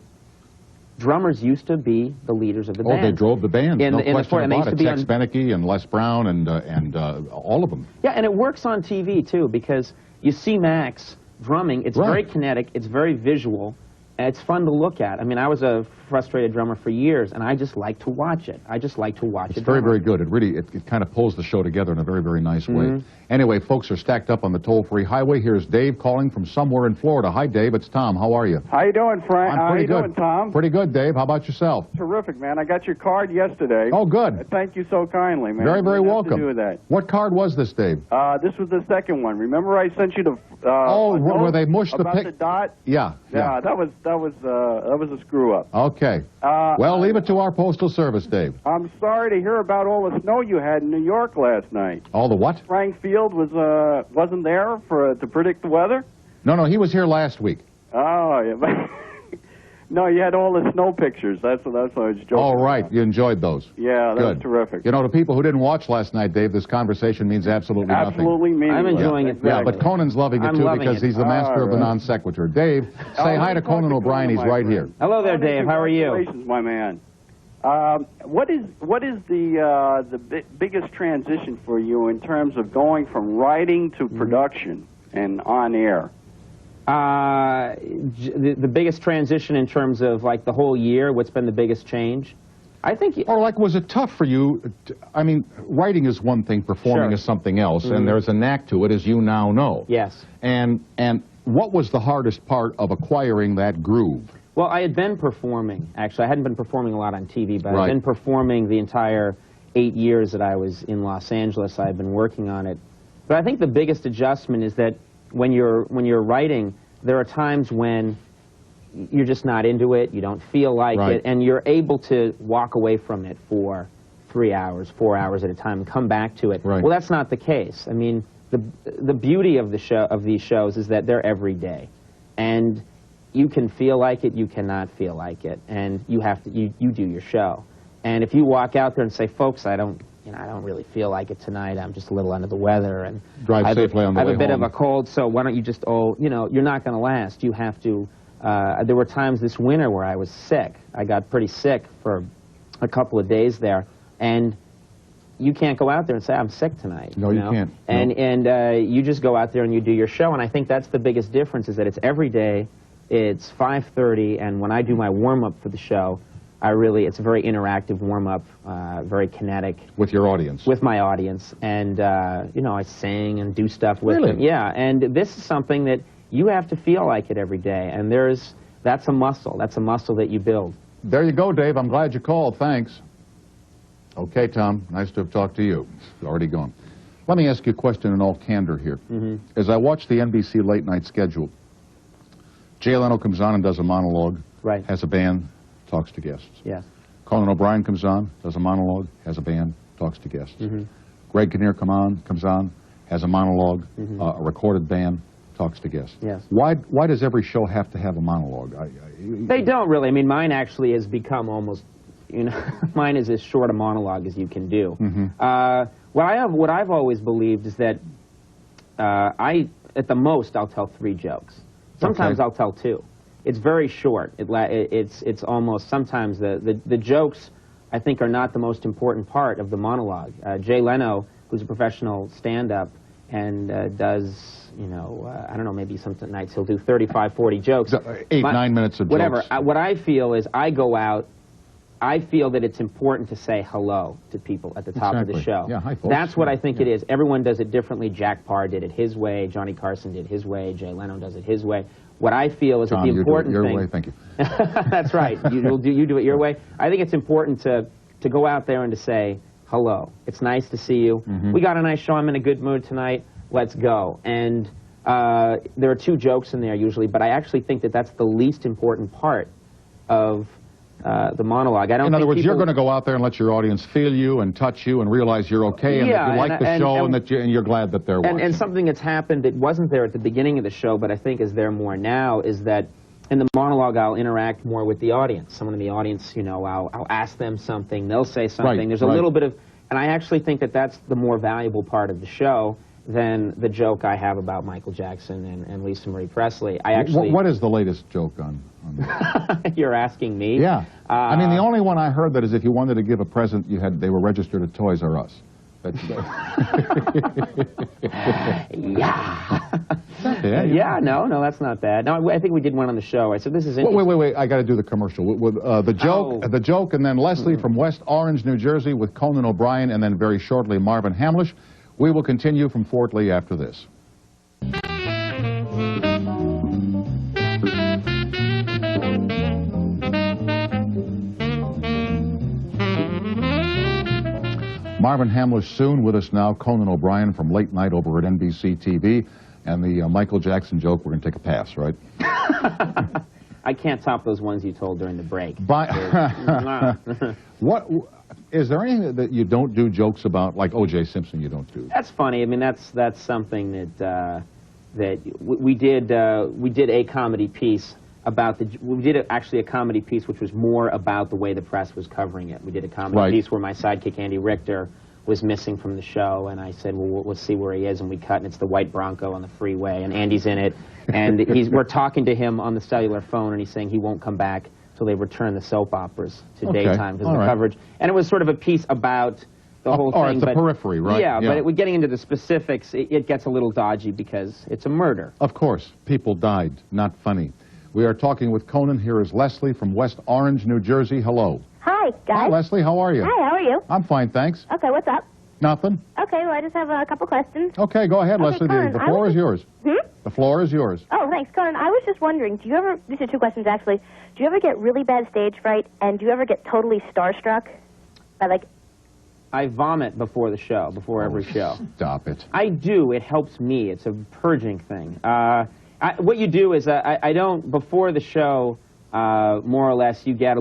drummers used to be the leaders of the band. Oh, they drove the band. No question about it. Tex on... Beneke and Les Brown and all of them. Yeah, and it works on TV, too, because you see Max drumming. It's very kinetic. It's very visual. And it's fun to look at. I mean, I was a frustrated drummer for years, and I just like to watch it. I just like to watch it. It's very, very good. It really, it kind of pulls the show together in a very, very nice way. Anyway, folks are stacked up on the toll-free highway. Here's Dave calling from somewhere in Florida. Hi, Dave. It's Tom. How are you? How you doing, Frank? I'm pretty good. How you doing, Tom? Pretty good, Dave. How about yourself? Terrific, man. I got your card yesterday. Oh, good. Thank you so kindly, man. Very, very welcome. To do with that. What card was this, Dave? This was the second one. Remember I sent you the where they mushed the about the dot? Yeah. Yeah, that was a screw up. Okay. Well, leave it to our postal service, Dave. I'm sorry to hear about all the snow you had in New York last night. All the what? Frank Field wasn't there to predict the weather? No, he was here last week. Oh, yeah. No, you had all the snow pictures. That's what I was joking All right. about. You enjoyed those. Yeah, that Good. was terrific. You know, to people who didn't watch last night, Dave, this conversation means absolutely nothing. Absolutely meaningless. I'm enjoying it. Yeah, but Conan's loving it, too, because he's the master of the non sequitur. Dave, say hi to Conan O'Brien. He's right here. Hello there, Dave. How are you? Congratulations, my man. What is the biggest transition for you in terms of going from writing to production and on air? The biggest transition in terms of like the whole year. What's been the biggest change? I think. Or like, was it tough for you? I mean, writing is one thing, performing is something else, and there's a knack to it, as you now know. Yes. And what was the hardest part of acquiring that groove? Well, I had been performing, actually. I hadn't been performing a lot on TV, but I'd been performing the entire 8 years that I was in Los Angeles. I had been working on it. But I think the biggest adjustment is that when you're writing, there are times when you're just not into it, you don't feel like it, and you're able to walk away from it for 3 hours, 4 hours at a time and come back to it. Well, that's not the case. I mean, the beauty of these shows is that they're every day. And you can feel like it, you cannot feel like it, and you have to you do your show. And if you walk out there and say, folks, I don't really feel like it tonight. I'm just a little under the weather, and drive safely on the way home. I have a bit of a cold, so why don't you just you're not going to last. You have to. There were times this winter where I was sick. I got pretty sick for a couple of days there, and you can't go out there and say I'm sick tonight. No, you can't. And you just go out there and you do your show. And I think that's the biggest difference, is that it's every day. It's 5:30, and when I do my warm-up for the show, it's a very interactive warm-up, very kinetic. With your audience? With my audience. And, I sing and do stuff with them. Yeah, and this is something that you have to feel like it every day, and that's a muscle. That's a muscle that you build. There you go, Dave. I'm glad you called. Thanks. Okay, Tom. Nice to have talked to you. It's already gone. Let me ask you a question in all candor here. As I watch the NBC late-night schedule, Jay Leno comes on and does a monologue, has a band, talks to guests. Yes. Conan O'Brien comes on, does a monologue, has a band, talks to guests. Greg Kinnear comes on, has a monologue, a recorded band, talks to guests. Yes. Why does every show have to have a monologue? They don't really. I mean, mine actually has become almost, you know, mine is as short a monologue as you can do. What I've always believed is that at the most, I'll tell 3 jokes. Sometimes I'll tell 2. It's very short. It's almost, sometimes the jokes, I think, are not the most important part of the monologue. Jay Leno, who's a professional stand-up and does, you know, I don't know, maybe some nights he'll do 35, 40 jokes. 8, 9 minutes of whatever. jokes. What I feel is I go out, I feel that it's important to say hello to people at the top of the show. Yeah, hi, folks. That's what I think it is. Everyone does it differently. Jack Parr did it his way. Johnny Carson did his way. Jay Leno does it his way. What I feel is that the important thing... your way, thank you. That's right. You do it your way. I think it's important to go out there and to say, hello. It's nice to see you. We got a nice show. I'm in a good mood tonight. Let's go. And there are 2 jokes in there usually, but I actually think that that's the least important part of the monologue. I don't. In other words, people... you're going to go out there and let your audience feel you and touch you and realize you're okay and that you like the show and that you're glad that they're watching. And something that's happened that wasn't there at the beginning of the show, but I think is there more now, is that in the monologue I'll interact more with the audience. Someone in the audience, you know, I'll ask them something, they'll say something. Right, There's a little bit of, and I actually think that that's the more valuable part of the show than the joke I have about Michael Jackson and Lisa Marie Presley. I actually... What is the latest joke on You're asking me? Yeah. I mean, the only one I heard that is if you wanted to give a present, they were registered at Toys R Us. Yeah, no, that's not bad. No, I think we did one on the show. I said, this is interesting. Wait, I got to do the commercial. With, the joke, and then Leslie from West Orange, New Jersey, with Conan O'Brien, and then very shortly Marvin Hamlish. We will continue from Fort Lee after this. Marvin Hamlish soon. With us now, Conan O'Brien from Late Night over at NBC TV. And the Michael Jackson joke, we're going to take a pass, right? I can't top those ones you told during the break. What is there anything that you don't do jokes about, like O.J. Simpson? You don't do. That's funny. I mean, that's something that we did a comedy piece about actually a comedy piece which was more about the way the press was covering it. We did a comedy piece where my sidekick Andy Richter was missing from the show, and I said, well, let's see where he is, and we cut, and it's the white Bronco on the freeway, and Andy's in it, and we're talking to him on the cellular phone, and he's saying he won't come back till they return the soap operas to daytime because of the coverage. And it was sort of a piece about the whole thing. It's the periphery, right? Yeah, but getting into the specifics, it gets a little dodgy because it's a murder. Of course. People died. Not funny. We are talking with Conan. Here is Leslie from West Orange, New Jersey. Hello. Hi, guys. Hi, Leslie. How are you? Hi, how are you? I'm fine, thanks. Okay, what's up? Nothing. Okay, well, I just have a couple questions. Okay, go ahead, Leslie. Conan, the floor is yours. The floor is yours. Oh, thanks. Conan, I was just wondering, do you ever, these are 2 questions actually, do you ever get really bad stage fright, and do you ever get totally starstruck? I vomit before the show, before every show. Stop it. I do. It helps me. It's a purging thing. What you do is, I don't, before the show, more or less, you get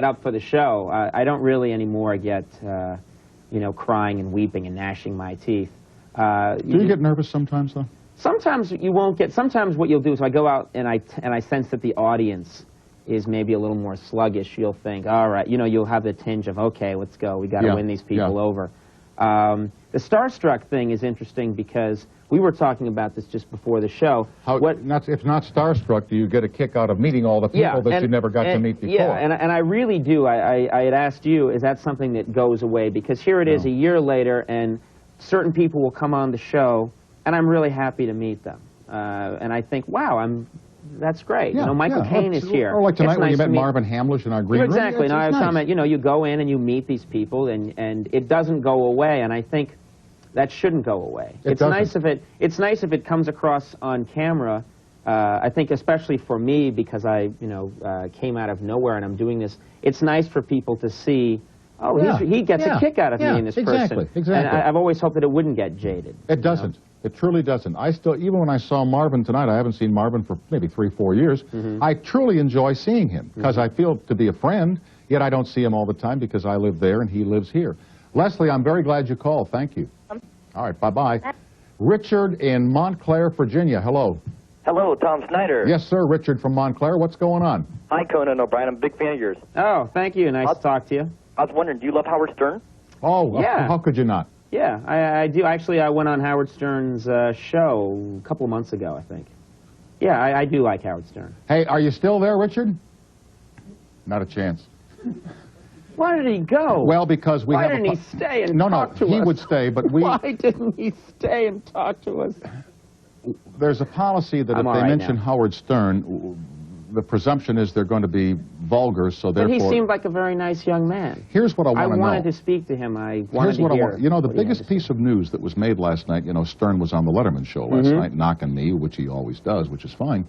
up for the show. I don't really anymore get, you know, crying and weeping and gnashing my teeth. Do you get nervous sometimes, though? Sometimes you won't get, sometimes what you'll do is I go out and I sense that the audience is maybe a little more sluggish. You'll think, all right, you know, you'll have the tinge of, okay, let's go. We got to win these people over. The starstruck thing is interesting because we were talking about this just before the show. If not starstruck, do you get a kick out of meeting all the people that you never got to meet before? Yeah, and I really do. I had asked you, is that something that goes away? Because here it is a year later, and certain people will come on the show, and I'm really happy to meet them. And I think, wow, that's great. You know, Michael Caine is here. Or like tonight when you met Marvin Hamlish in our green room. Exactly. No, I was talking about, you know, you go in and you meet these people, and it doesn't go away, and I think that shouldn't go away. It's nice if it comes across on camera. I think especially for me, because I, you know, came out of nowhere and I'm doing this, it's nice for people to see, oh, he gets a kick out of me in this person. Exactly. And I've always hoped that it wouldn't get jaded. It doesn't. It truly doesn't. I still, even when I saw Marvin tonight, I haven't seen Marvin for maybe 3-4 years, I truly enjoy seeing him because I feel to be a friend, yet I don't see him all the time because I live there and he lives here. Leslie, I'm very glad you called. Thank you. All right, bye-bye. Richard in Montclair, Virginia. Hello. Hello, Tom Snyder. Yes, sir. Richard from Montclair. What's going on? Hi, Conan O'Brien. I'm a big fan of yours. Oh, thank you. Nice to talk to you. I was wondering, do you love Howard Stern? Oh, Yeah. How could you not? Yeah, I do. Actually, I went on Howard Stern's show a couple of months ago, I think. Yeah, I do like Howard Stern. Hey, are you still there, Richard? Not a chance. Why did he go? Well, because we Why have didn't a... he stay and No, talk to us? he would stay, but we... Why didn't he stay and talk to us? There's a policy that I'm if all they right mention now. Howard Stern, the presumption is they're going to be vulgar, so But therefore... he seemed like a very nice young man. Here's what I want to know. I wanted to speak to him. I wanted Here's to what hear. I want. You know, the what he had biggest to say. piece of news that was made last night, you know, Stern was on the Letterman show last night, knocking me, which he always does, which is fine.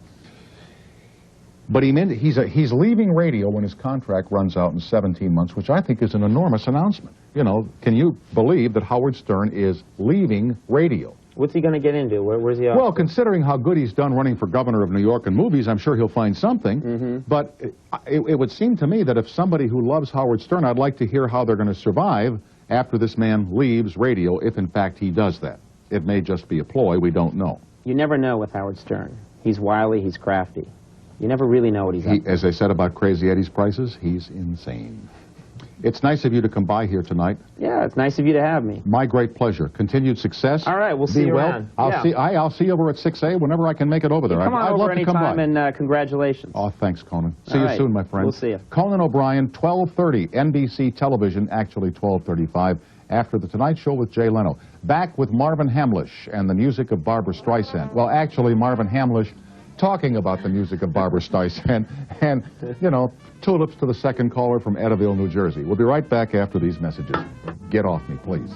But he's leaving radio when his contract runs out in 17 months, which I think is an enormous announcement. You know, can you believe that Howard Stern is leaving radio? What's he going to get into? Where's he off? Well, considering how good he's done running for governor of New York in movies, I'm sure he'll find something. But it would seem to me that if somebody who loves Howard Stern, I'd like to hear how they're going to survive after this man leaves radio, if in fact he does that. It may just be a ploy, we don't know. You never know with Howard Stern. He's wily, he's crafty. You never really know what he's up to. As I said about Crazy Eddie's prices, he's insane. It's nice of you to come by here tonight. Yeah, it's nice of you to have me. My great pleasure. Continued success. All right, we'll see you around. I'll see you over at 6A whenever I can make it over there. Come on I'd over love to come by. anytime, and congratulations. Oh, thanks, Conan. See All you right. soon, my friend. We'll see you. Conan O'Brien, 12:30, NBC television, actually 12:35, after The Tonight Show with Jay Leno. Back with Marvin Hamlish and the music of Barbra Streisand. Well, actually, Marvin Hamlish talking about the music of Barbra Streisand and, you know, tulips to the second caller from Edaville, New Jersey. We'll be right back after these messages. Get off me, please.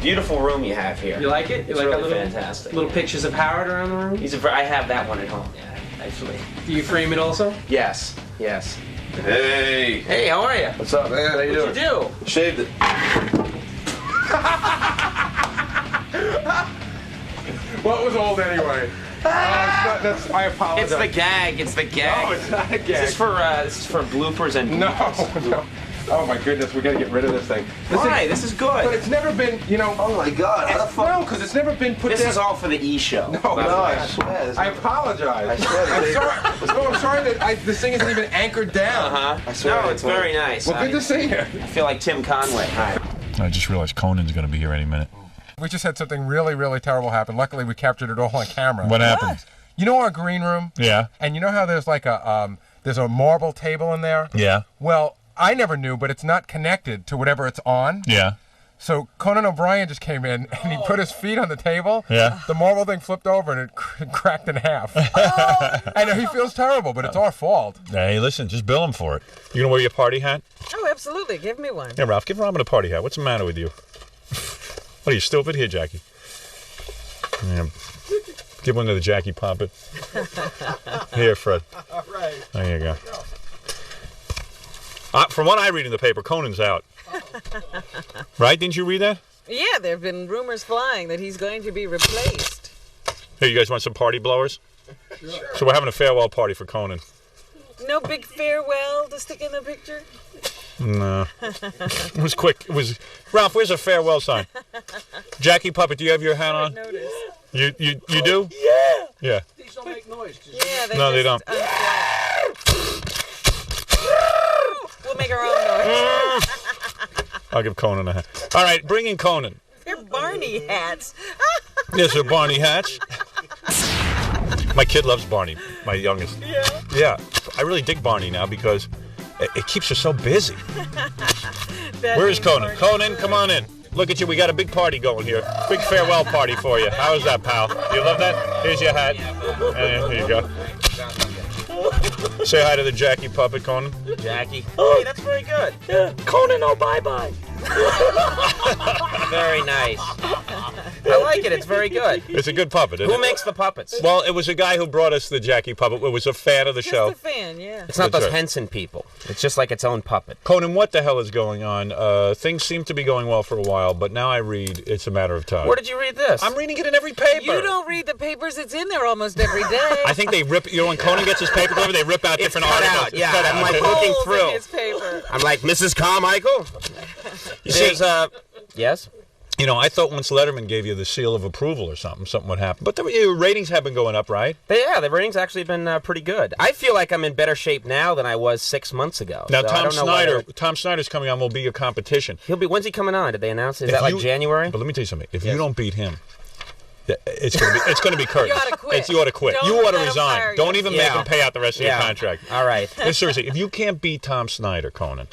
Beautiful room you have here. You like it? You It's like really a little, fantastic. little pictures of Howard around the room? I have that one at home, yeah, actually. Do you frame it also? Yes, yes. Hey. Hey, how are you? What's up, man? How you doing? What'd you do? Shaved it. Well, it was old anyway. I apologize. It's the gag. It's the gag. No, it's not a gag. This is for bloopers and No, bloopers. no. Oh my goodness, we gotta get rid of this thing. Why? This is good. But it's never been, you know. Oh my God. How the fuck? No, because it's never been put This there. is all for the E show. No, I swear. I apologize. I swear. I'm sorry. No, I'm sorry that this thing isn't even anchored down. Uh-huh. I swear. No, it's very nice. Well, good to see you. I feel like Tim Conway. Hi. I just realized Conan's going to be here any minute. We just had something really, really terrible happen. Luckily, we captured it all on camera. What happened? You know our green room? Yeah. And you know how there's like there's a marble table in there? Yeah. Well, I never knew, but it's not connected to whatever it's on. Yeah. So Conan O'Brien just came in and he put his feet on the table. Yeah. The marble thing flipped over and it cracked in half. I know he feels terrible, but it's our fault. Hey, listen, just bill him for it. You gonna wear your party hat? Oh, absolutely. Give me one. Yeah, Ralph, give Robin a party hat. What's the matter with you? What are you, stupid? Here, Jackie. Yeah. Give one to the Jackie Poppet. Here, Fred. All right. There you go. From what I read in the paper, Conan's out. Right? Didn't you read that? Yeah, there have been rumors flying that he's going to be replaced. Hey, you guys want some party blowers? Sure. So we're having a farewell party for Conan. No big farewell to stick in the picture? No. It was quick. It was... Ralph, where's a farewell sign? Jackie Puppet, do you have your hat on? You do? Yeah. Yeah. These don't make noise. Yeah, No, they don't. We'll make our own noise. I'll give Conan a hat. All right, bring in Conan. They're Barney hats. Yes, they're Barney hats. My kid loves Barney, my youngest. Yeah? Yeah. I really dig Barney now because it keeps her so busy. Where is Conan? Conan, come on in. Look at you, we got a big party going here. Big farewell party for you. How is that, pal? You love that? Here's your hat. And here you go. Say hi to the Jackie Puppet, Conan. Jackie. Oh, hey, that's very good. Yeah. Conan, oh, bye-bye. Very nice. I like it. It's very good. It's a good puppet, isn't Who it? makes the puppets? Well, it was a guy who brought us the Jackie puppet. It was a fan of the show. Just a fan, yeah. It's not That's those right. Henson people. It's just like its own puppet. Conan, what the hell is going on? Things seem to be going well for a while, but now I read it's a matter of time. Where did you read this? I'm reading it in every paper. You don't read the papers. It's in there almost every day. I think they rip, when Conan gets his paper delivered, they rip out different cut articles. out, It's yeah, cut I'm out. like looking Holes through. in his paper. I'm like, Mrs. Carmichael? There's, yes? You know, I thought once Letterman gave you the seal of approval or something would happen. But your ratings have been going up, right? Yeah, the ratings actually have been pretty good. I feel like I'm in better shape now than I was 6 months ago. Now, so I don't know why Tom Snyder's coming on. Will be your competition. When's he coming on? Did they announce it? Is that like January? But let me tell you something. If you don't beat him, it's going to be curtains. You ought to quit. You ought to quit. Don't you ought to let him resign. fire you. Don't even make Yeah. him pay out the rest of your Yeah. contract. All right. No, seriously, if you can't beat Tom Snyder, Conan,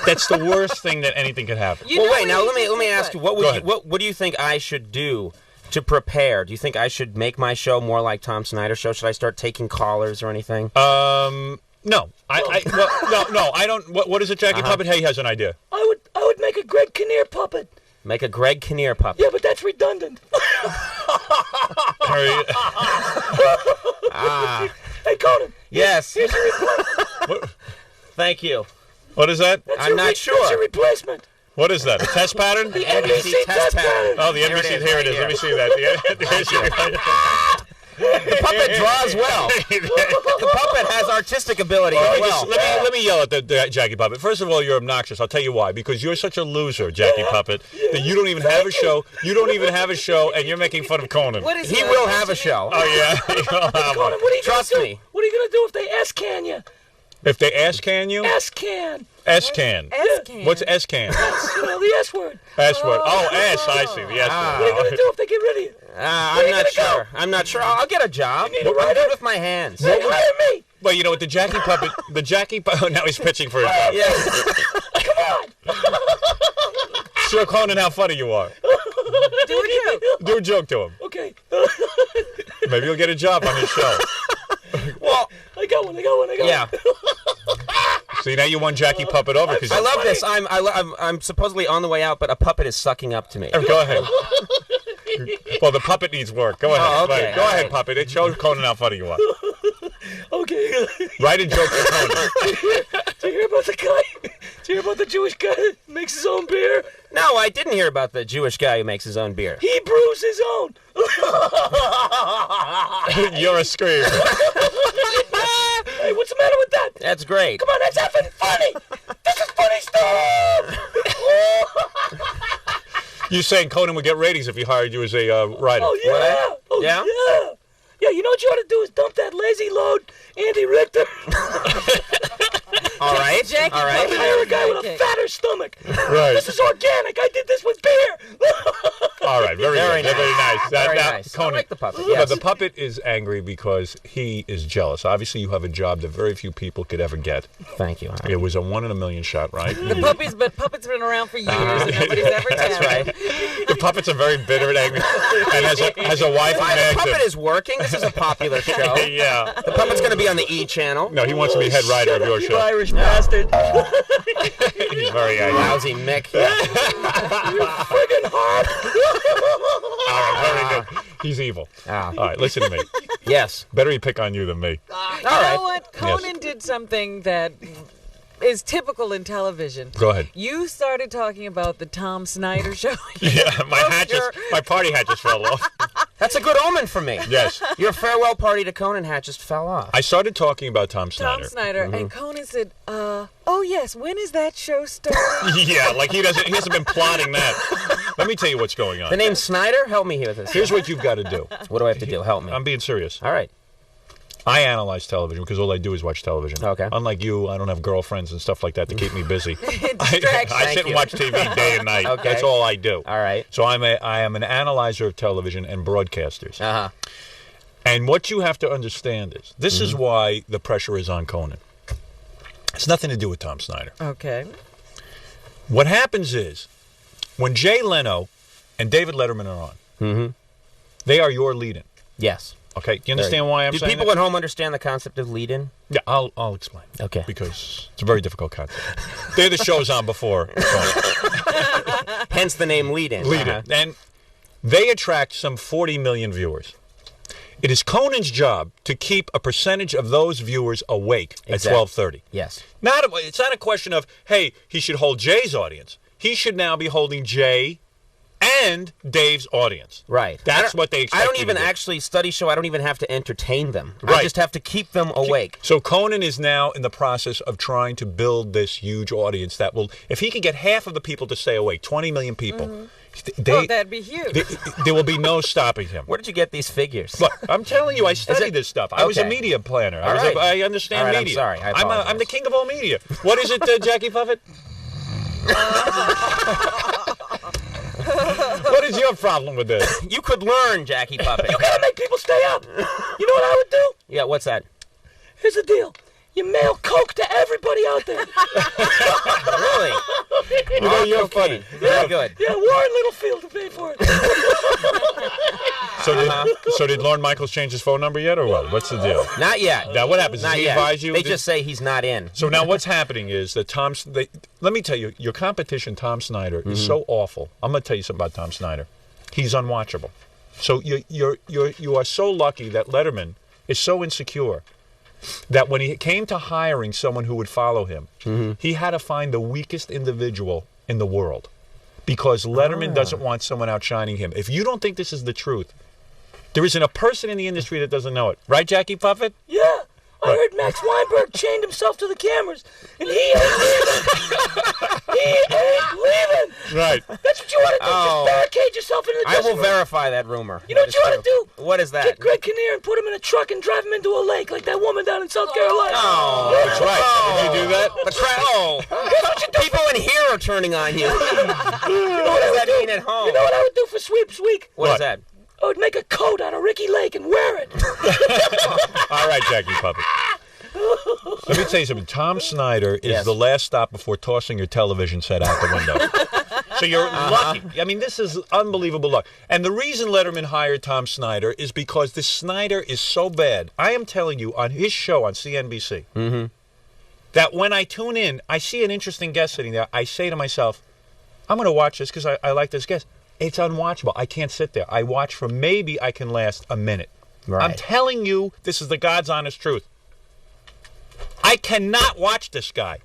that's the worst thing that anything could happen. Well, wait. Now let me ask you. What do you think I should do to prepare? Do you think I should make my show more like Tom Snyder's show? Should I start taking callers or anything? No. No, I don't. What is it, Jackie Puppet? Hey, he has an idea. I would make a Greg Kinnear puppet. Make a Greg Kinnear puppet. Yeah, but that's redundant. Hey, Conan. Yes. Here's your replacement. Thank you. What is that? I'm not sure. That's your replacement. What is that? A test pattern? The NBC test pattern. Oh, the NBC. Here it is. Let me see that. The puppet draws well. The puppet has artistic ability as well. Let me yell at the Jackie Puppet. First of all, you're obnoxious. I'll tell you why. Because you're such a loser, Jackie Puppet, that you don't even have a show. You don't even have a show, and you're making fun of Conan. He will have a show. Oh, yeah? Conan, what are you Trust gonna do? me. What are you going to do if they S-can you? If they S-can you? S-can. S-can. S-can. What's S-can? The S word. S word. Oh, S. I see. The S word. What are you going to do if they get rid of you? I'm not sure. I'm not sure. I'll get a job. You need a I'm writer? good with my hands. Hey, hire me. Well, you know what? The Jackie Puppet. Now he's pitching for a job. Yeah. Come on. Show Conan how funny you are. Do a joke. Do a joke to him. Okay. Maybe you'll get a job on his show. Well, I got one. yeah. See, now you won Jackie Puppet over. I love this. I'm supposedly on the way out, but a puppet is sucking up to me. Go ahead. Well, the puppet needs work. Go ahead. Oh, okay. Go ahead, puppet. It shows Conan how funny you are. Okay. Write a joke to Conan. Did you hear about the guy? Did you hear about the Jewish guy that makes his own beer? No, I didn't hear about the Jewish guy who makes his own beer. He brews his own. You're a screamer. Hey, what's the matter with that? That's great. Come on, that's effing funny. This is funny stuff. You're saying Conan would get ratings if he hired you as a writer. Oh, yeah. Oh, Yeah? yeah. Yeah, you know what you ought to do is dump that lazy load, Andy Richter. All right. Jackie All right. Puppet. Hire a guy with a fatter stomach. Right. This is organic. I did this with beer. All right. Very Very good. nice. Very nice. Very nice. Conan, I like the puppet, But yes. the puppet is angry because he is jealous. Obviously, you have a job that very few people could ever get. Thank you. It was a 1 in a million shot, right? But puppets been around for years and nobody's ever That's tried. right. The puppets are very bitter and angry, and has a wife who Why, the nags puppet him. is working. This is a popular show. Yeah. The puppet's going to be on the E channel. No, he wants to be head writer of your You show. Irish bastard. He's very angry. Lousy Mick. Yeah. You friggin' harp. All right, very good. He's evil. Ah. All right, listen to me. Yes. Better he pick on you than me. You know what? Conan did something that is typical in television. Go ahead. You started talking about the Tom Snyder show. Yeah, my party hat just fell off. That's a good omen for me. Yes. Your farewell party to Conan hat just fell off. I started talking about Tom Snyder. Tom Snyder. And Conan said, oh, yes, when is that show starting? Yeah, like he hasn't been plotting that. Let me tell you what's going on. The name Snyder? Help me here with this. Here's what you've got to do. What do I have to do? Help me. I'm being serious. All right. I analyze television because all I do is watch television. Okay. Unlike you, I don't have girlfriends and stuff like that to keep me busy. I Distraction. sit and watch TV day and night. Okay. That's all I do. All right. So I am an analyzer of television and broadcasters. Uh-huh. And what you have to understand is, this is why the pressure is on Conan. It's nothing to do with Tom Snyder. Okay. What happens is, when Jay Leno and David Letterman are on, they are your lead-in. Yes. Okay, do you understand why I'm Do saying people that? at home understand the concept of lead-in? Yeah, I'll explain. Okay. Because it's a very difficult concept. They're the shows on before. Hence Hence the name lead-in. Lead-in. And they attract some 40 million viewers. It is Conan's job to keep a percentage of those viewers awake at 12:30. Yes. It's not a question of, hey, he should hold Jay's audience. He should now be holding Jay and Dave's audience. Right. That's what they expect. I don't even actually study show. I don't even have to entertain them. Right. I just have to keep them awake. So Conan is now in the process of trying to build this huge audience that will, if he can get half of the people to stay awake, 20 million people, that'd be huge. There will be no stopping him. Where did you get these figures? Look, I'm telling you, I studied this stuff. I was a media planner. I understand right, media. I'm sorry. I apologize. I'm the king of all media. What is it, Jackie Puffett? What is your problem with this? You could learn, Jackie Puppet. You gotta make people stay up. You know what I would do? Yeah, what's that? Here's the deal. You mail Coke to everybody out there. Really? You know, you're funny. Very good. Yeah, Warren Littlefield to pay for it. So did Lorne Michaels change his phone number yet, or what? What's the deal? Not yet. Now, what happens? Does he advise you? They just say he's not in. So now what's happening is that let me tell you, your competition, Tom Snyder, is so awful. I'm going to tell you something about Tom Snyder. He's unwatchable. So you are so lucky that Letterman is so insecure that when he came to hiring someone who would follow him, he had to find the weakest individual in the world, because Letterman doesn't want someone outshining him. If you don't think this is the truth, there isn't a person in the industry that doesn't know it. Right, Jackie Puffett? Yeah. I heard Max Weinberg chained himself to the cameras, and he ain't leaving. He ain't leaving. Right. That's what you want to do. Just barricade yourself in the I will verify that rumor. You know what you want to do? What is that? Get Greg Kinnear and put him in a truck and drive him into a lake like that woman down in South Carolina. Oh, that's right. Did you do that? That's right. People in here are turning on you. What does that mean at home? You know what I would do for Sweeps Week? What is that? I would make a coat out of Ricky Lake and wear it. All right, Jackie Puppet. Let me tell you something. Tom Snyder is the last stop before tossing your television set out the window. So you're lucky. I mean, this is unbelievable luck. And the reason Letterman hired Tom Snyder is because this Snyder is so bad. I am telling you, on his show on CNBC, that when I tune in, I see an interesting guest sitting there. I say to myself, I'm going to watch this because I like this guest. It's unwatchable. I can't sit there. I watch for maybe I can last a minute. Right. I'm telling you, this is the God's honest truth. I cannot watch this guy.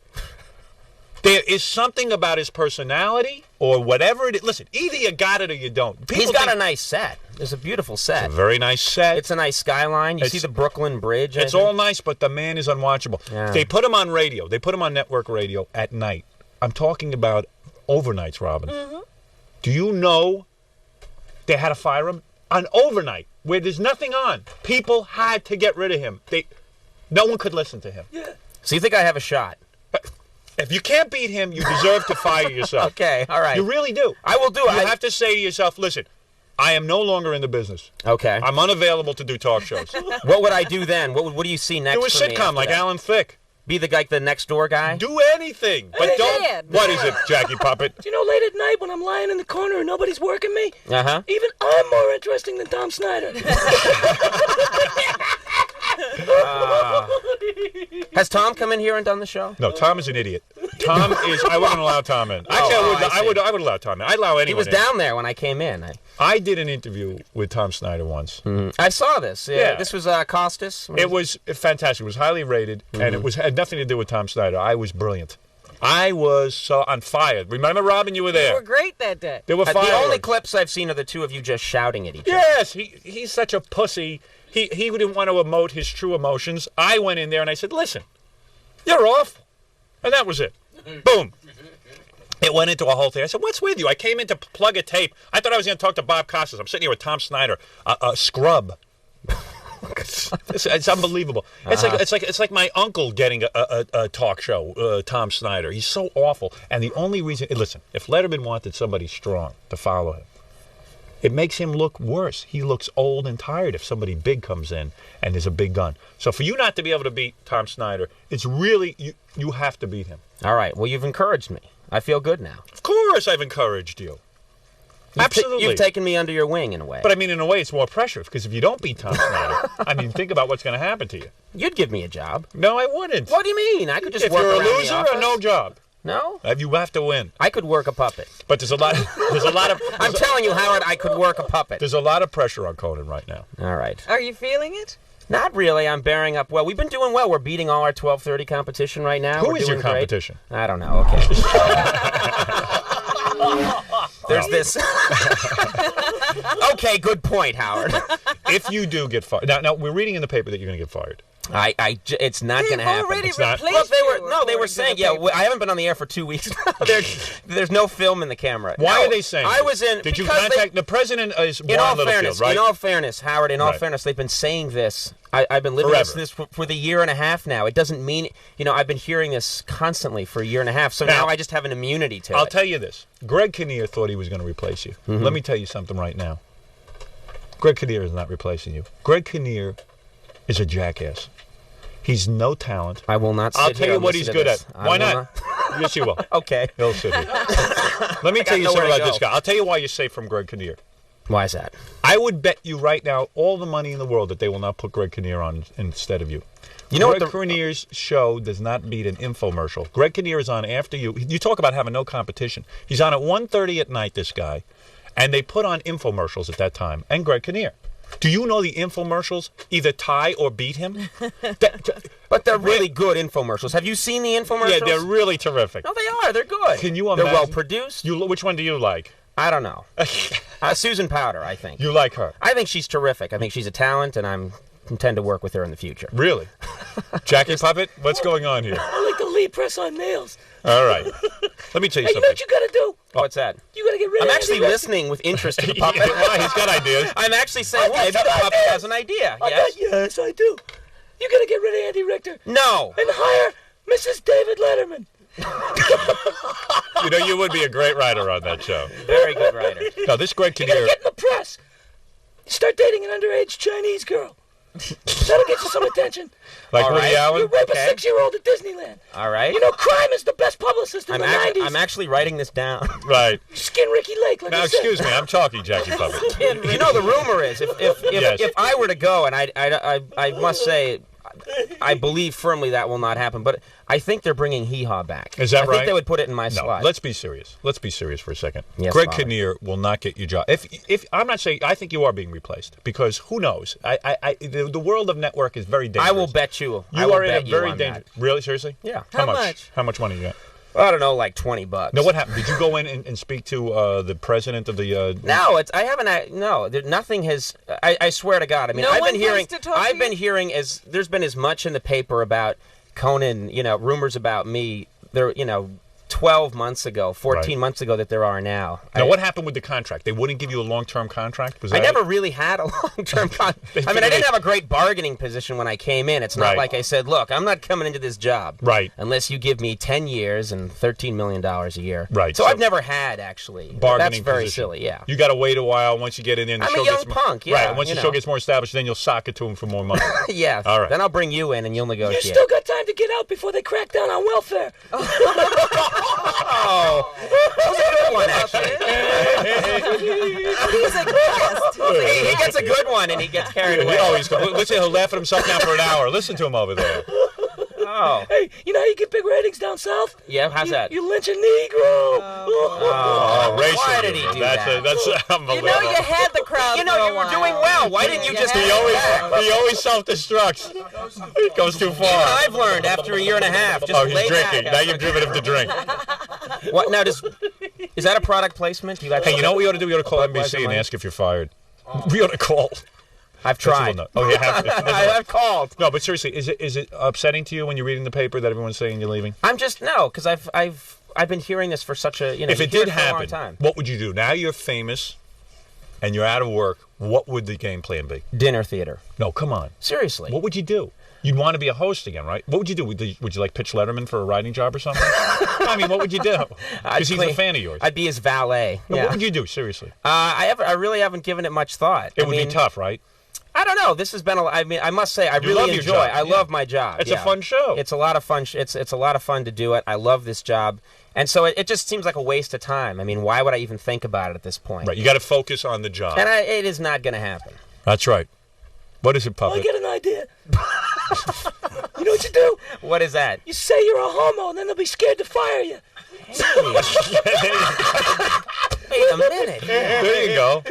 There is something about his personality or whatever it is. Listen, either you got it or you don't. He's got a nice set. It's a beautiful set. It's a very nice set. It's a nice skyline. You see the Brooklyn Bridge. It's all nice, but the man is unwatchable. Yeah. They put him on radio. They put him on network radio at night. I'm talking about overnights, Robin. Do you know they had to fire him on overnight where there's nothing on? People had to get rid of him. No one could listen to him. Yeah. So you think I have a shot? If you can't beat him, you deserve to fire yourself. Okay, all right. You really do. I will do it. You have to say to yourself, listen, I am no longer in the business. Okay. I'm unavailable to do talk shows. What would I do then? What do you see next? Do a for me sitcom like that? Alan Thicke. Be the next door guy? Do anything. But don't. What is it, Jackie Puppet? Do you know, late at night when I'm lying in the corner and nobody's working me, Uh-huh. even I'm more interesting than Tom Snyder. Has Tom come in here and done the show? No, Tom is an idiot. Tom is. I wouldn't allow Tom in. Actually, I would allow Tom in. I'd allow anyone in. He was down there when I came in. I did an interview with Tom Snyder once. I saw this. Yeah. This was Costas. It was fantastic. It was highly rated, and it had nothing to do with Tom Snyder. I was brilliant. I was so on fire. Remember, Robin, you were there. You were great that day. There were fireworks. The only clips I've seen are the two of you just shouting at each other. Yes, he's such a pussy. He didn't want to emote his true emotions. I went in there and I said, listen, you're awful. And that was it. Boom. It went into a whole thing. I said, what's with you? I came in to plug a tape. I thought I was going to talk to Bob Costas. I'm sitting here with Tom Snyder, a scrub. It's unbelievable. It's like my uncle getting a talk show, Tom Snyder. He's so awful. And the only reason, listen, if Letterman wanted somebody strong to follow him, it makes him look worse. He looks old and tired if somebody big comes in and is a big gun. So for you not to be able to beat Tom Snyder, it's really, you have to beat him. All right. Well, you've encouraged me. I feel good now. Of course I've encouraged you. Absolutely. You've taken me under your wing in a way. But I mean, in a way, it's more pressure, because if you don't beat Tom Snyder, I mean, think about what's going to happen to you. You'd give me a job. No, I wouldn't. What do you mean? I could just if work you're a around the loser office. or no job. No? You have to win. I could work a puppet. But there's a lot of I'm telling you, Howard, I could work a puppet. There's a lot of pressure on Conan right now. All right. Are you feeling it? Not really. I'm bearing up well. We've been doing well. We're beating all our 12:30 competition right now. Who We're is doing your competition? Great. I don't know. Okay. There's this. Okay, good point, Howard. If you do get fired, now we're reading in the paper that you're going to get fired. It's not going to happen. Already It's not. replaced Look, they were saying, I haven't been on the air for 2 weeks now. There's no film in the camera. Why are they saying? I was in. Did you contact the president? Is in all Littlefield, fairness, right? in all fairness, Howard. In all Right. fairness, they've been saying this. I've been living this for the year and a half now. It doesn't mean, I've been hearing this constantly for a year and a half. So now I just have an immunity to it. I'll tell you this. Greg Kinnear thought he was going to replace you. Mm-hmm. Let me tell you something right now. Greg Kinnear is not replacing you. Greg Kinnear is a jackass. He's no talent. I will not sit I'll tell here you and what listen he's to good this. at. Why not? Yes, you will. Okay. He'll sit here. Let me tell you something about this guy. I'll tell you why you're safe from Greg Kinnear. Why is that? I would bet you right now all the money in the world that they will not put Greg Kinnear on instead of you. You know Greg Kinnear's show does not beat an infomercial. Greg Kinnear is on after you. You talk about having no competition. He's on at 1:30 at night, this guy, and they put on infomercials at that time, and Greg Kinnear. Do you know the infomercials either tie or beat him? But they're really good infomercials. Have you seen the infomercials? Yeah, they're really terrific. No, they are. They're good. Can you imagine? They're well produced. Which one do you like? I don't know. Susan Powder, I think. You like her? I think she's terrific. I think she's a talent, and I intend to work with her in the future. Really? Jackie Puppet, what's going on here? I like the lead press on nails. All right. Let me tell you Hey, you know something. what you gotta do? What's that? You gotta get rid of I'm actually Andy Richter. listening with interest to the puppet. Why? He's got ideas. I'm actually saying, well, maybe the puppet has an idea. Yes? Yes, I do. You gotta get rid of Andy Richter. No. And hire Mrs. David Letterman. You would be a great writer on that show. Very good writer. No, this Greg You gotta Kinnear. get in the press. You start dating an underage Chinese girl. That'll get you some attention. Like All Woody right. Allen? You rape Okay. a 6-year-old at Disneyland. All right. You know, crime is the best publicist in the 90s. I'm actually writing this down. Right. Skin Ricky Lake, like Now, I said. excuse me. I'm talking, Jackie Puppet. You know, the rumor is, if I were to go, and I must say, I believe firmly that will not happen, but I think they're bringing Hee Haw back. Is that right? I think they would put it in my No, slot. let's be serious. Let's be serious for a second. Yes, Greg Father. Kinnear will not get your job. If I'm not saying, I think you are being replaced because who knows? The world of network is very dangerous. I will bet you. You are in a very dangerous. Really, seriously? Yeah. How much? How much money you got? I don't know, like $20. No, what happened? Did you go in and speak to the president of the? No, I haven't. No, nothing has. I swear to God. I mean, No I've one been hearing. comes to talk to I've been you? hearing there's been as much in the paper about Conan. Rumors about me. There, 12 months ago, 14 months ago that there are now. Now, what happened with the contract? They wouldn't give you a long-term contract? Was I that never it? really had a long-term contract. I mean, I didn't have a great bargaining position when I came in. It's not like I said, look, I'm not coming into this job unless you give me 10 years and $13 million a year. Right. So I've never had, actually. Bargaining That's very position. silly, yeah. You got to wait a while. Once you get in there, and the I'm show a young gets more, punk, yeah, Right. Once you the show know. gets more established, then you'll sock it to him for more money. Yeah. All right. Then I'll bring you in and you'll You negotiate. still got time to get out before they crack down on welfare. Oh, that was a good one, actually. He's a guest. He gets a good one and he gets carried away. Oh, listen, he'll laugh at himself now for an hour. Listen to him over there. Oh. Hey, you know how you get big ratings down south? Yeah, how's that? You lynch a Negro. Oh, racial. Why did he do that's that? That's unbelievable. You had the crowd. You were doing well. Why didn't you just? He always self-destructs. He goes too far. I've learned after a year and a half. Just He's lay drinking. back. Now you've driven him to drink. What now? Is that a product placement? Hey, you know what we ought to do? We ought to call NBC and ask if you're fired. We ought to call. I've tried. Oh, you have. I've called. No, but seriously, is it upsetting to you when you're reading the paper that everyone's saying you're leaving? I'm just because I've been hearing this for such a if it did for a long happen, time. what would you do? Now you're famous, and you're out of work. What would the game plan be? Dinner theater. No, come on. Seriously. What would you do? You'd want to be a host again, right? What would you do? Would you like pitch Letterman for a writing job or something? I mean, what would you do? Because he's a fan of yours. I'd be his valet. No, yeah. What would you do? Seriously. I really haven't given it much thought. It would be tough, right? I don't know. This has been I mean, I must say, I You really love your enjoy. job. I love my job. It's a fun show. It's a lot of fun. It's a lot of fun to do it. I love this job, and so it just seems like a waste of time. I mean, why would I even think about it at this point? Right. You got to focus on the job. And it is not going to happen. That's right. What is it, Puppet? I get an idea. You know what you do? What is that? You say you're a homo, and then they'll be scared to fire you. Wait a minute. There you go.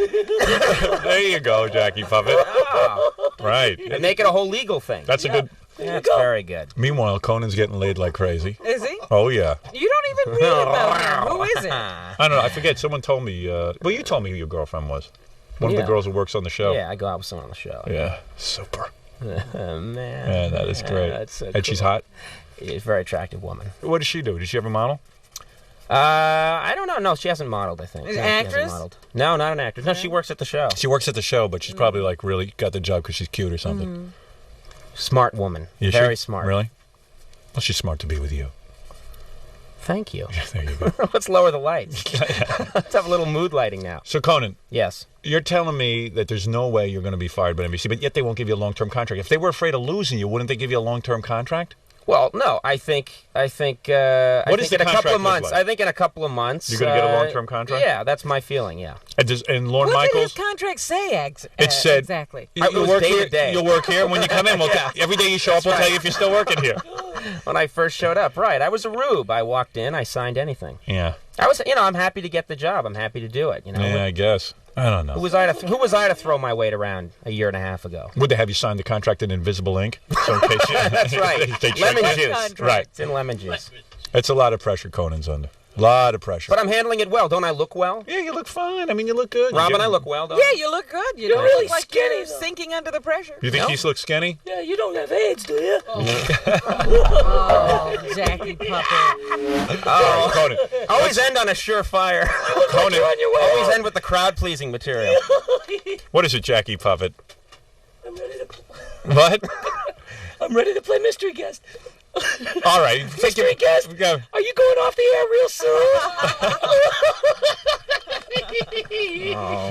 There you go, Jackie Puppet. Oh. Right. And make it a whole legal thing. That's a good... That's very good. Meanwhile, Conan's getting laid like crazy. Is he? Oh, yeah. You don't even read about him. Who is it? I don't know. I forget. Someone told me... well, you told me who your girlfriend was. One of the girls who works on the show. Yeah, I go out with someone on the show. Yeah. Super. Man. Man, that is great. That's so and cool. she's hot? She's a very attractive woman. What does she do? Does she ever model? I don't know. No, she hasn't modeled, I think. Is No, an she hasn't actress? modeled. No, not an actress. No, she works at the show. She works at the show, but she's probably like really got the job because she's cute or something. Smart woman. Is Very she? smart. Really? Well, she's smart to be with you. Thank you. There you go. Let's lower the lights. Let's have a little mood lighting now. So, Conan. Yes. You're telling me that there's no way you're going to be fired by NBC, but yet they won't give you a long-term contract. If they were afraid of losing you, wouldn't they give you a long-term contract? Well, no, I think in a couple of months. I think in a couple of months you're going to get a long-term contract. Yeah, that's my feeling. Yeah. And Lorne What Michaels. did his contract say? It said exactly. You'll work here. You'll work here. And when you come in, every day you show up, we'll tell you if you're still working here. When I first showed up, right? I was a rube. I walked in. I signed anything. Yeah. I was, I'm happy to get the job. I'm happy to do it. Yeah, I guess. I don't know. Who was I to throw my weight around a year and a half ago? Would they have you sign the contract in invisible ink? So in case That's right. Lemon juice. Right. It's in lemon juice. It's a lot of pressure Conan's under. A lot of pressure. But I'm handling it well. Don't I look well? Yeah, you look fine. I mean, you look good. Robin, I look well, don't Yeah, you look good. You You're don't really look like skinny, you're though. sinking under the pressure. You think he looks skinny? Yeah, you don't have AIDS, do you? Oh, Jackie Puppet. Oh, Conan. Always end on a surefire. Conan. Always end with the crowd-pleasing material. What is it, Jackie Puppet? I'm ready to. What? I'm ready to play mystery guest. All right. Mystery guest. Are you going off the air real soon?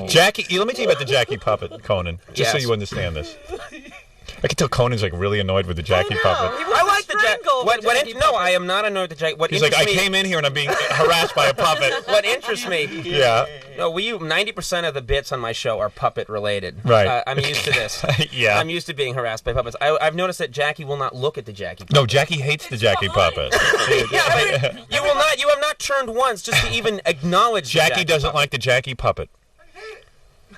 Jackie, let me tell you about the Jackie Puppet, Conan, just so Yes. you understand this. I can tell Conan's like really annoyed with the Jackie Puppet. I like the Jackie. No, I am not annoyed with the Jackie. He's like, I came in here and I'm being harassed by a puppet. What interests me? Yeah. No, 90% of the bits on my show are puppet related. Right. I'm used to this. Yeah. I'm used to being harassed by puppets. I've noticed that Jackie will not look at the Jackie Puppet. No, Jackie hates the Jackie Puppet. Yeah, but you will not. You have not turned once just to even acknowledge. Jackie doesn't like the Jackie Puppet.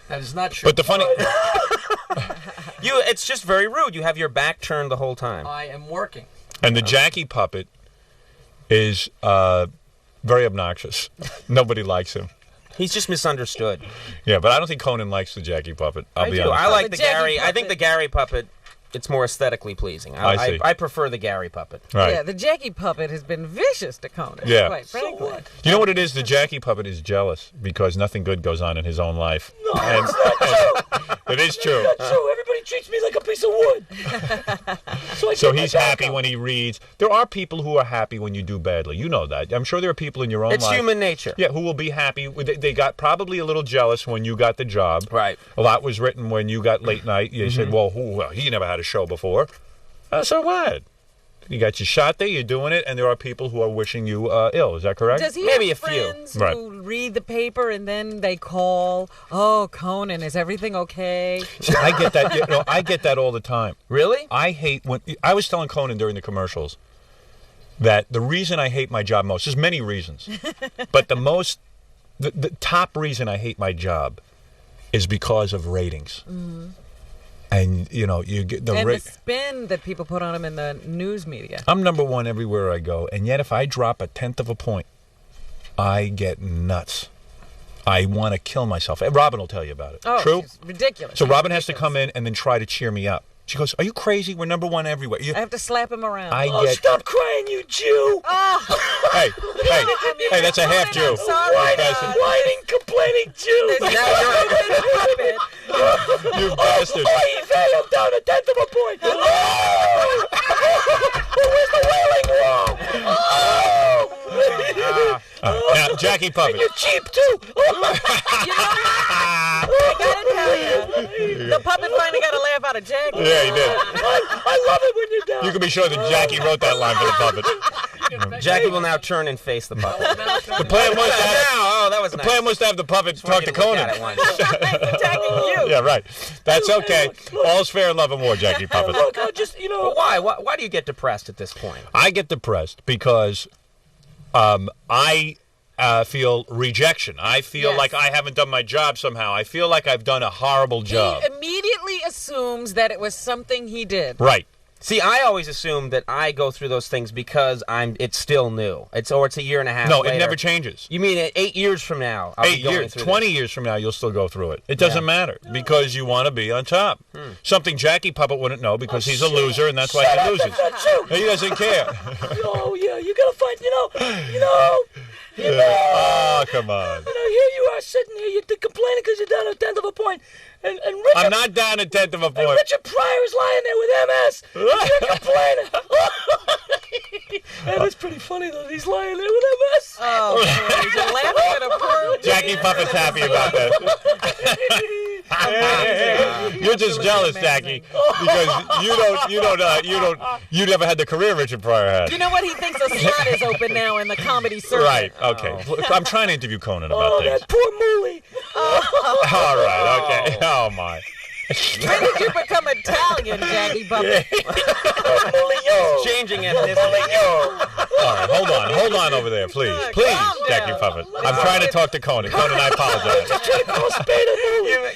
That is not true. But the funny, it's just very rude. You have your back turned the whole time. I am working. and the Jackie Puppet is very obnoxious. Nobody likes him. He's just misunderstood. Yeah, but I don't think Conan likes the Jackie Puppet. I'll be honest. I like the Gary. I think the Gary Puppet. It's more aesthetically pleasing. I see. I prefer the Gary Puppet. Right. Yeah, the Jackie Puppet has been vicious to Conan. Yeah. Quite frankly. You know what it is? The Jackie Puppet is jealous because nothing good goes on in his own life. No, And- it's not true. It is true. It's not true. Everybody treats me like a piece of wood. So he's happy when he reads. There are people who are happy when you do badly. You know that. I'm sure there are people in your own life. It's human nature. Yeah, who will be happy. They got probably a little jealous when you got the job. Right. A lot was written when you got late night. They said, well, he never had a show before. So what? You got your shot there, you're doing it, and there are people who are wishing you ill. Is that correct? Does he Maybe have a few. friends Right. who read the paper and then they call, oh, Conan, is everything okay? See, I get that. I get that all the time. Really? I hate when I was telling Conan during the commercials that the reason I hate my job most, there's many reasons, but the top reason I hate my job is because of ratings. Mm-hmm. And you get the spin that people put on him in the news media. I'm number one everywhere I go, and yet if I drop 1/10 of a point, I get nuts. I want to kill myself. And Robin will tell you about it. Oh, True? it's ridiculous. So Robin has to come in and then try to cheer me up. She goes, "Are you crazy? We're number one everywhere." I have to slap him around. Stop crying, you Jew! Hey, that's a half Jew. Whining, complaining Jew! Now you're a puppet. You bastard. I'm down 1/10 of a point! Oh! Where's the wailing wall? Oh! Now, Jackie Puppet. And you're cheap, too! I gotta tell you, the puppet finally got a laugh out of Jackie. Yeah, he did. I love it when you're down. You can be sure that Jackie wrote that line for the puppet. Jackie will now turn and face the puppet. The plan was to have, that was the nice. plan was to have the puppet talk to Conan. Jackie you. Yeah, right. That's okay. All's fair in love and war, Jackie Puppet. Look, I just, But why do you get depressed at this point? I get depressed because I feel rejection. I feel like I haven't done my job somehow. I feel like I've done a horrible job. He immediately assumes that it was something he did. Right. See, I always assume that I go through those things because it's still new. It's a year and a half. No, later. it never changes. You mean 8 years from now? 8 years, 20 years from now, you'll still go through it. It doesn't matter because you want to be on top. Something Jackie Puppet wouldn't know because he's a loser, and that's why he loses. He doesn't care. Oh, yeah, you gotta find, Oh, come on. Here you are sitting here, you're complaining because you're down a tenth of a point. And Richard, I'm not down a tenth of a point. And Richard Pryor is lying there with MS. And you're complaining. That is pretty funny, though. He's lying there with MS. Oh, boy. You're laughing at a poor Jackie Puppet's happy about that. You're just jealous, Jackie, because you never had the career Richard Pryor had. You know what? He thinks a slot is open now in the comedy circuit. Right. Okay. I'm trying to interview Conan about things. That poor Mooly. All right. Okay. Oh my. When did you become Italian, Jackie Puppet? Changing ethnicity. All right, hold on over there, please, Jackie Puppet. I'm trying to talk to Conan. Conan, I apologize.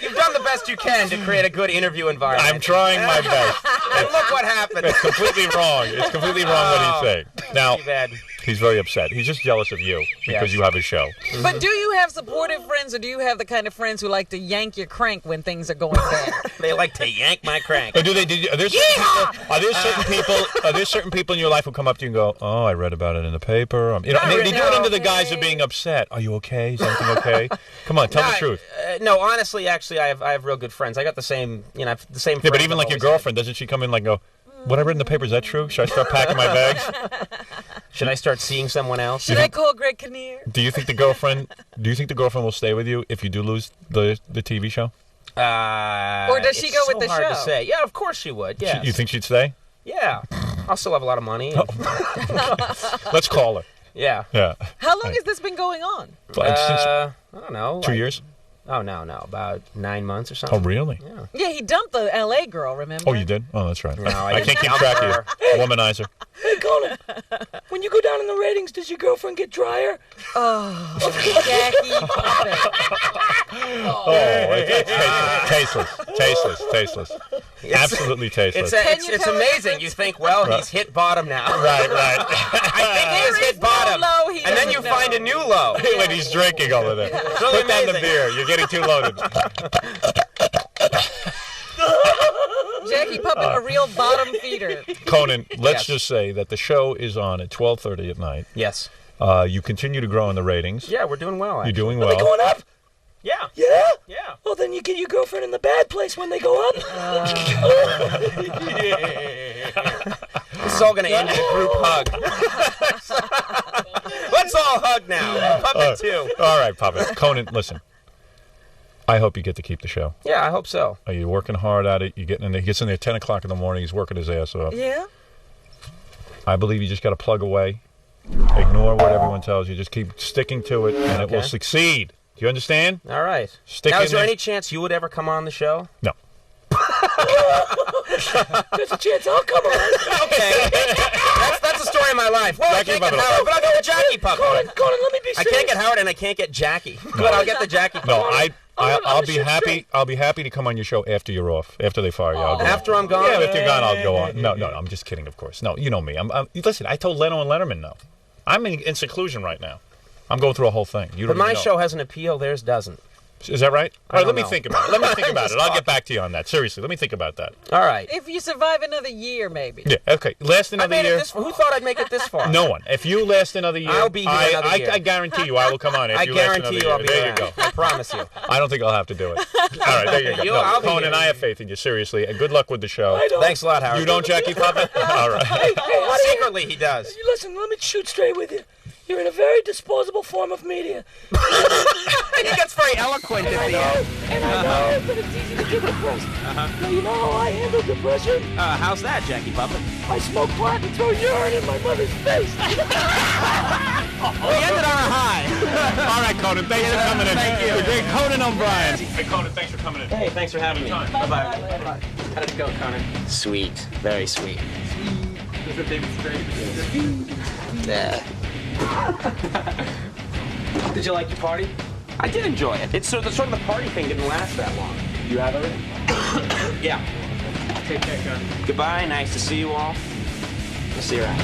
You've done the best you can to create a good interview environment. I'm trying my best. And look what happened. It's completely wrong. It's completely wrong what he's saying. Now, too bad. He's very upset. He's just jealous of you because you have a show. But do you have supportive friends, or do you have the kind of friends who like to yank your crank when things are going bad? They like to yank my crank. Or are there certain people in your life who come up to you and go, "Oh, I read about it in the paper." They do it under the guise of being upset. Are you okay? Is everything okay? Come on, tell the truth. No, honestly, actually, I have real good friends. I got the same, the same. Yeah, but even like your girlfriend, doesn't she come in like go, "What I read in the paper, is that true? Should I start packing my bags? Should I start seeing someone else?" Should I call Greg Kinnear? Do you think the girlfriend will stay with you if you do lose the TV show? Or does she go with the hard show? To say. Yeah, of course she would. Yeah. You think she'd stay? Yeah. I'll still have a lot of money. Let's call her. Yeah. Yeah. How long has this been going on? I don't know. 2 years? Oh, no. About 9 months or something. Oh, really? Yeah. Yeah, he dumped the L.A. girl, remember? Oh, you did? Oh, that's right. No, I can't keep track of you. Womanizer. Hey, Conan, when you go down in the ratings, does your girlfriend get drier? Oh, Jackie Puppet. Tasteless. Absolutely tasteless. It's amazing. You think, well, he's hit bottom now. Right. I think he has hit bottom. Low and then you find a new low. When he's drinking over there. Put down the beer. You're getting too loaded. Jackie Puppet, a real bottom feeder. Conan, let's just say that the show is on at 12:30 at night. Yes. You continue to grow in the ratings. Yeah, we're doing well, actually. You're doing Are well. they going up? Yeah. Yeah? Yeah. Well, then you get your girlfriend in the bad place when they go up. This is all going to end in a group hug. Let's all hug now. Puppet too. All right, Puppet. Conan, listen. I hope you get to keep the show. Yeah, I hope so. Are you working hard at it? You getting in there? He gets in there 10 o'clock in the morning. He's working his ass off. Yeah? I believe you just got to plug away. Ignore what everyone tells you. Just keep sticking to it, and it will succeed. Do you understand? All right. Stick now, in is there there. any chance you would ever come on the show? No. There's a chance I'll come on. Okay. That's the story of my life. Well, I can't get Howard, but I'll get the Jackie Puppet. Conan, let me be serious. I can't get Howard, and I can't get Jackie. But I'll get the Jackie Puppet. No, I'll be happy. I'll be happy to come on your show after you're off. After they fire you, I'll go. After I'm gone? Yeah, if you're gone, I'll go on. No, I'm just kidding, of course. No, you know me. Listen, I told Leno and Letterman no. I'm in seclusion right now. I'm going through a whole thing. But my show has an appeal. Theirs doesn't. Is that right? All right, let me know. think about it. I'll get back to you on that. Seriously, let me think about that. All right. If you survive another year, maybe. Yeah, okay. Last another year. Who thought I'd make it this far? No one. If you last another year, I'll be here another year. I guarantee you I will come on. If I you last guarantee another you I'll year. be There around. you go. I promise you. I don't think I'll have to do it. All right, there you go. I'll be Conan, here. I have faith in you, seriously, and good luck with the show. Thanks a lot, Howard. You don't, Jackie Puppet? All right. Hey, secretly he does. Listen, let me shoot straight with you. You're in a very disposable form of media. He gets very eloquent at the end. And I know that it's easy to get depressed. Now, you know how I handle depression? How's that, Jackie Puppet? I smoke pot and throw urine in my mother's face. We ended on a high. All right, Conan, thanks for coming in. Thank you. The great Conan O'Brien. Hey, Conan, thanks for coming in. Hey, thanks for having me. Anytime. Bye-bye. How did it go, Conan? Sweet. Very sweet. Yeah. Did you like your party? I did enjoy it. It's sort of the party thing didn't last that long. You have already? Yeah. Take care, Conan. Goodbye. Nice to see you all. We'll see you around.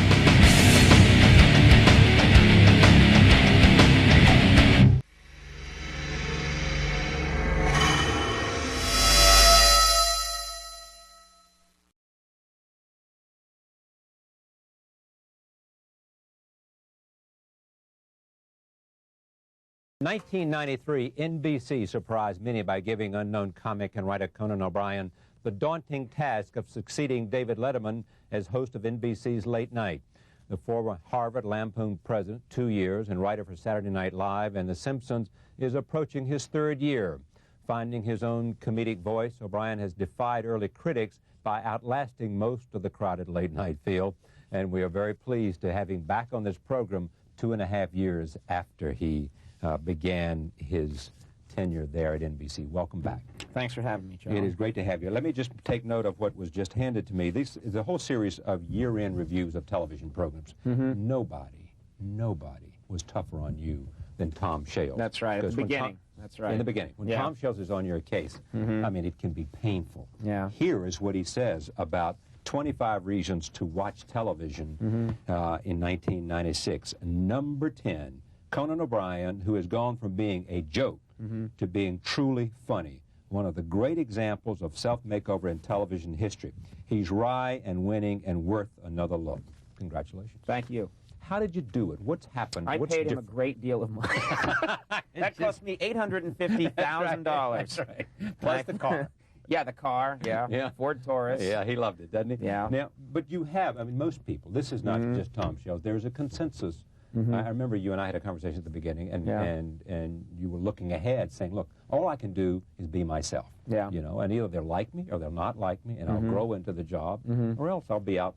1993, NBC surprised many by giving unknown comic and writer Conan O'Brien the daunting task of succeeding David Letterman as host of NBC's Late Night. The former Harvard Lampoon president, 2 years, and writer for Saturday Night Live and The Simpsons, is approaching his third year. Finding his own comedic voice, O'Brien has defied early critics by outlasting most of the crowded late-night field, and we are very pleased to have him back on this program 2.5 years after he began his tenure there at NBC. Welcome back. Thanks for having me, John. It is great to have you. Let me just take note of what was just handed to me. This is a whole series of year-end reviews of television programs. Nobody was tougher on you than Tom Shales. That's right, at the beginning. That's right. In the beginning. When Tom Shales is on your case, I mean, it can be painful. Yeah. Here is what he says about 25 reasons to watch television in 1996. Number 10, Conan O'Brien, who has gone from being a joke to being truly funny. One of the great examples of self-makeover in television history. He's wry and winning and worth another look. Congratulations. Thank you. How did you do it? What's happened? I paid him a great deal of money. That cost me $850,000. That's right. Plus the car. Yeah, the car, yeah. Ford Taurus. Yeah, he loved it, doesn't he? Yeah. Now, but you have, I mean, most people, this is not just Tom Shales, there's a consensus. I remember you and I had a conversation at the beginning, and you were looking ahead saying, look, all I can do is be myself. Yeah. You know, and either they'll like me or they'll not like me, and I'll grow into the job, or else I'll be out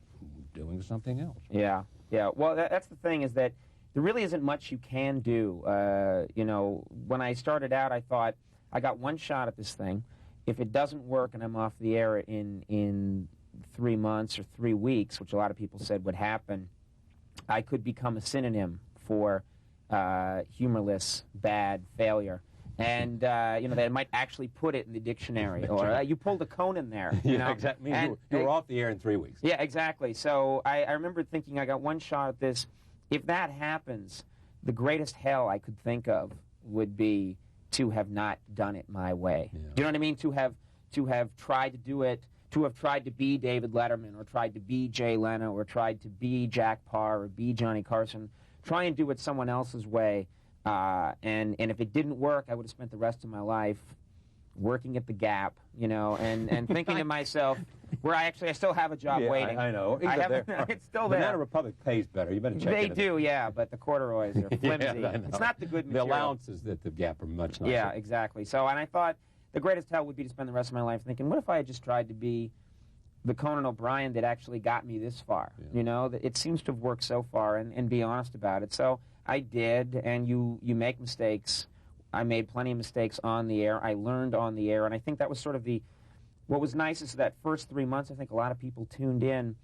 doing something else. Yeah, yeah. Well, that's the thing, is that there really isn't much you can do. You know, when I started out, I thought, I got one shot at this thing. If it doesn't work and I'm off the air in 3 months or 3 weeks, which a lot of people said would happen, I could become a synonym for humorless, bad, failure. And, you know, they might actually put it in the dictionary. Or, you pulled a Conan there. You know? Exactly. You were off the air in 3 weeks. Yeah, exactly. So I remember thinking, I got one shot at this. If that happens, the greatest hell I could think of would be to have not done it my way. Yeah. Do you know what I mean? To have tried to do it, to have tried to be David Letterman, or tried to be Jay Leno, or tried to be Jack Parr, or be Johnny Carson. Try and do it someone else's way. And if it didn't work, I would have spent the rest of my life working at the Gap, you know, and thinking to myself, where I still have a job waiting. I know. It's still there. Banana Republic pays better. You better check it. They do, yeah, but the corduroys are flimsy. It's not the good material. The allowances at the Gap are much nicer. Yeah, exactly. So, and I thought the greatest hell would be to spend the rest of my life thinking, what if I had just tried to be the Conan O'Brien that actually got me this far? Yeah. You know, it seems to have worked so far, and be honest about it. So I did, and you make mistakes. I made plenty of mistakes on the air. I learned on the air, and I think that was sort of what was nice is that first 3 months, I think a lot of people tuned in,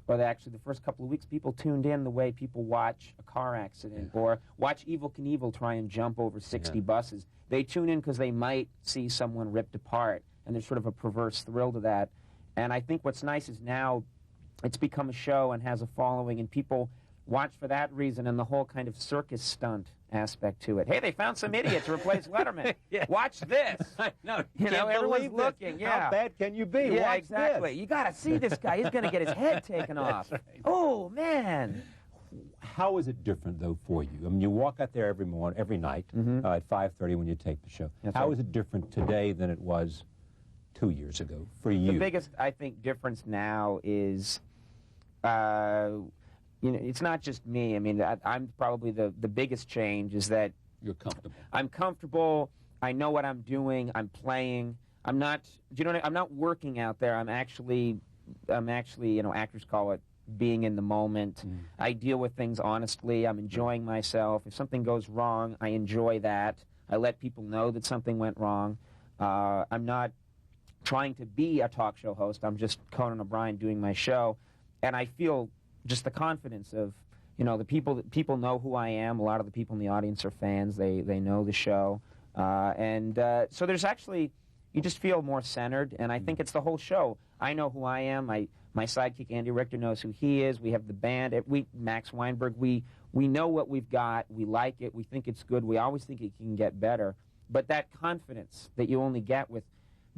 or actually the first couple of weeks, people tuned in the way people watch a car accident, or watch Evel Knievel try and jump over 60 buses. They tune in because they might see someone ripped apart, and there's sort of a perverse thrill to that. And I think what's nice is now it's become a show and has a following, and people watch for that reason, and the whole kind of circus stunt aspect to it. Hey, they found some idiot to replace Letterman. Watch this. No, you know, everyone's looking. Yeah. How bad can you be? Yeah, Watch exactly. This. You got to see this guy. He's going to get his head taken off. Right. Oh, man. How is it different, though, for you? I mean, you walk out there every night at 5:30 when you tape the show. How is it different today than it was 2 years ago for you? The biggest, I think, difference now is, you know, it's not just me. I mean, I'm probably the biggest change is that you're comfortable. I'm comfortable. I know what I'm doing. I'm playing. I'm not. Do you know what I'm not working out there. I'm actually. You know, actors call it being in the moment. I deal with things honestly. I'm enjoying myself. If something goes wrong, I enjoy that. I let people know that something went wrong. I'm not trying to be a talk show host. I'm just Conan O'Brien doing my show. And I feel just the confidence of, you know, the people know who I am. A lot of the people in the audience are fans. They know the show. So there's actually, you just feel more centered, and I think it's the whole show. I know who I am. My sidekick, Andy Richter, knows who he is. We have the band. Max Weinberg, we know what we've got. We like it. We think it's good. We always think it can get better. But that confidence that you only get with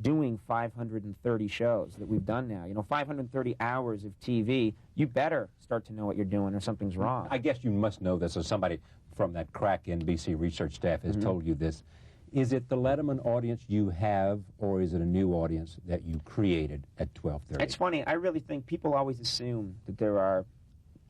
doing 530 shows that we've done now, you know, 530 hours of TV, you better start to know what you're doing or something's wrong. I guess you must know this, or somebody from that crack NBC research staff has told you this. Is it the Letterman audience you have, or is it a new audience that you created at 12:30? It's funny. I really think people always assume that there are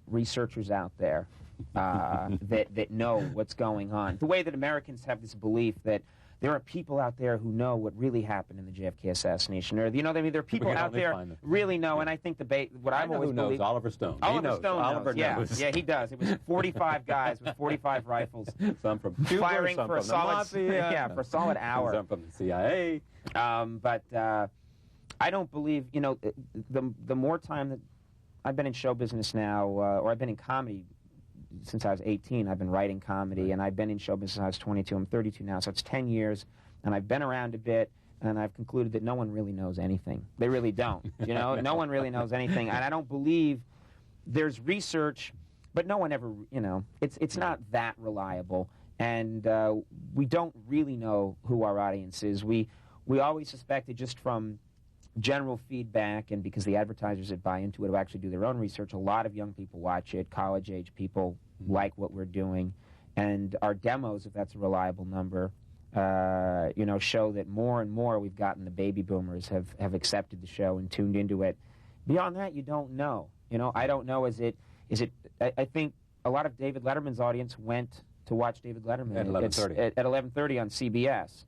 researchers out there that know what's going on. The way that Americans have this belief that there are people out there who know what really happened in the JFK assassination, or you know, I mean, there are people out there really know. And I think what I've always believed. Oliver Stone. Oliver Stone Oliver knows. Yeah, he does. It was 45 guys with 45 rifles, some from Cuba, firing some for a from solid, the mafia, for a solid hour. Some from the CIA. But I don't believe, you know, the more time that I've been in show business now, or I've been in comedy since I was 18. I've been writing comedy, and I've been in show business since I was 22. I'm 32 now, so it's 10 years, and I've been around a bit, and I've concluded that no one really knows anything. They really don't, you know? No one really knows anything, and I don't believe there's research, but no one ever, you know, it's not that reliable, and we don't really know who our audience is. We always suspected just from general feedback, and because the advertisers that buy into it who actually do their own research, a lot of young people watch it, college-age people like what we're doing, and our demos, if that's a reliable number, you know, show that more and more we've gotten the baby boomers have accepted the show and tuned into it. Beyond that, you don't know. You know, I don't know, I think a lot of David Letterman's audience went to watch David Letterman at 11:30. At 11:30 on CBS,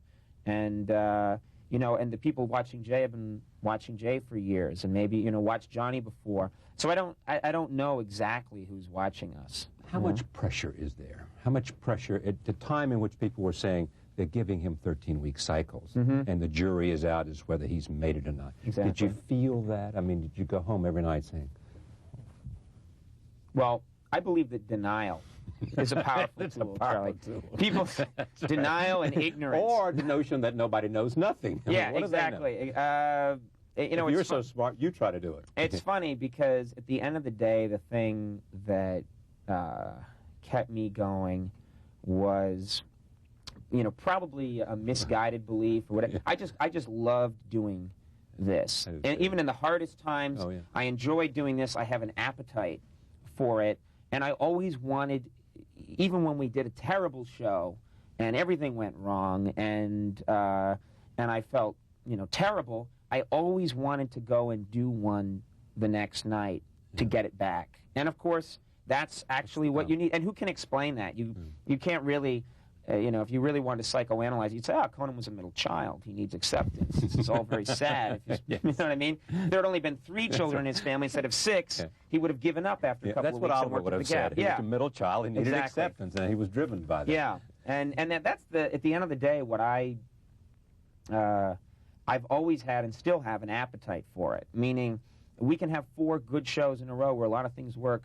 and you know, and the people watching Jay have been watching Jay for years, and maybe, you know, watched Johnny before. So I don't know exactly who's watching us. How much pressure is there? How much pressure at the time in which people were saying they're giving him 13-week cycles, and the jury is out as whether he's made it or not? Exactly. Did you feel that? I mean, did you go home every night saying? Well, I believe that denial is a powerful tool, Charlie. People, denial and ignorance. Or the notion that nobody knows nothing. I mean, what exactly. Do they know? You know, if you're so smart, you try to do it. It's funny because at the end of the day, the thing that kept me going was, you know, probably a misguided belief or whatever. I just loved doing this, and even in the hardest times, I enjoyed doing this. I have an appetite for it, and I always wanted, even when we did a terrible show and everything went wrong, and I felt, you know, terrible, I always wanted to go and do one the next night to get it back. And of course, that's actually what you need. And who can explain that? You can't really, you know, if you really wanted to psychoanalyze, you'd say, oh, Conan was a middle child. He needs acceptance. This is all very sad. You know what I mean? If there had only been 3 children in his family instead of 6, he would have given up after a couple of weeks. That's what Oliver would have said. He was a middle child. He needed acceptance, and he was driven by that. Yeah, and that's at the end of the day, what I've always had and still have an appetite for it, meaning we can have 4 good shows in a row where a lot of things work.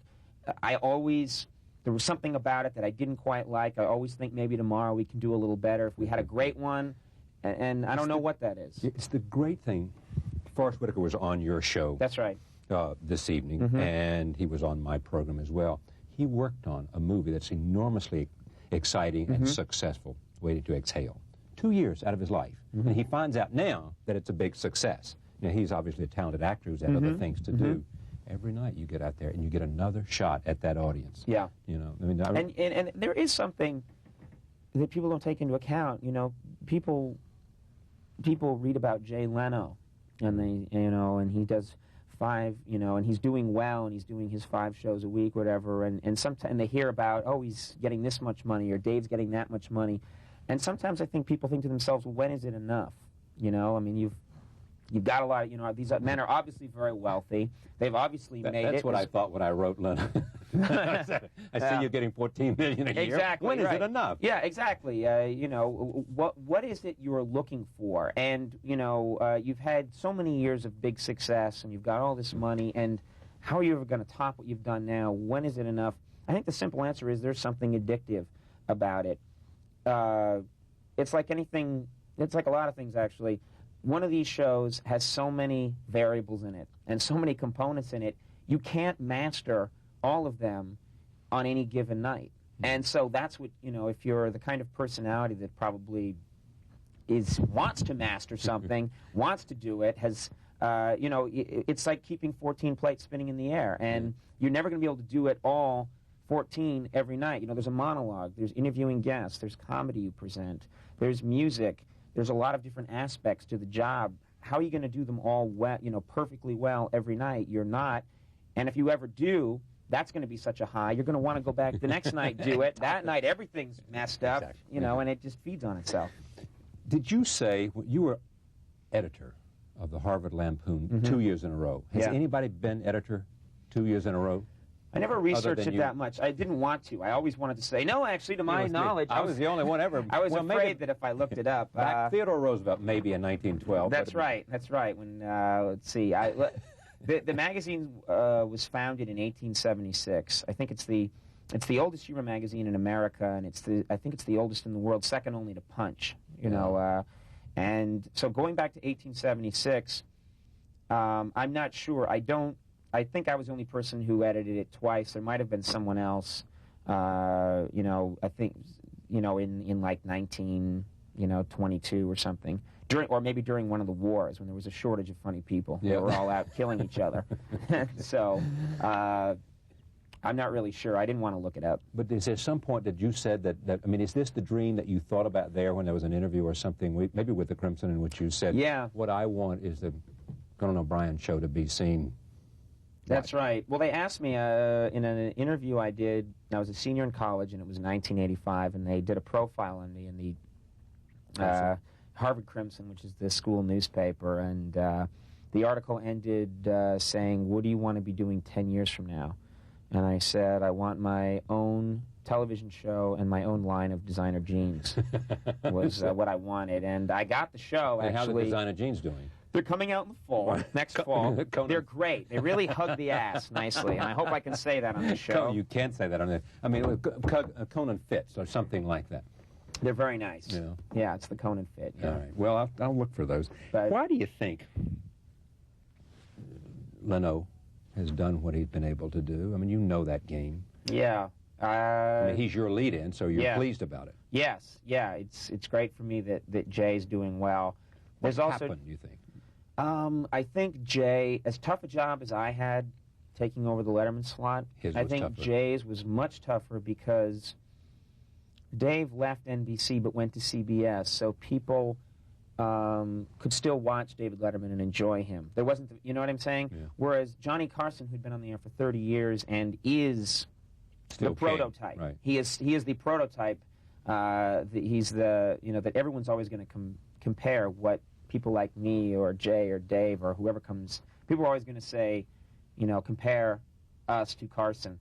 There was something about it that I didn't quite like. I always think maybe tomorrow we can do a little better. If we had a great one, and I don't know what that is. It's the great thing. Forrest Whitaker was on your show. That's right. This evening, and he was on my program as well. He worked on a movie that's enormously exciting and successful, Waiting to Exhale. 2 years out of his life. And he finds out now that it's a big success. You know, he's obviously a talented actor who's had other things to do. Every night you get out there and you get another shot at that audience. Yeah. You know, I mean, and there is something that people don't take into account. You know, people read about Jay Leno, and they, you know, and he does 5, you know, and he's doing well, and he's doing his 5 shows a week, whatever, and sometimes they hear about, oh, he's getting this much money, or Dave's getting that much money, and sometimes I think people think to themselves, well, when is it enough? You know, I mean, You've got a lot of, you know, these men are obviously very wealthy. They've obviously made it. That's what I thought when I wrote Leno. I see you're getting $14 million a year. Exactly. When is right. it enough? Yeah, exactly. You know, what is it you're looking for? And you know, you've had so many years of big success, and you've got all this money. And how are you ever going to top what you've done now? When is it enough? I think the simple answer is there's something addictive about it. It's like anything. It's like a lot of things, actually. One of these shows has so many variables in it and so many components in it, you can't master all of them on any given night. And so that's what, you know, if you're the kind of personality that probably wants to master something, wants to do it, has, you know, it's like keeping 14 plates spinning in the air. And you're never going to be able to do it all 14 every night. You know, there's a monologue, there's interviewing guests, there's comedy you present, there's music. There's a lot of different aspects to the job. How are you going to do them all well, you know, perfectly well every night? You're not. And if you ever do, that's going to be such a high. You're going to want to go back the next night, do it. That night, everything's messed up, you know, and it just feeds on itself. Did you say you were editor of the Harvard Lampoon 2 years in a row? Has anybody been editor 2 years in a row? I never researched it that much. I didn't want to. I always wanted to say, no, actually, to my knowledge. I was the only one ever. I was afraid that if I looked it up. Theodore Roosevelt, maybe in 1912. That's right. That's right. When, let's see. The magazine was founded in 1876. I think it's the oldest humor magazine in America, and I think it's the oldest in the world, second only to Punch. You know, and so going back to 1876, I'm not sure. I think I was the only person who edited it twice. There might have been someone else. You know, I think, you know, in like 1922 or something, or maybe during one of the wars when there was a shortage of funny people. They were all out killing each other. So I'm not really sure. I didn't want to look it up. But is there some point that you said that I mean, is this the dream that you thought about there when there was an interview or something, maybe with the Crimson, in which you said, what I want is the Conan O'Brien show to be seen? That's right. Well, they asked me in an interview I did. I was a senior in college, and it was 1985, and they did a profile on me in the Harvard Crimson, which is the school newspaper, and the article ended saying, what do you want to be doing 10 years from now? And I said, I want my own television show and my own line of designer jeans was what I wanted. And I got the show, actually. And how are the designer jeans doing? They're coming out in the fall, next fall. They're great. They really hug the ass nicely, and I hope I can say that on the show. You can't say that on the... I mean, Conan fits or something like that. They're very nice. Yeah, it's the Conan fit. Yeah. All right. Well, I'll look for those. But why do you think Leno has done what he's been able to do? I mean, you know that game. Yeah. I mean, he's your lead-in, so you're pleased about it. Yes. Yeah. It's great for me that Jay's doing well. What happened, you think? I think Jay, as tough a job as I had taking over the Letterman slot, I think tougher. Jay's was much tougher because Dave left NBC but went to CBS, so people could still watch David Letterman and enjoy him. There wasn't, you know what I'm saying? Yeah. Whereas Johnny Carson, who'd been on the air for 30 years and is still the prototype. Right. He is the prototype. He's the, you know, that everyone's always going to compare what people like me or Jay or Dave or whoever comes, people are always going to say, you know, compare us to Carson.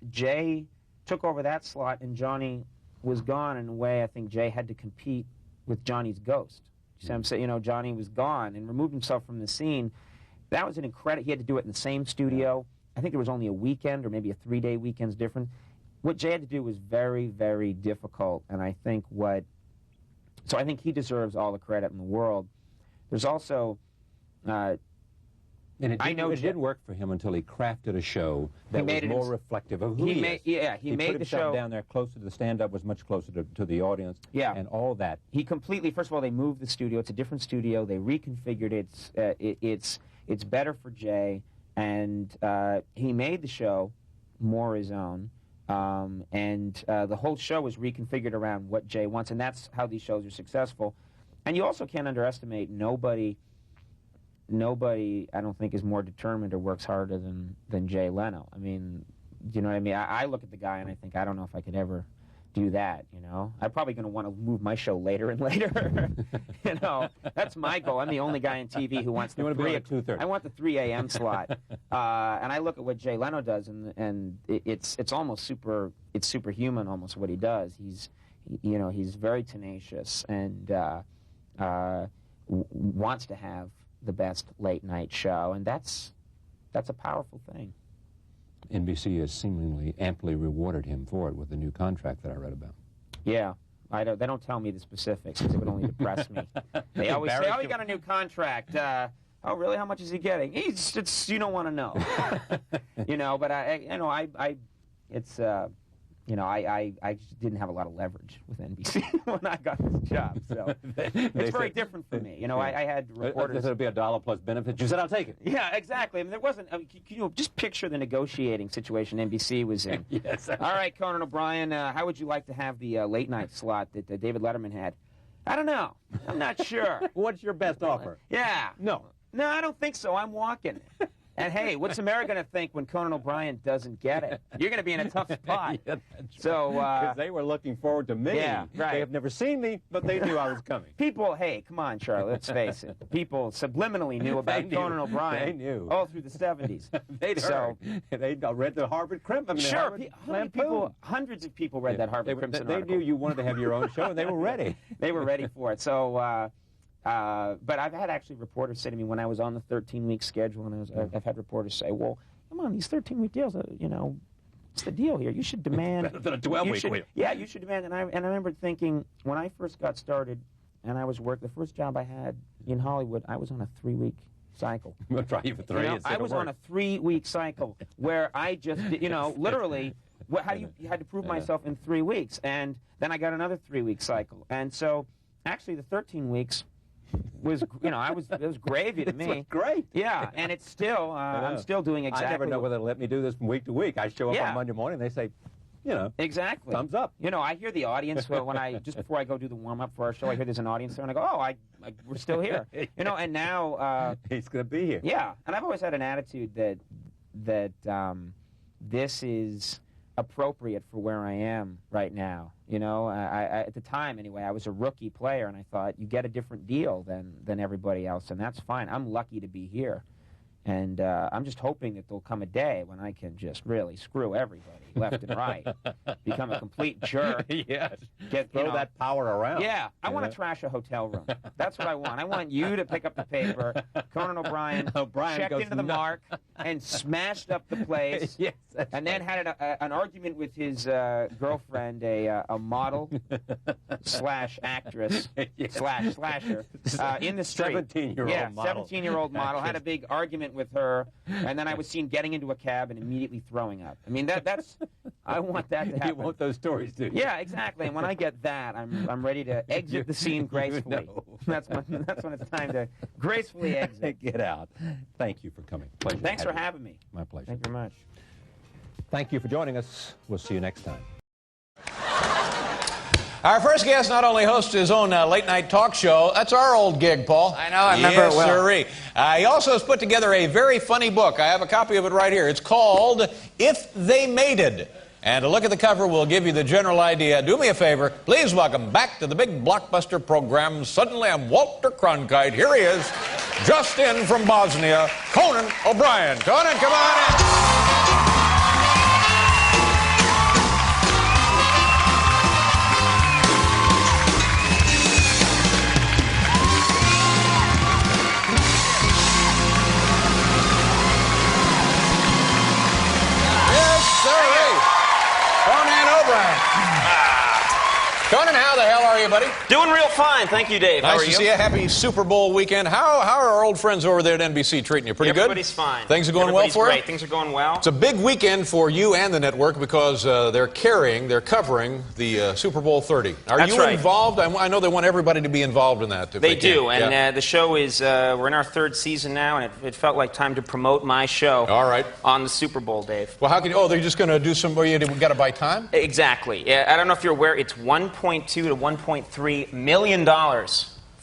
Jay took over that slot and Johnny was gone. In a way, I think Jay had to compete with Johnny's ghost. You see what I'm saying? You know, Johnny was gone and removed himself from the scene. That was an incredible, he had to do it in the same studio. I think there was only a weekend or maybe a 3-day weekend's difference. What Jay had to do was very, very difficult, and I think so I think he deserves all the credit in the world. There's also... and it didn't work for him until he crafted a show that was more reflective of who he is. Yeah, he made put the show... himself down there closer to the stand-up, was much closer to the audience, and all that. He completely... First of all, they moved the studio. It's a different studio. They reconfigured it. It's better for Jay, and he made the show more his own. The whole show was reconfigured around what Jay wants, and that's how these shows are successful. And you also can't underestimate nobody, I don't think, is more determined or works harder than Jay Leno. I mean, you know what I mean? I look at the guy and I think, I don't know if I could ever do that, you know. I'm probably going to want to move my show later and later. You know, that's my goal. I'm the only guy on TV who wants the You want to be on at 2:30. I want the 3 a.m. slot. And I look at what Jay Leno does, and it's almost superhuman, almost what he does. He's very tenacious and wants to have the best late night show, and that's a powerful thing. NBC has seemingly amply rewarded him for it with the new contract that I read about. Yeah. They don't tell me the specifics because it would only depress me. They always say, "Oh, he got a new contract." Oh, really? How much is he getting? You don't want to know. You know, but I just didn't have a lot of leverage with NBC when I got this job, so it's very different for me. You know, I had reporters. It'll be $1 plus benefits. You said, "I'll take it." Yeah, exactly. I mean, there wasn't. Just picture the negotiating situation NBC was in. Yes. All right, Conan O'Brien, how would you like to have the late night slot that David Letterman had? I don't know. I'm not sure. What's your best offer? Yeah. No, I don't think so. I'm walking. And hey, what's America going to think when Conan O'Brien doesn't get it? You're going to be in a tough spot. Yeah, that's so, because they were looking forward to me. Yeah, right. They have never seen me, but they knew I was coming. People, hey, come on, Charlie, let's face it. People subliminally knew about Conan O'Brien. They knew. All through the 70s. They'd heard. They read the Harvard Crimson. Sure. Hundreds of people read that Harvard Crimson They article. knew you wanted to have your own show, and they were ready. They were ready for it. So, but I've had actually reporters say to me when I was on the 13-week schedule, and I've had reporters say, "Well, come on, these 13-week deals, you know, what's the deal here? You should demand better than a 12-week. Yeah, you should demand." And I remember thinking when I first got started, and I was the first job I had in Hollywood, I was on a 3-week cycle. We'll try you for 3. You know, I was on a 3-week cycle where I just, literally. You had to prove myself in 3 weeks, and then I got another 3-week cycle, and so actually the 13 weeks was, it was gravy to me. It was great. Yeah, and it's still, I'm still doing exactly. I never know whether to let me do this from week to week. I show up on Monday morning, they say, exactly. Thumbs up. I hear the audience when just before I go do the warm up for our show, I hear there's an audience there, and I go, "Oh, we're still here." And now he's going to be here. Yeah, and I've always had an attitude that this is appropriate for where I am right now. At the time anyway, I was a rookie player, and I thought you get a different deal than everybody else, and that's fine. I'm lucky to be here, and I'm just hoping that there'll come a day when I can just really screw everybody left and right, become a complete jerk. Yes. Throw that power around. Yeah, I want to trash a hotel room. That's what I want. I want you to pick up the paper. Conan O'Brien checked into the mark and smashed up the place. Yes, and then had an argument with his girlfriend, a model / actress / slasher in the street. 17-year-old model. 17-year-old model. Had a big argument with her, and then I was seen getting into a cab and immediately throwing up. I mean, that's I want that to happen. You want those stories, do you? Yeah, exactly. And when I get that, I'm ready to exit the scene gracefully. That's when it's time to gracefully exit. Get out. Thank you for coming. Pleasure. Thanks for having me. My pleasure. Thank you very much. Thank you for joining us. We'll see you next time. Our first guest not only hosts his own late-night talk show, that's our old gig, Paul. I know, I remember it well. Sirree. He also has put together a very funny book. I have a copy of it right here. It's called If They Mated. And a look at the cover will give you the general idea. Do me a favor. Please welcome back to the big blockbuster program, Suddenly I'm Walter Cronkite. Here he is, just in from Bosnia, Conan O'Brien. Conan, come on in. Conan, how the hell are you, buddy? Doing real fine, thank you, Dave. How Nice are to you? see you. Happy Super Bowl weekend. How are our old friends over there at NBC treating you? Pretty good? Everybody's fine. Things are going well for you? Great. Things are going well. It's a big weekend for you and the network because they're covering the Super Bowl 30. Are That's you right. involved? I know they want everybody to be involved in that. If They can. do, and Yeah. the show is, we're in our 3rd season now, and it felt like time to promote my show on the Super Bowl, Dave. Well, how can you, they're just going to do some, we got to buy time? Exactly. I don't know if you're aware, it's $1.2 to $1.3 million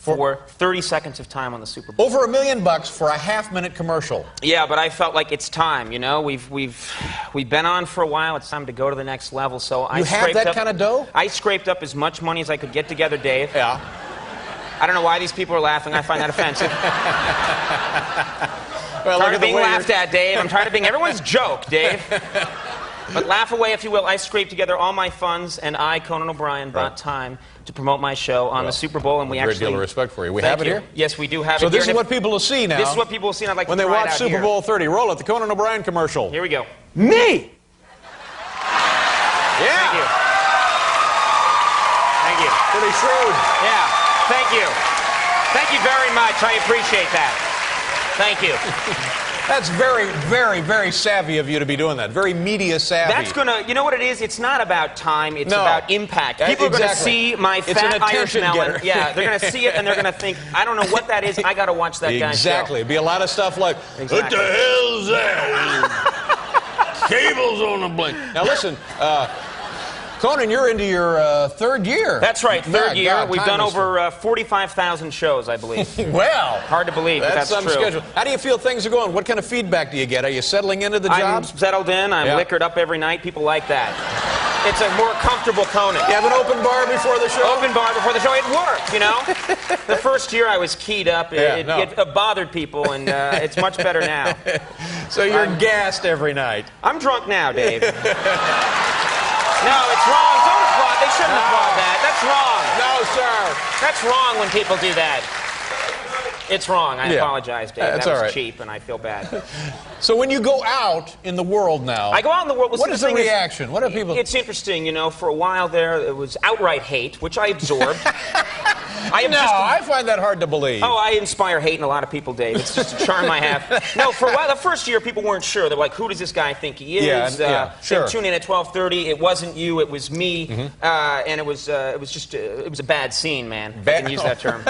for 30 seconds of time on the Super Bowl. Over $1 million for a half-minute commercial. Yeah, but I felt like it's time. You know, we've been on for a while. It's time to go to the next level. So I have that kind of dough? I scraped up as much money as I could get together, Dave. Yeah. I don't know why these people are laughing. I find that offensive. Well, I'm tired of being laughed at, Dave. I'm tired of being everyone's joke, Dave. But laugh away if you will. I scraped together all my funds, and I, Conan O'Brien, bought time to promote my show on the Super Bowl, and we actually... Great deal of respect for you. We Thank have it you. here? Yes, we do have So it here. this is what people will see now. This is what people will see, and I'd like when to they try it watch out Super here. Bowl 30. Roll it, the Conan O'Brien commercial. Here we go. Me! Yeah. Thank you. Thank you. Pretty shrewd. Yeah. Thank you. Thank you very much. I appreciate that. Thank you. That's very, very, very savvy of you to be doing that. Very media savvy. That's gonna, you know what it is? It's not about time, it's about impact. People are gonna see my fat Irish melon. Yeah, they're gonna see it and they're gonna think, I don't know what that is, I gotta watch that guy's show. Exactly. It'd be a lot of stuff like, what the hell's that? Cables on the blink. Now listen, Conan, you're into your third year. That's right, third year. God, We've done over 45,000 shows, I believe. Well, hard to believe, but that's some true. schedule. How do you feel things are going? What kind of feedback do you get? Are you settling into the job? I'm settled in. I'm liquored up every night. People like that. It's a more comfortable Conan. You have an open bar before the show? Open bar before the show. It worked, you know? The first year I was keyed up. It bothered people, and it's much better now. So you're gassed every night. I'm drunk now, Dave. No, it's wrong. Don't applaud. They shouldn't applaud that. That's wrong. No, sir. That's wrong when people do that. It's wrong. I apologize, Dave. That's that was all right. cheap, and I feel bad. So when you go out in the world now... I go out in the world... What is the reaction? What are people... It's interesting, you know. For a while there, it was outright hate, which I absorbed. I find that hard to believe. Oh, I inspire hate in a lot of people, Dave. It's just a charm I have. No, for a while, the first year, people weren't sure. They're like, who does this guy think he is? Sure. Tune in at 12:30. It wasn't you, it was me. And it was a bad scene, man. If I can use that term.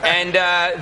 And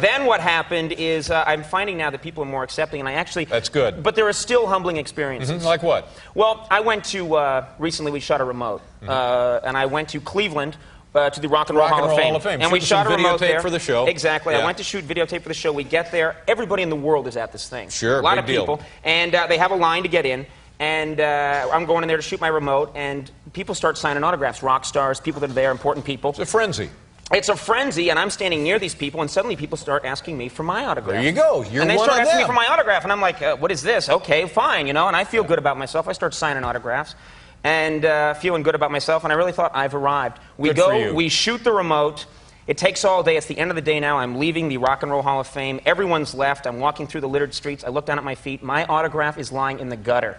then what happened is I'm finding now that people are more accepting, and I actually... That's good. But there are still humbling experiences. Like what? Well, I went to... recently, we shot a remote. And I went to Cleveland... to the Rock and Roll Hall of Fame. And we shot a remote there. For the show. Exactly. I went to shoot videotape for the show. We get there. Everybody in the world is at this thing. Sure, a lot of big deal. people. And they have a line to get in. And I'm going in there to shoot my remote. And people start signing autographs. Rock stars, people that are there, important people. It's a frenzy. It's a frenzy, and I'm standing near these people, and suddenly people start asking me for my autograph. There you go. You're and they one start of asking me them. for my autograph, and I'm like, what is this? Okay, fine, you know, and I feel good about myself. I start signing autographs and feeling good about myself, and I really thought, I've arrived. We go, we shoot the remote. It takes all day. It's the end of the day now. I'm leaving the Rock and Roll Hall of Fame. Everyone's left. I'm walking through the littered streets. I look down at my feet. My autograph is lying in the gutter.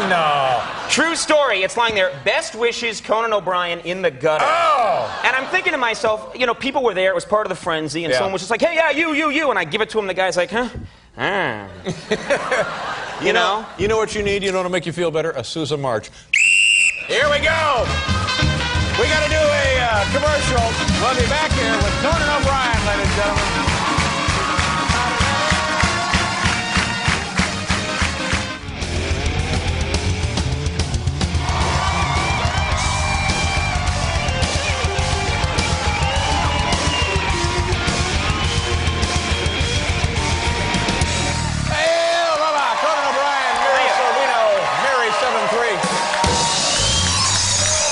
No. True story. It's lying there. Best wishes, Conan O'Brien, in the gutter. Oh! And I'm thinking to myself, you know, people were there. It was part of the frenzy. And someone was just like, hey, yeah, you. And I give it to him. The guy's like, huh? Ah. You know? You know what you need? You know what will make you feel better? A Sousa March. Here we go! We got to do a commercial. We'll be back here with Conan O'Brien, ladies and gentlemen.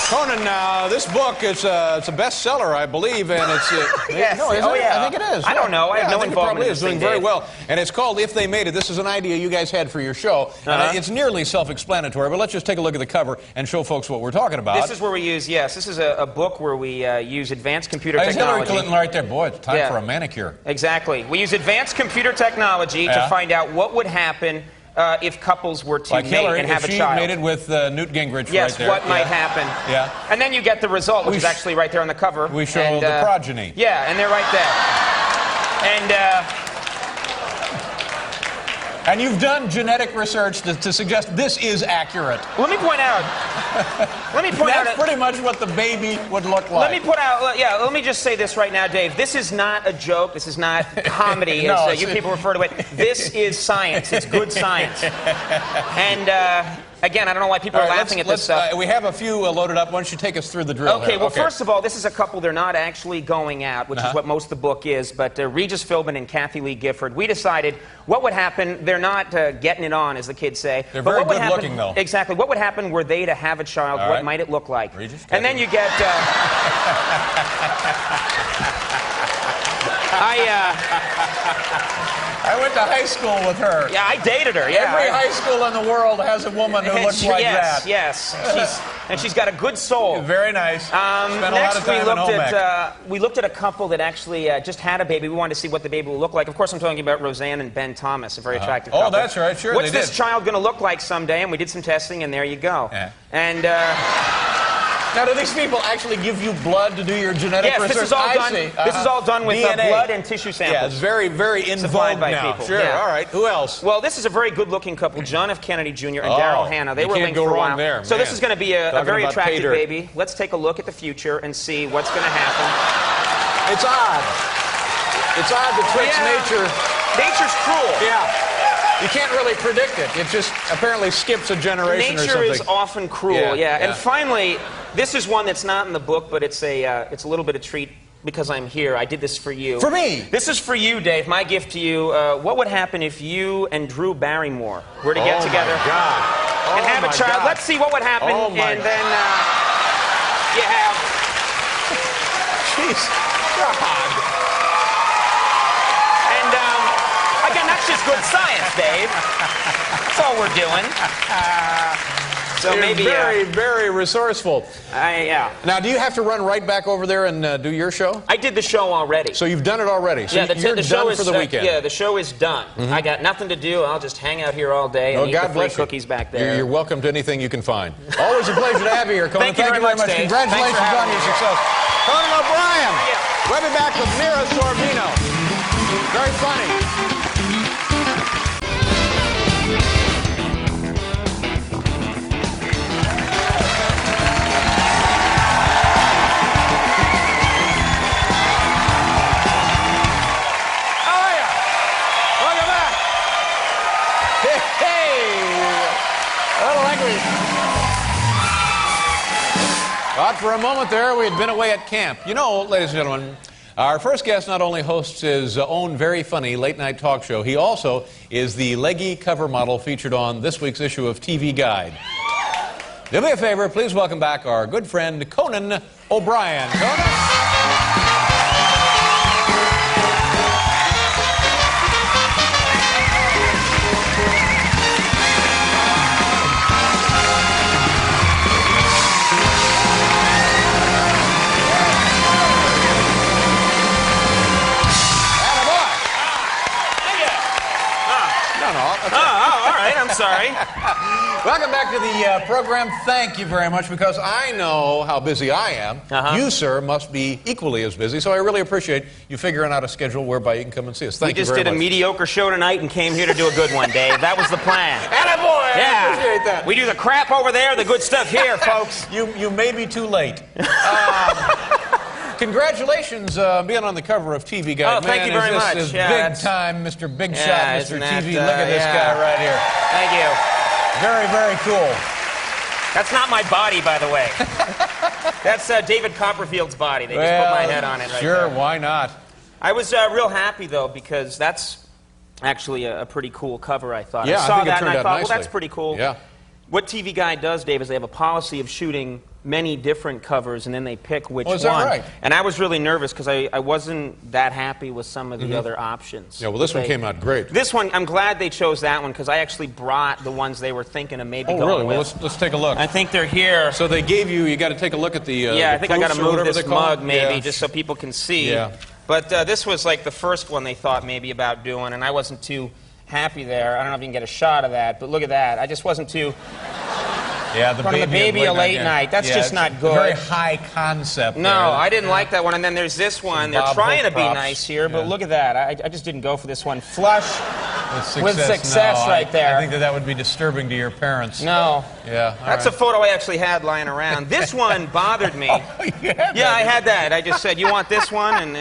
Conan, this book it's a bestseller, I believe, and it's yes. No, isn't it? I think it is. I don't know. I have no I think involvement. it probably in is this doing thing, very Dave. well, and it's called "If They Made It." This is an idea you guys had for your show. It's nearly self-explanatory, but let's just take a look at the cover and show folks what we're talking about. This is where we use This is a book where we use advanced computer There's technology. Hillary Clinton right there. Boy, it's time for a manicure. Exactly. We use advanced computer technology to find out what would happen if couples were to like mate Hillary, and have if a she child. mated with Newt Gingrich Yes, right there. what might happen. Yeah. And then you get the result, which is actually right there on the cover. We show the progeny. Yeah, and they're right there. And you've done genetic research to suggest this is accurate. Let me point out. That's pretty much what the baby would look like. Let me put out. Let me just say this right now, Dave. This is not a joke. This is not comedy, as you people refer to it. This is science. It's good science. And Again, I don't know why people are laughing at this stuff. We have a few loaded up. Why don't you take us through the drill? Okay, well, first of all, this is a couple. They're not actually going out, which is what most of the book is, but Regis Philbin and Kathy Lee Gifford, we decided what would happen. They're not getting it on, as the kids say. They're but very what would good happen, looking, though. Exactly. What would happen were they to have a child? All what right. might it look like? Regis, and then you get... I went to high school with her. Yeah, I dated her, yeah. Every high school in the world has a woman who looks like that. Yes, she's got a good soul. Very nice. Spent a lot of time we looked at a couple that actually just had a baby. We wanted to see what the baby would look like. Of course, I'm talking about Roseanne and Ben Thomas, a very attractive couple. Oh, that's right, sure. What's this child going to look like someday? And we did some testing, and there you go. Yeah. And... now, do these people actually give you blood to do your genetic research? Yes, this is all done. This is all done with DNA. Blood and tissue samples. Yeah, it's very, very in vogue by now. people. Sure. Yeah. All right. Who else? Well, this is a very good-looking couple, John F. Kennedy Jr. and Daryl Hannah. They were linked for a while. There, so man. this is going to be a very attractive pay dirt. baby. Let's take a look at the future and see what's going to happen. It's odd. It's odd that tricks nature. Nature's cruel. Yeah. You can't really predict it. It just apparently skips a generation or something. Nature is often cruel, yeah. And finally, this is one that's not in the book, but it's a little bit of treat because I'm here. I did this for you. For me? This is for you, Dave. My gift to you. What would happen if you and Drew Barrymore were to get together and have a child? God. Let's see what would happen, and then you have... Jeez. God. Again, that's just good science, Dave. That's all we're doing. So You're maybe very, very resourceful. Yeah. Now, do you have to run right back over there and do your show? I did the show already. So you've done it already. So you're the show done is for the weekend. Yeah, the show is done. I got nothing to do. I'll just hang out here all day and eat the free cookies back there. You're welcome to anything you can find. Always a pleasure to have you here, Conan. Thank you very much, Dave. Congratulations on your success. Conan O'Brien. We'll be back with Mira Sorvino. Very funny. But for a moment there, we had been away at camp. You know, ladies and gentlemen, our first guest not only hosts his own very funny late-night talk show, he also is the leggy cover model featured on this week's issue of TV Guide. Do me a favor, please welcome back our good friend Conan O'Brien. Conan? all right, I'm sorry. Welcome back to the program. Thank you very much, because I know how busy I am. You, sir, must be equally as busy, so I really appreciate you figuring out a schedule whereby you can come and see us. Thank you very much. We just did a mediocre show tonight and came here to do a good one, Dave. That was the plan. Attaboy! Yeah. I appreciate that. We do the crap over there, the good stuff here, folks. You may be too late. Congratulations being on the cover of TV Guide. Oh, thank you very much. This is Yeah, big time, Mr. Big Shot, Yeah, Mr. isn't that, TV. Look at this guy right here. Thank you. Very, very cool. That's not my body, by the way. That's David Copperfield's body. They just put my head on it right Sure, there. why not? I was real happy, though, because that's actually a pretty cool cover, I thought. Yeah, I saw I think it that turned and I out thought, nicely. well, that's pretty cool. Yeah. What TV Guide does, Dave, is they have a policy of shooting many different covers, and then they pick which Oh, is that one. right? And I was really nervous because I wasn't that happy with some of the other options. Yeah, well, this one came out great. This one, I'm glad they chose that one because I actually brought the ones they were thinking of maybe going really? with. Well, let's take a look. I think they're here. So they gave you got to take a look at the yeah, I think I got to move this mug maybe Yeah. just so people can see. Yeah. But this was like the first one they thought maybe about doing, and I wasn't too happy there. I don't know if you can get a shot of that, but look at that. I just wasn't too... Yeah, the baby a late night. That's just not good. Very high concept. No, there. I didn't like that one. And then there's this one. They're Bob trying to Hope be props. nice here, but Yeah. look at that. I just didn't go for this one. Flush With success No, right there. I think that would be disturbing to your parents. No. Yeah. That's a photo I actually had lying around. This one bothered me. Yeah, I had that. I just said, you want this one?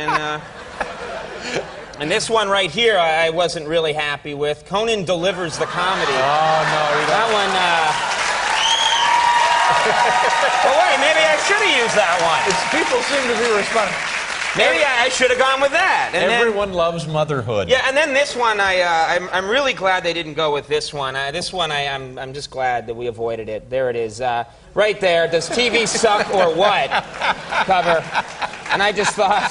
And this one right here I wasn't really happy with. Conan delivers the comedy. Oh, no. That one... Well, wait, maybe I should have used that one. People seem to be responding. Maybe I should have gone with that. And Everyone loves motherhood. Yeah, and then this one, I'm really glad they didn't go with this one. I'm just glad that we avoided it. There it is, right there. Does TV suck or what? Cover. And I just thought...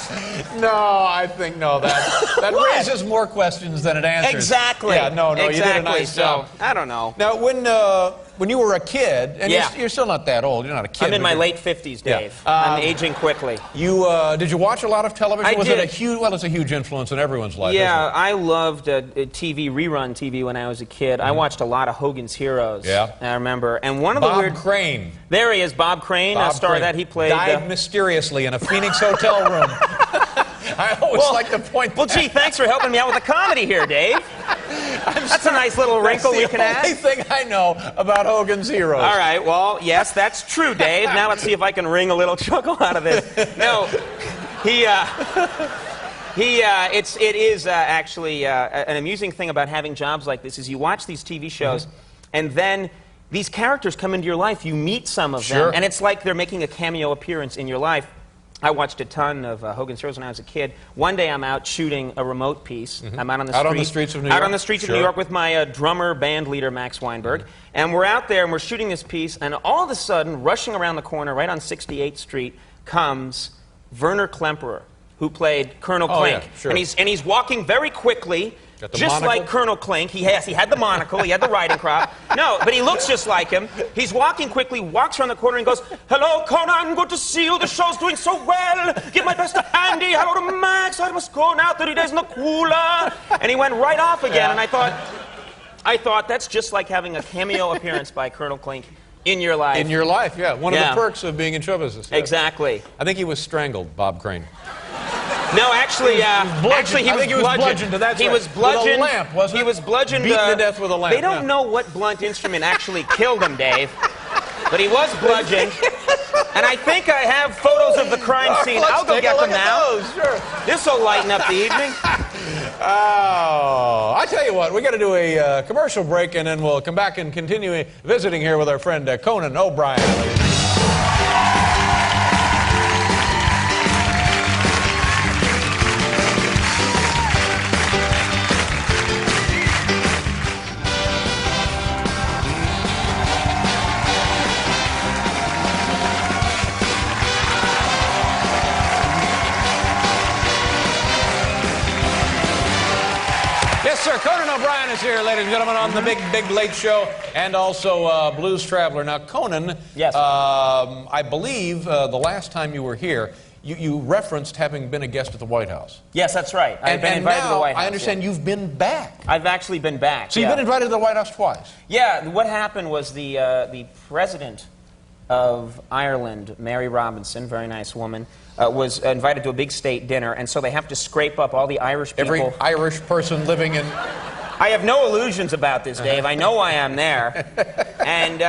No, I think no. That raises more questions than it answers. Exactly. Yeah, no, exactly. you did a nice job. I don't know. Now, when you were a kid, and you're still not that old, you're not a kid. I'm in my late 50s, Dave. Yeah. I'm aging quickly. Did you watch a lot of television? I did. It a huge? Well, it's a huge influence in everyone's life. Yeah, isn't it? I loved rerun TV when I was a kid. I watched a lot of Hogan's Heroes. Yeah. I remember. And one of Bob the weird... Crane. There he is, Bob Crane, a star that he played. Died mysteriously in a Phoenix hotel room. I always like to point. Well, gee, thanks for helping me out with the comedy here, Dave. That's a nice little wrinkle we can add. That's the only thing I know about Hogan's Heroes. All right, well, yes, that's true, Dave. Now let's see if I can wring a little chuckle out of this. No, it is actually an amusing thing about having jobs like this is you watch these TV shows, and then these characters come into your life. You meet some of them, and it's like they're making a cameo appearance in your life. I watched a ton of Hogan's Heroes when I was a kid. One day I'm out shooting a remote piece. I'm out on the street. Out on the streets of New York? Out on the streets of New York with my drummer, band leader, Max Weinberg. And we're out there and we're shooting this piece, and all of a sudden, rushing around the corner, right on 68th Street, comes Werner Klemperer, who played Colonel Klink. Yeah, sure. And he's walking very quickly, just monocle? like Colonel Klink. He had the monocle, he had the riding crop. No, but he looks just like him. He's walking quickly, walks around the corner and goes, "Hello, Conan, good to see you. The show's doing so well. Give my best to Andy. Hello to Max. I must go now, 30 days in the cooler." And he went right off again, and I thought that's just like having a cameo appearance by Colonel Klink in your life. In your life, yeah. One of the perks of being in show business. Yeah. Exactly. I think he was strangled, Bob Crane. No, actually, he was bludgeoned. He was bludgeoned with a lamp, wasn't it? He was bludgeoned. Beaten to death with a lamp. They don't know what blunt instrument actually killed him, Dave. But he was bludgeoned. And I think I have photos of the crime scene. I'll go get them now. Sure. This will lighten up the evening. Oh, I tell you what, we got to do a commercial break, and then we'll come back and continue visiting here with our friend Conan O'Brien. Sir, Conan O'Brien is here, ladies and gentlemen, on the Big Late Show, and also Blues Traveler. Now, Conan, yes. I believe the last time you were here, you referenced having been a guest at the White House. Yes, that's right. I've been invited to the White House. I understand you've been back. I've actually been back. So you've been invited to the White House twice. Yeah, what happened was the president of Ireland, Mary Robinson, very nice woman, was invited to a big state dinner, and so they have to scrape up all the Irish people. Every Irish person living in... I have no illusions about this, Dave. I know why I'm there. And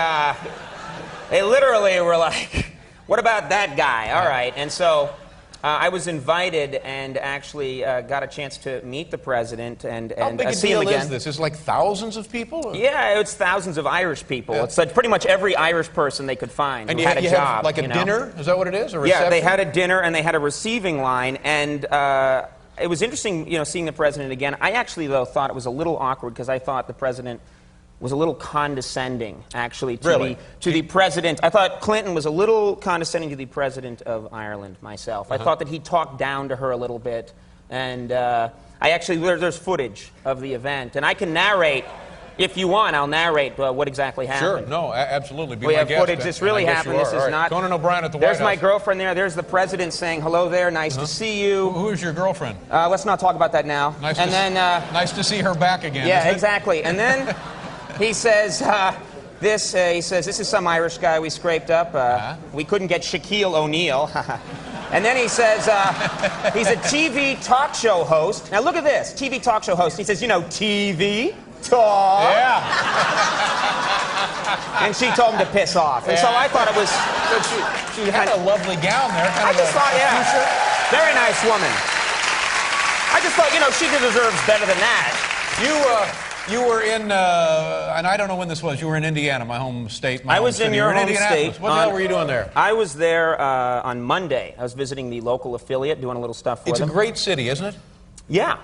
they literally were like, "What about that guy?" All right. And so I was invited and actually got a chance to meet the president and How big a see deal him again. is this? Is it like thousands of people? Or? Yeah, it's thousands of Irish people. Yeah. It's like pretty much every Irish person they could find and who had a job. Had like a dinner? Is that what it is? A reception? Yeah, they had a dinner and they had a receiving line, and it was interesting, seeing the president again. I actually, though, thought it was a little awkward because I thought the president was a little condescending, actually, to the president. I thought Clinton was a little condescending to the president of Ireland, myself. I thought that he talked down to her a little bit, and there's footage of the event, and I can narrate. If you want, I'll narrate what exactly happened. Sure, no, absolutely. We have footage. This really happened. This is not... Conan O'Brien at the White House. There's my girlfriend there. There's the president saying, "Hello there, nice to see you." Who is your girlfriend? Let's not talk about that now. Nice to see her back again. Yeah, exactly. And then he says, this is some Irish guy we scraped up. We couldn't get Shaquille O'Neal. And then he says, he's a TV talk show host. Now look at this, TV talk show host. He says, TV talk. Yeah. And she told him to piss off. And so I thought it was... She had a lovely gown there. I just thought, very nice woman. I just thought, she deserves better than that. You were in, and I don't know when this was, you were in Indiana, my home state. I was in your home state. What the hell were you doing there? I was there on Monday. I was visiting the local affiliate, doing a little stuff for them. It's a great city, isn't it? Yeah.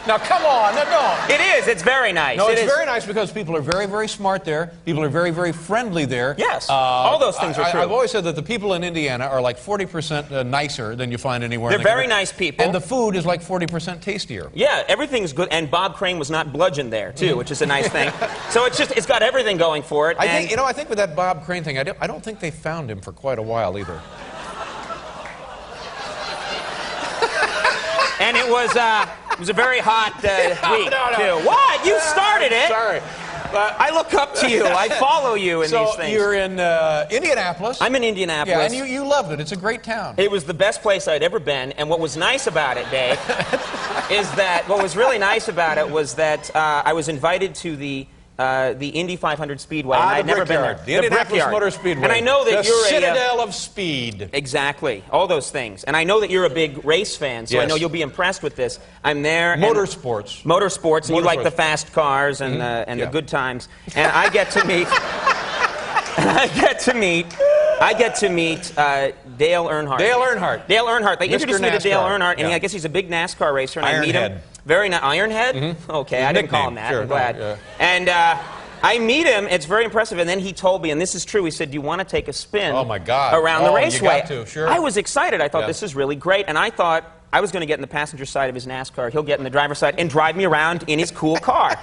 Now, come on, no. It is. It's very nice. No, it's very nice because people are very, very smart there. People are very, very friendly there. Yes, all those things are true. I've always said that the people in Indiana are like 40% nicer than you find anywhere. They're very nice people. And the food is like 40% tastier. Yeah, everything's good. And Bob Crane was not bludgeoned there, too, which is a nice thing. So it's got everything going for it. I think with that Bob Crane thing, I don't think they found him for quite a while either. And it was a very hot week, too. What? You started it. Sorry. I look up to you. I follow you in these things. So you're in Indianapolis. I'm in Indianapolis. Yeah, and you loved it. It's a great town. It was the best place I'd ever been. And what was nice about it, Dave, what was really nice about it was that I was invited to the Indy 500 Speedway, and I'd never been there. The Indianapolis Motor Speedway. And I know that you're the citadel of speed. Exactly, all those things. And I know that you're a big race fan, so I know you'll be impressed with this. I'm there. Motorsports. And you like the fast cars and the good times. And I get to meet. I get to meet Dale Earnhardt. Dale Earnhardt. Dale Earnhardt. They introduced me to Dale Earnhardt, and yeah. I guess he's a big NASCAR racer, and I meet him. Ironhead. Very nice. Ironhead? Okay, I didn't call him that. Sure, I'm glad. yeah. And I meet him. It's very impressive. And then he told me, and this is true, he said, do you want to take a spin Oh, my God. around the raceway? You got to, sure. I was excited. I thought, this is really great. And I thought I was going to get in the passenger side of his NASCAR. He'll get in the driver's side and drive me around in his cool car.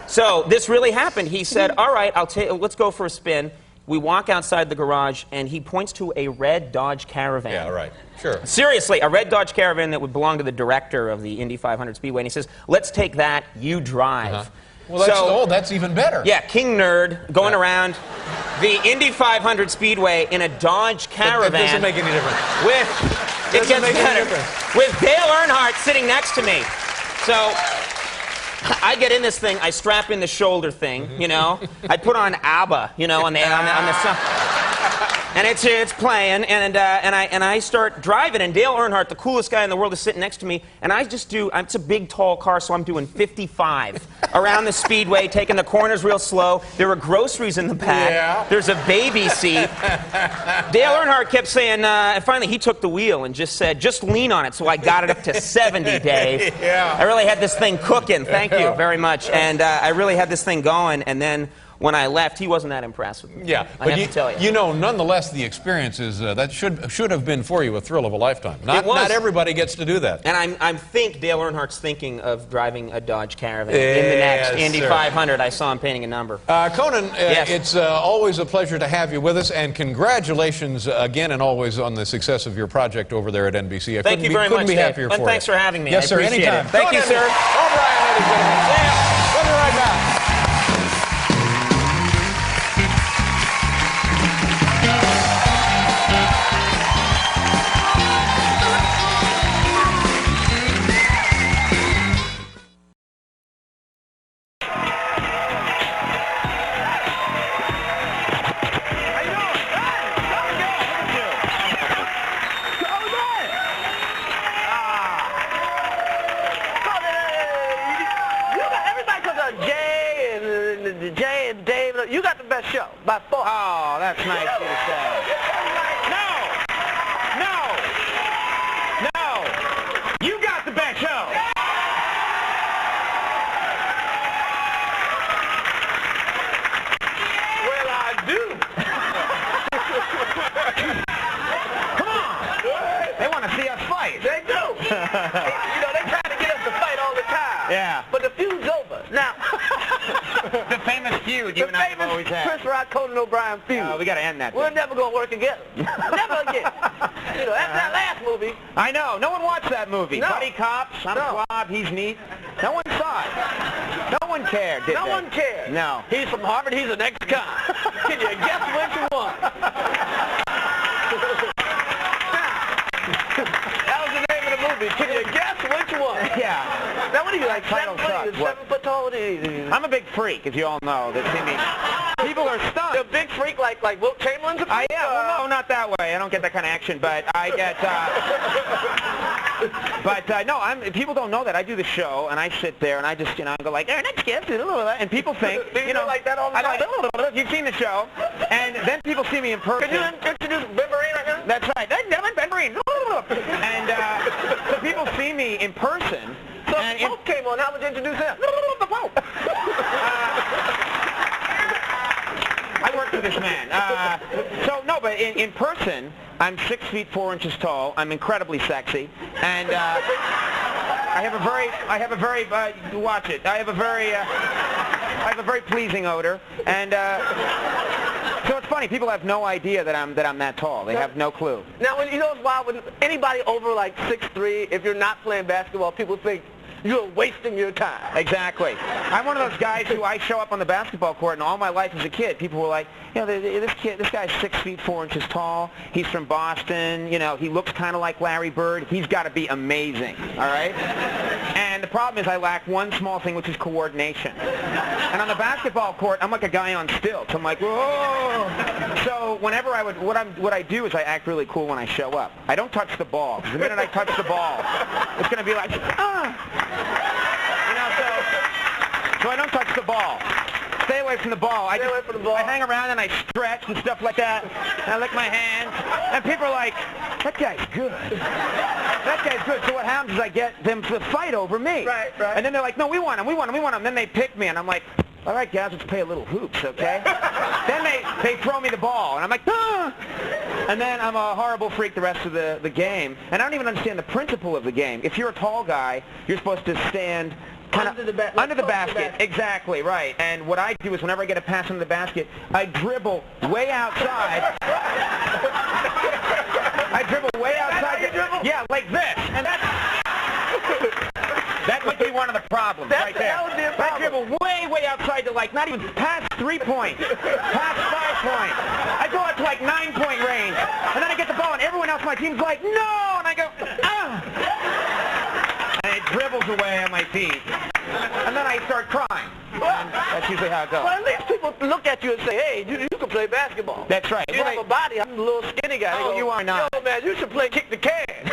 So this really happened. He said, all right, let's go for a spin. We walk outside the garage, and he points to a red Dodge Caravan. Yeah, right. Sure. Seriously, a red Dodge Caravan that would belong to the director of the Indy 500 Speedway. And he says, let's take that, you drive. Well, that's even better. Yeah, King Nerd going around the Indy 500 Speedway in a Dodge Caravan. It doesn't make any difference. It gets better. With Dale Earnhardt sitting next to me. So I get in this thing, I strap in the shoulder thing, you know. I put on ABBA, you know, on the side. And it's playing, and I start driving, and Dale Earnhardt, the coolest guy in the world, is sitting next to me, and I just it's a big, tall car, so I'm doing 55 around the speedway, taking the corners real slow. There were groceries in the back. Yeah. There's a baby seat. Dale Earnhardt kept saying, and finally he took the wheel and just said, just lean on it, so I got it up to 70, Dave. Yeah. I really had this thing cooking, thank you very much, and I really had this thing going, and then when I left, he wasn't that impressed with me. Yeah, I have to tell you. You know, nonetheless, the experience is that should have been for you a thrill of a lifetime. Not everybody gets to do that. And I think Dale Earnhardt's thinking of driving a Dodge Caravan in the next Indy 500. I saw him painting a number. Conan, it's always a pleasure to have you with us, and congratulations again and always on the success of your project over there at NBC. Thank you very much, couldn't be Dave. happier And for thanks you. for having me. Yes, I sir. appreciate Anytime. it. Thank you, sir. O'Brien, ladies and gentlemen. We'll be right back. You got the best show by far. Oh, that's nice of you to say. No. You got the best show. Well, I do. Come on. They want to see us fight. They do. You know, they try to get us to fight all the time. Yeah. But the feud's over. Now. The famous feud you and I have always had. Chris Rock, Conan O'Brien feud. We got to end that. We're never going to work together. Never again. You know, after that last movie. I know. No one watched that movie. No. Buddy Cops, I'm Swab, he's neat. No one saw it. No one cared, did they? No one cared. No. He's from Harvard. He's an ex-con. Can you guess which one? That was the name of the movie. Can you guess which one? Yeah. Now, what do you like? Title sucks. 7 foot tall? I'm a big freak, as you all know. People are stunned. You're a big freak like Wilt Chamberlain's a freak? Yeah, well, no, not that way. I don't get that kind of action, but I get... But no, people don't know that. I do the show, and I sit there, and I just, I go like, next guest, and people think, like that all the time? You've seen the show, and then people see me in person. Can you introduce Ben Vereen right now? That's right. Ben Vereen. And so people see me in person. So if the Pope came on, how would you introduce him? The Pope. I work for this man. So no, but in person, I'm 6 feet 4 inches tall. I'm incredibly sexy, and I have a very watch it. I have a very pleasing odor, and so it's funny. People have no idea that I'm that tall. They have no clue. Now, you know what's wild? When anybody over like 6'3", if you're not playing basketball, people think you're wasting your time. Exactly. I'm one of those guys who I show up on the basketball court, and all my life as a kid, people were like, this guy's 6 feet 4 inches tall. He's from Boston. He looks kind of like Larry Bird. He's got to be amazing. All right. And the problem is I lack one small thing, which is coordination. And on the basketball court, I'm like a guy on stilts. I'm like, whoa. So whenever what I do is I act really cool when I show up. I don't touch the ball. 'Cause the minute I touch the ball, it's going to be like, so I don't touch the ball. Stay away from the ball. I hang around and I stretch and stuff like that. And I lick my hands. And people are like, that guy's good. That guy's good. So what happens is I get them to fight over me. Right. And then they're like, no, we want him. Then they pick me, and I'm like, all right, guys, let's play a little hoops, okay? Then they throw me the ball, and I'm like, ah! And then I'm a horrible freak the rest of the game. And I don't even understand the principle of the game. If you're a tall guy, you're supposed to stand under the basket. Exactly, right. And what I do is whenever I get a pass under the basket, I dribble way outside. Yeah, like this. And that might be one of the problems right there. I dribble way outside to like not even past 3 points, past 5 points. I go out to like 9-point range, and then I get the ball, and everyone else on my team's like, no, and I go, ah. And it dribbles away on my feet. And then I start crying. And that's usually how it goes. Well, at least people look at you and say, hey, you can play basketball. That's right. You have a body. I'm a little skinny guy. Oh, you are not. Yo, man, you should play kick the can. Yeah,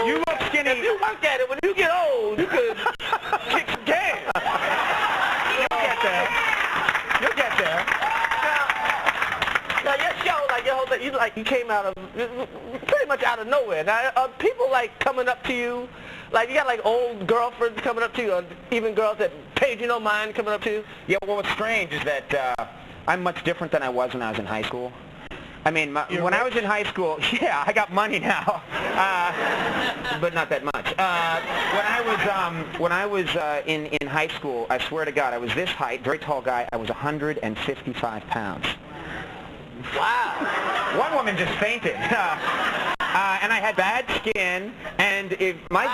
you look skinny. If you work at it, when you get old, you could kick some can. You'll get there. Now, your show, like your whole thing, you came out of pretty much out of nowhere. Now, are people like coming up to you? Like you got like old girlfriends coming up to you, or even girls that paid you no mind coming up to you? Yeah. Well, what's strange is that I'm much different than I was when I was in high school. I mean, when I was in high school, yeah, I got money now, but not that much. When I was in high school, I swear to God, I was this height, very tall guy. I was 155 pounds. Wow. One woman just fainted. And I had bad skin, and my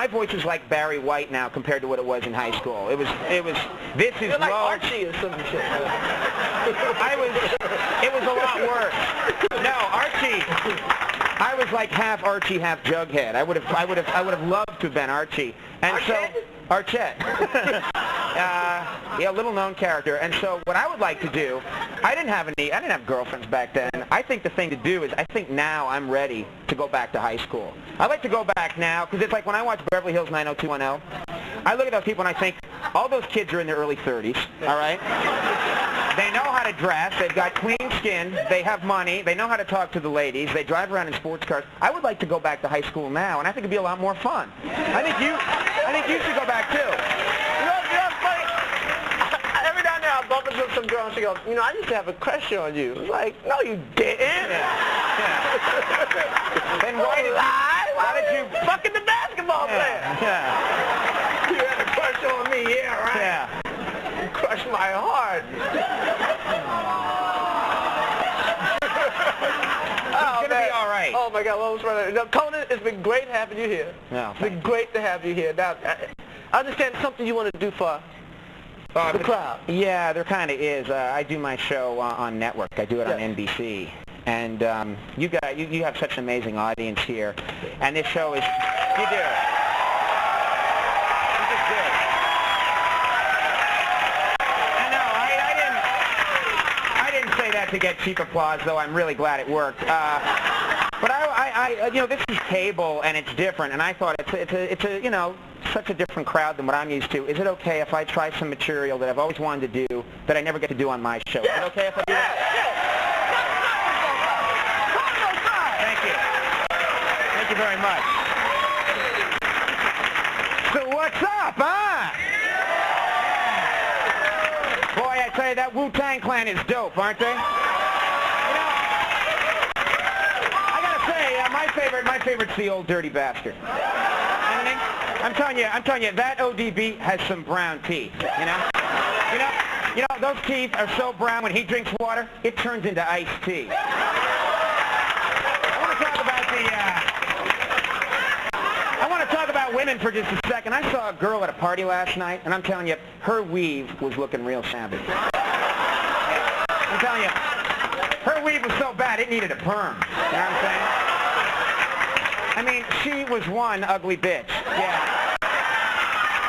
voice is like Barry White now compared to what it was in high school. This is You're like low. Archie or some shit. It was a lot worse. No, Archie. I was like half Archie, half Jughead. I would have loved to have been Archie. And Archette. Yeah, little known character. And so what I would like to do, I didn't have girlfriends back then. I think the thing to do is I think now I'm ready to go back to high school. I like to go back now because it's like when I watch Beverly Hills 90210, I look at those people and I think all those kids are in their early 30s, all right? They know how to dress. They've got clean skin. They have money. They know how to talk to the ladies. They drive around in sports cars. I would like to go back to high school now, and I think it'd be a lot more fun. I think you should go back too. You know what's funny? Every now and then I bump into some girl and she goes, I used to have a crush on you. I'm like, no, you didn't. Then why did you fucking the basketball player? Yeah. You had a crush on me, yeah, right? Yeah. You crushed my heart. It's gonna be all right. Oh my God, what was running? Conan, it's been great having you here. No, it's been great to have you here. Now, I understand something you want to do for the crowd. Yeah, there kind of is. I do my show on network. I do it on NBC. And you have such an amazing audience here. And this show is, you do. You just do. I didn't say that to get cheap applause, though I'm really glad it worked. But this is cable and it's different, and I thought it's a such a different crowd than what I'm used to. Is it okay if I try some material that I've always wanted to do that I never get to do on my show? Is it okay if I do that? Thank you. Thank you very much. So what's up, huh? Boy, I tell you, that Wu-Tang Clan is dope, aren't they? I gotta say, my favorite's the Old Dirty Bastard. I'm telling you, that ODB has some brown teeth, you know, those teeth are so brown when he drinks water, it turns into iced tea. I want to talk about women for just a second. I saw a girl at a party last night, and I'm telling you, her weave was looking real savage. I'm telling you, her weave was so bad, it needed a perm. You know what I'm saying? I mean, she was one ugly bitch. Yeah.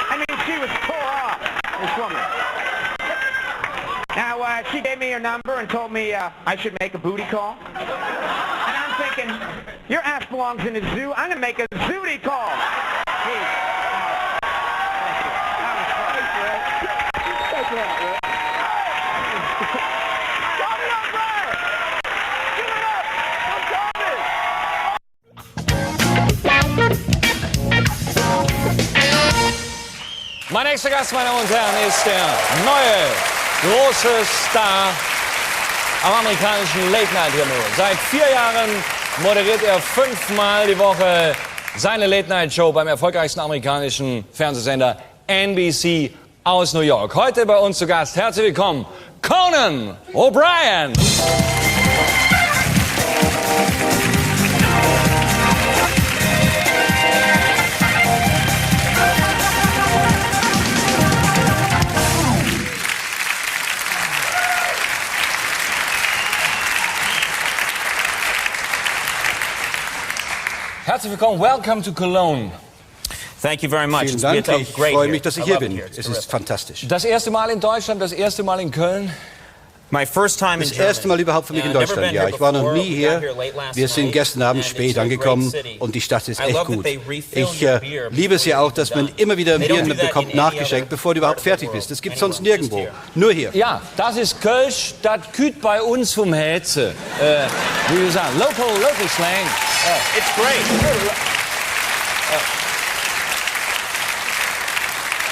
I mean, she was tore off, this woman. Now, she gave me her number and told me I should make a booty call. And I'm thinking, your ass belongs in a zoo. I'm going to make a zooty call. Hey. Thank you. Mein nächster Gast, meine Damen und Herren, ist der neue große Star am amerikanischen Late-Night-Himmel. Seit 4 Jahren moderiert er 5-mal die Woche seine Late-Night-Show beim erfolgreichsten amerikanischen Fernsehsender NBC aus New York. Heute bei uns zu Gast, herzlich willkommen, Conan O'Brien. Herzlich willkommen, welcome to Cologne. Thank you very much. Vielen Dank, ich freue mich, dass ich hier bin. Es ist fantastisch. Das erste Mal in Deutschland, das erste Mal in Köln? Das erste Mal überhaupt für mich in Deutschland, ja. Ich war noch nie hier. Wir sind gestern Abend spät angekommen und die Stadt ist echt gut. Ich liebe es ja auch, dass man immer wieder Bier bekommt nachgeschenkt, bevor du überhaupt fertig bist. Das gibt es sonst nirgendwo. Nur hier. Ja, das ist Kölsch, das küt bei uns vom Hetze. Wie wir sagen, local slang. It's great.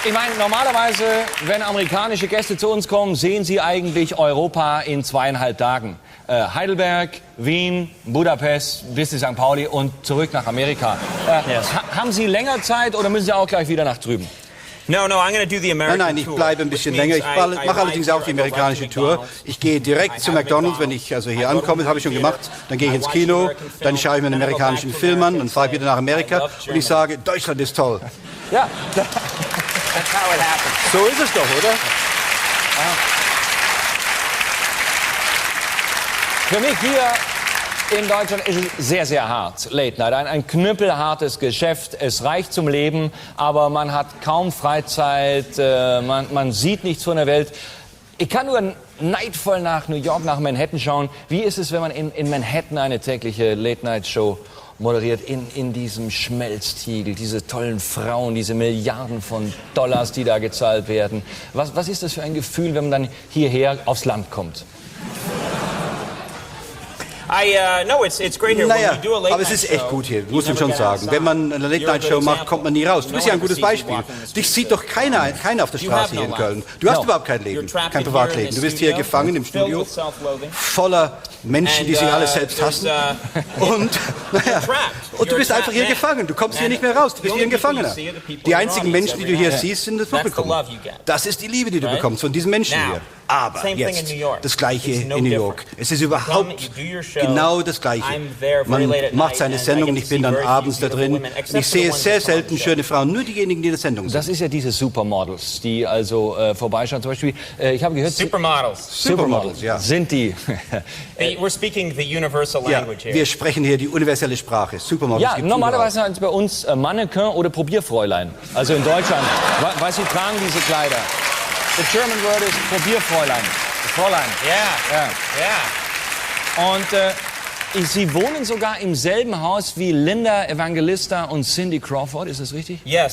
Ich meine, normalerweise, wenn amerikanische Gäste zu uns kommen, sehen sie eigentlich Europa in 2,5 Tagen. Heidelberg, Wien, Budapest, bis zu St. Pauli und zurück nach Amerika. Haben Sie länger Zeit oder müssen Sie auch gleich wieder nach drüben? No, I'm going to do the American Nein, ich bleibe ein bisschen länger. Ich mache allerdings auch die amerikanische Tour. Ich gehe direkt zu McDonald's, wenn ich also hier ankomme, das habe ich schon gemacht. Dann gehe ich ins Kino, dann schaue ich mir einen amerikanischen Film an, dann fahre ich wieder nach Amerika und ich sage, Deutschland ist toll. Ja. That's how it happens. So ist es doch, oder? Für mich hier in Deutschland ist es sehr, sehr hart. Late Night, ein knüppelhartes Geschäft. Es reicht zum Leben, aber man hat kaum Freizeit, man sieht nichts von der Welt. Ich kann nur neidvoll nach New York, nach Manhattan schauen. Wie ist es, wenn man in Manhattan eine tägliche Late Night Show moderiert in diesem Schmelztiegel, diese tollen Frauen, diese Milliarden von Dollars, die da gezahlt werden. Was ist das für ein Gefühl, wenn man dann hierher aufs Land kommt? No, it's great here. Naja, When we do a late aber es ist echt gut hier, muss man schon sagen. Wenn man eine Late-Night-Show macht, kommt man nie raus. Du bist ja ein gutes Beispiel. Dich sieht doch keiner auf der Straße hier in Köln. Du hast überhaupt kein Leben, kein Privatleben. Du bist hier gefangen im Studio, voller Menschen, die sich alle selbst hassen. Und du bist einfach hier gefangen. Du kommst hier nicht mehr raus. Du bist wie ein Gefangener. Die einzigen Menschen, die du hier siehst, sind das Publikum. Das ist die Liebe, die du bekommst von diesen Menschen hier. Aber jetzt das Gleiche in New York. Es ist überhaupt genau das Gleiche. Man macht seine Sendung und ich bin dann abends da drin. Und ich sehe sehr selten schöne Frauen, nur diejenigen, die in der Sendung sind. Das ist ja diese Supermodels, die also vorbeischauen. Zum Beispiel, ich habe gehört... Supermodels, ja. Sind die... We're speaking the universal language here. Wir sprechen hier die universelle Sprache. Supermodels. Ja, normalerweise heißt es bei uns Mannequin oder Probierfräulein. Also in Deutschland, weil sie tragen diese Kleider. The German word is Probierfräulein. Fräulein. Yeah. Und Sie wohnen sogar im selben Haus wie Linda Evangelista und Cindy Crawford, ist das richtig? Ja,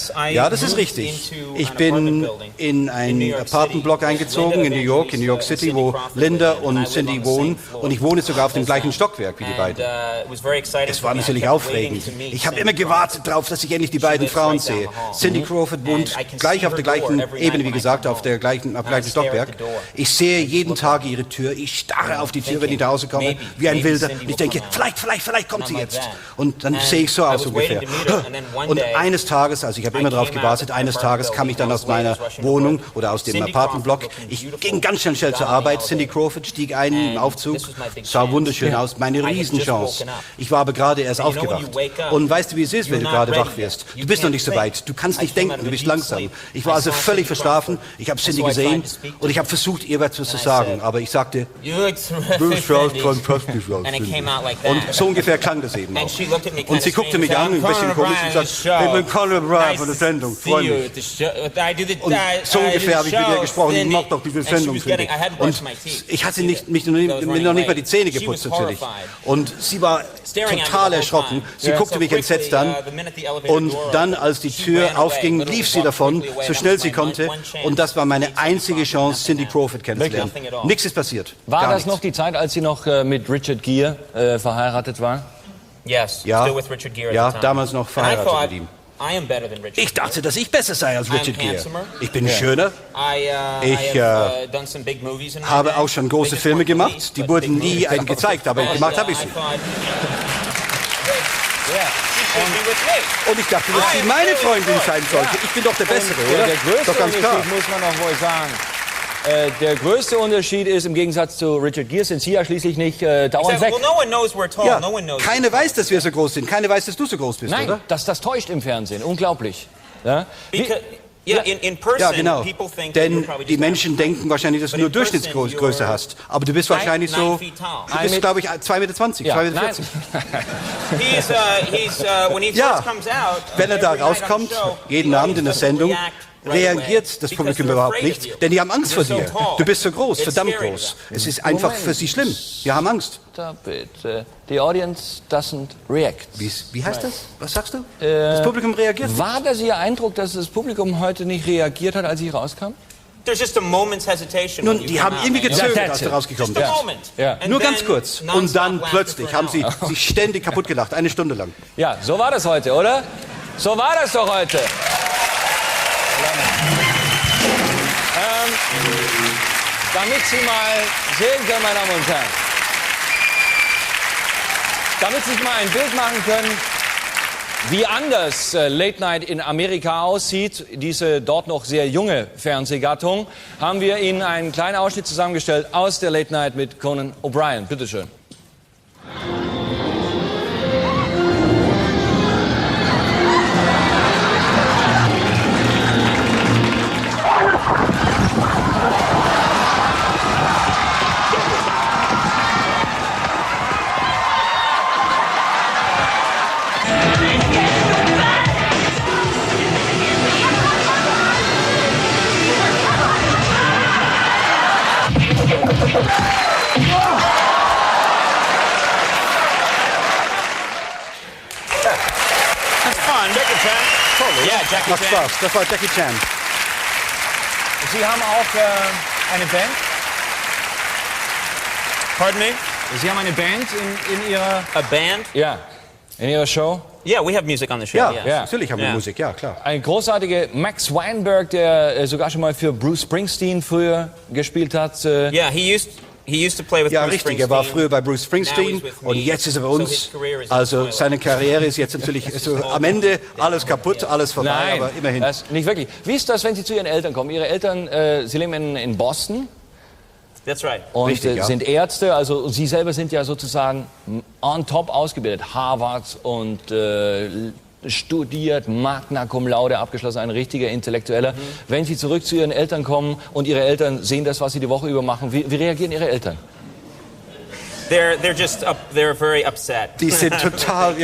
das ist richtig. Ich bin in einen Apartmentblock eingezogen in New York City, wo Linda und Cindy wohnen. Und ich wohne sogar auf dem gleichen Stockwerk wie die beiden. Es war natürlich aufregend. Ich habe immer gewartet darauf, dass ich endlich die beiden Frauen sehe. Cindy Crawford wohnt gleich auf der gleichen Ebene, wie gesagt, auf dem gleichen Stockwerk. Ich sehe jeden Tag ihre Tür. Ich starre auf die Tür, wenn ich nach Hause komme, wie ein Wilder. Und ich denke, vielleicht kommt sie jetzt. Und dann sehe ich so aus ungefähr. Und eines Tages, also ich habe immer darauf gewartet, eines Tages kam ich dann aus meiner Wohnung oder aus dem Apartmentblock. Ich ging ganz schnell zur Arbeit. Cindy Crawford stieg ein im Aufzug, sah wunderschön aus, meine Riesenchance. Ich war aber gerade erst aufgewacht. Und weißt du, wie es ist, wenn du gerade wach wirst? Du bist noch nicht so weit, du kannst nicht denken, du bist langsam. Ich war also völlig verschlafen, ich habe Cindy gesehen und ich habe versucht, ihr etwas zu sagen, aber ich sagte, du schaust fantastisch aus. Und so ungefähr klang das eben auch. Und sie guckte mich an, ein bisschen komisch, und sagte, ich bin Conan O'Brien von der Sendung, freue mich. Und so ungefähr habe ich mit ihr gesprochen, ich mag doch diese Sendung, Cindy. Und ich hatte mir noch nicht mal die Zähne geputzt, natürlich. Und sie war total erschrocken, sie guckte mich entsetzt an. Und dann, als die Tür aufging, lief sie davon, so schnell sie konnte. Und das war meine einzige Chance, Cindy Crawford kennenzulernen. Nichts ist passiert. War das noch die Zeit, als Sie noch mit Richard Gere verheiratet waren? Ja, damals noch verheiratet mit ihm. Ich dachte, dass ich besser sei als Richard Gere. Ich bin schöner. Ich habe auch schon große Filme gemacht. Die wurden nie gezeigt, aber gemacht habe ich sie. Und ich dachte, dass sie meine Freundin sein sollte. Ich bin doch der Bessere, oder? Der größte doch ganz klar. Unterschied muss man doch wohl sagen. Der größte Unterschied ist, im Gegensatz zu Richard Gere sind Sie ja schließlich nicht dauernd weg. Ja, keiner weiß, dass wir so groß sind. Keiner weiß, dass du so groß bist, Nein, oder? das täuscht im Fernsehen. Unglaublich. Ja? Ja, genau. Denn die Menschen denken wahrscheinlich, dass du nur Durchschnittsgröße hast. Aber du bist wahrscheinlich so, du bist, glaube ich, 2,20 Meter, 2,40 Meter. Ja, wenn er da rauskommt, jeden Abend in der Sendung, reagiert das Publikum überhaupt nicht, denn die haben Angst vor dir. Du bist so groß, verdammt groß. Es ist einfach für sie schlimm. Die haben Angst. The audience doesn't react. Wie heißt das? Was sagst du? Das Publikum reagiert nicht. War das Ihr Eindruck, dass das Publikum heute nicht reagiert hat, als ich rauskam? Nun, die haben irgendwie gezögert, als du rausgekommen bist. Ja. Nur ganz kurz. Und dann plötzlich haben sie sich ständig kaputt gelacht, eine Stunde lang. Ja, so war das heute, oder? So war das doch heute. Damit Sie mal sehen können, meine Damen und Herren, damit Sie sich mal ein Bild machen können, wie anders Late Night in Amerika aussieht, diese dort noch sehr junge Fernsehgattung, haben wir Ihnen einen kleinen Ausschnitt zusammengestellt aus der Late Night mit Conan O'Brien. Bitte schön. Macht Spaß, das war Jackie Chan. Sie haben auch eine Band? Pardon me? Sie haben eine Band in Ihrer... A band? Ja, in Ihrer Show? Yeah, we have music on the show. Ja, yes. natürlich haben wir Musik, ja, klar. Ein großartiger Max Weinberg, der sogar schon mal für Bruce Springsteen früher gespielt hat. Yeah, he used to play with Ja, Bruce richtig. Er war früher bei Bruce Springsteen und jetzt ist er bei uns. Also seine Karriere ist jetzt natürlich am Ende alles kaputt, alles vorbei, Nein, aber immerhin. Das nicht wirklich. Wie ist das, wenn Sie zu Ihren Eltern kommen? Ihre Eltern, Sie leben in Boston. That's right. Und Richtig, ja. sind Ärzte, also Sie selber sind ja sozusagen on top ausgebildet. Harvard und studiert, Magna Cum Laude abgeschlossen, ein richtiger Intellektueller. Wenn Sie zurück zu Ihren Eltern kommen und Ihre Eltern sehen das, was Sie die Woche über machen, wie reagieren Ihre Eltern? They're very upset. Die sind total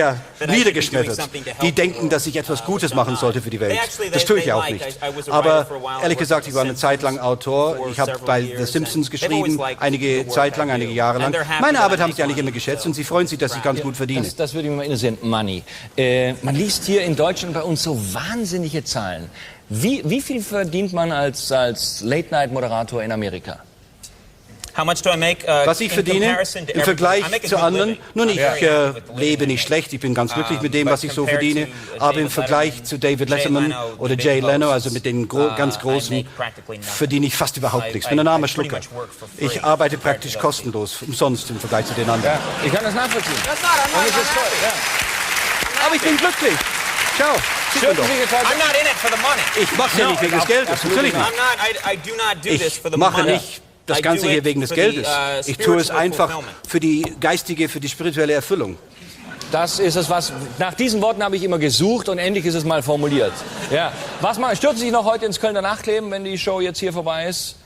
niedergeschmettert. Die denken, dass ich etwas Gutes machen sollte für die Welt. Das tue ich auch nicht. Aber ehrlich gesagt, ich war eine Zeit lang Autor. Ich habe bei The Simpsons geschrieben, einige Zeit lang, einige Jahre lang. Meine Arbeit haben sie eigentlich immer geschätzt und sie freuen sich, dass ich ganz gut verdiene. Das würde mich mal interessieren. Money. Man liest hier in Deutschland bei uns so wahnsinnige Zahlen. Wie viel verdient man als Late-Night-Moderator in Amerika? How much do I make, was ich verdiene im Vergleich zu anderen, nun, ich lebe nicht schlecht, ich bin ganz glücklich mit dem, was ich so verdiene, aber im Vergleich zu David Letterman oder Jay Leno, also mit den ganz Großen, verdiene ich fast überhaupt nichts. Ich bin ein armer Schlucker. Ich arbeite praktisch kostenlos, umsonst im Vergleich zu den anderen. Ja, ich kann das nachvollziehen. Aber ich bin glücklich. Ciao. I'm not in it for the money. Ich mache ja nicht wegen des Geldes, natürlich nicht. I do not do this for the Ich money. mache nicht das Ganze hier wegen des Geldes. Ich tue es einfach für die geistige, für die spirituelle Erfüllung. Das ist es, was nach diesen Worten habe ich immer gesucht und endlich ist es mal formuliert. Ja. Stürzen Sie sich noch heute ins Kölner Nachtleben, wenn die Show jetzt hier vorbei ist?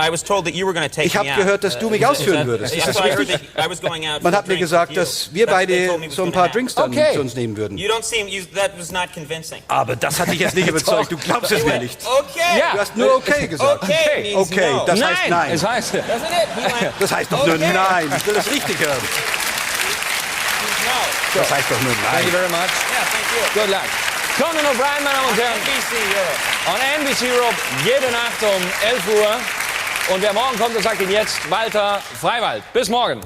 Ich habe gehört, dass du mich ausführen würdest. Ist das richtig? Man hat mir gesagt, dass wir beide so ein paar Drinks dann zu uns nehmen würden. Aber das hat dich jetzt nicht überzeugt. Du glaubst es mir nicht. Du hast nur okay gesagt. Okay, das heißt nein. Das heißt doch nur nein. Ich will das richtig hören. Das heißt doch nur nein. Thank you very much. Good luck. Conan O'Brien, meine Damen und Herren. On NBC Europe, jede Nacht um 11 Uhr. Und wer morgen kommt, der sagt Ihnen jetzt Walter Freiwald. Bis morgen.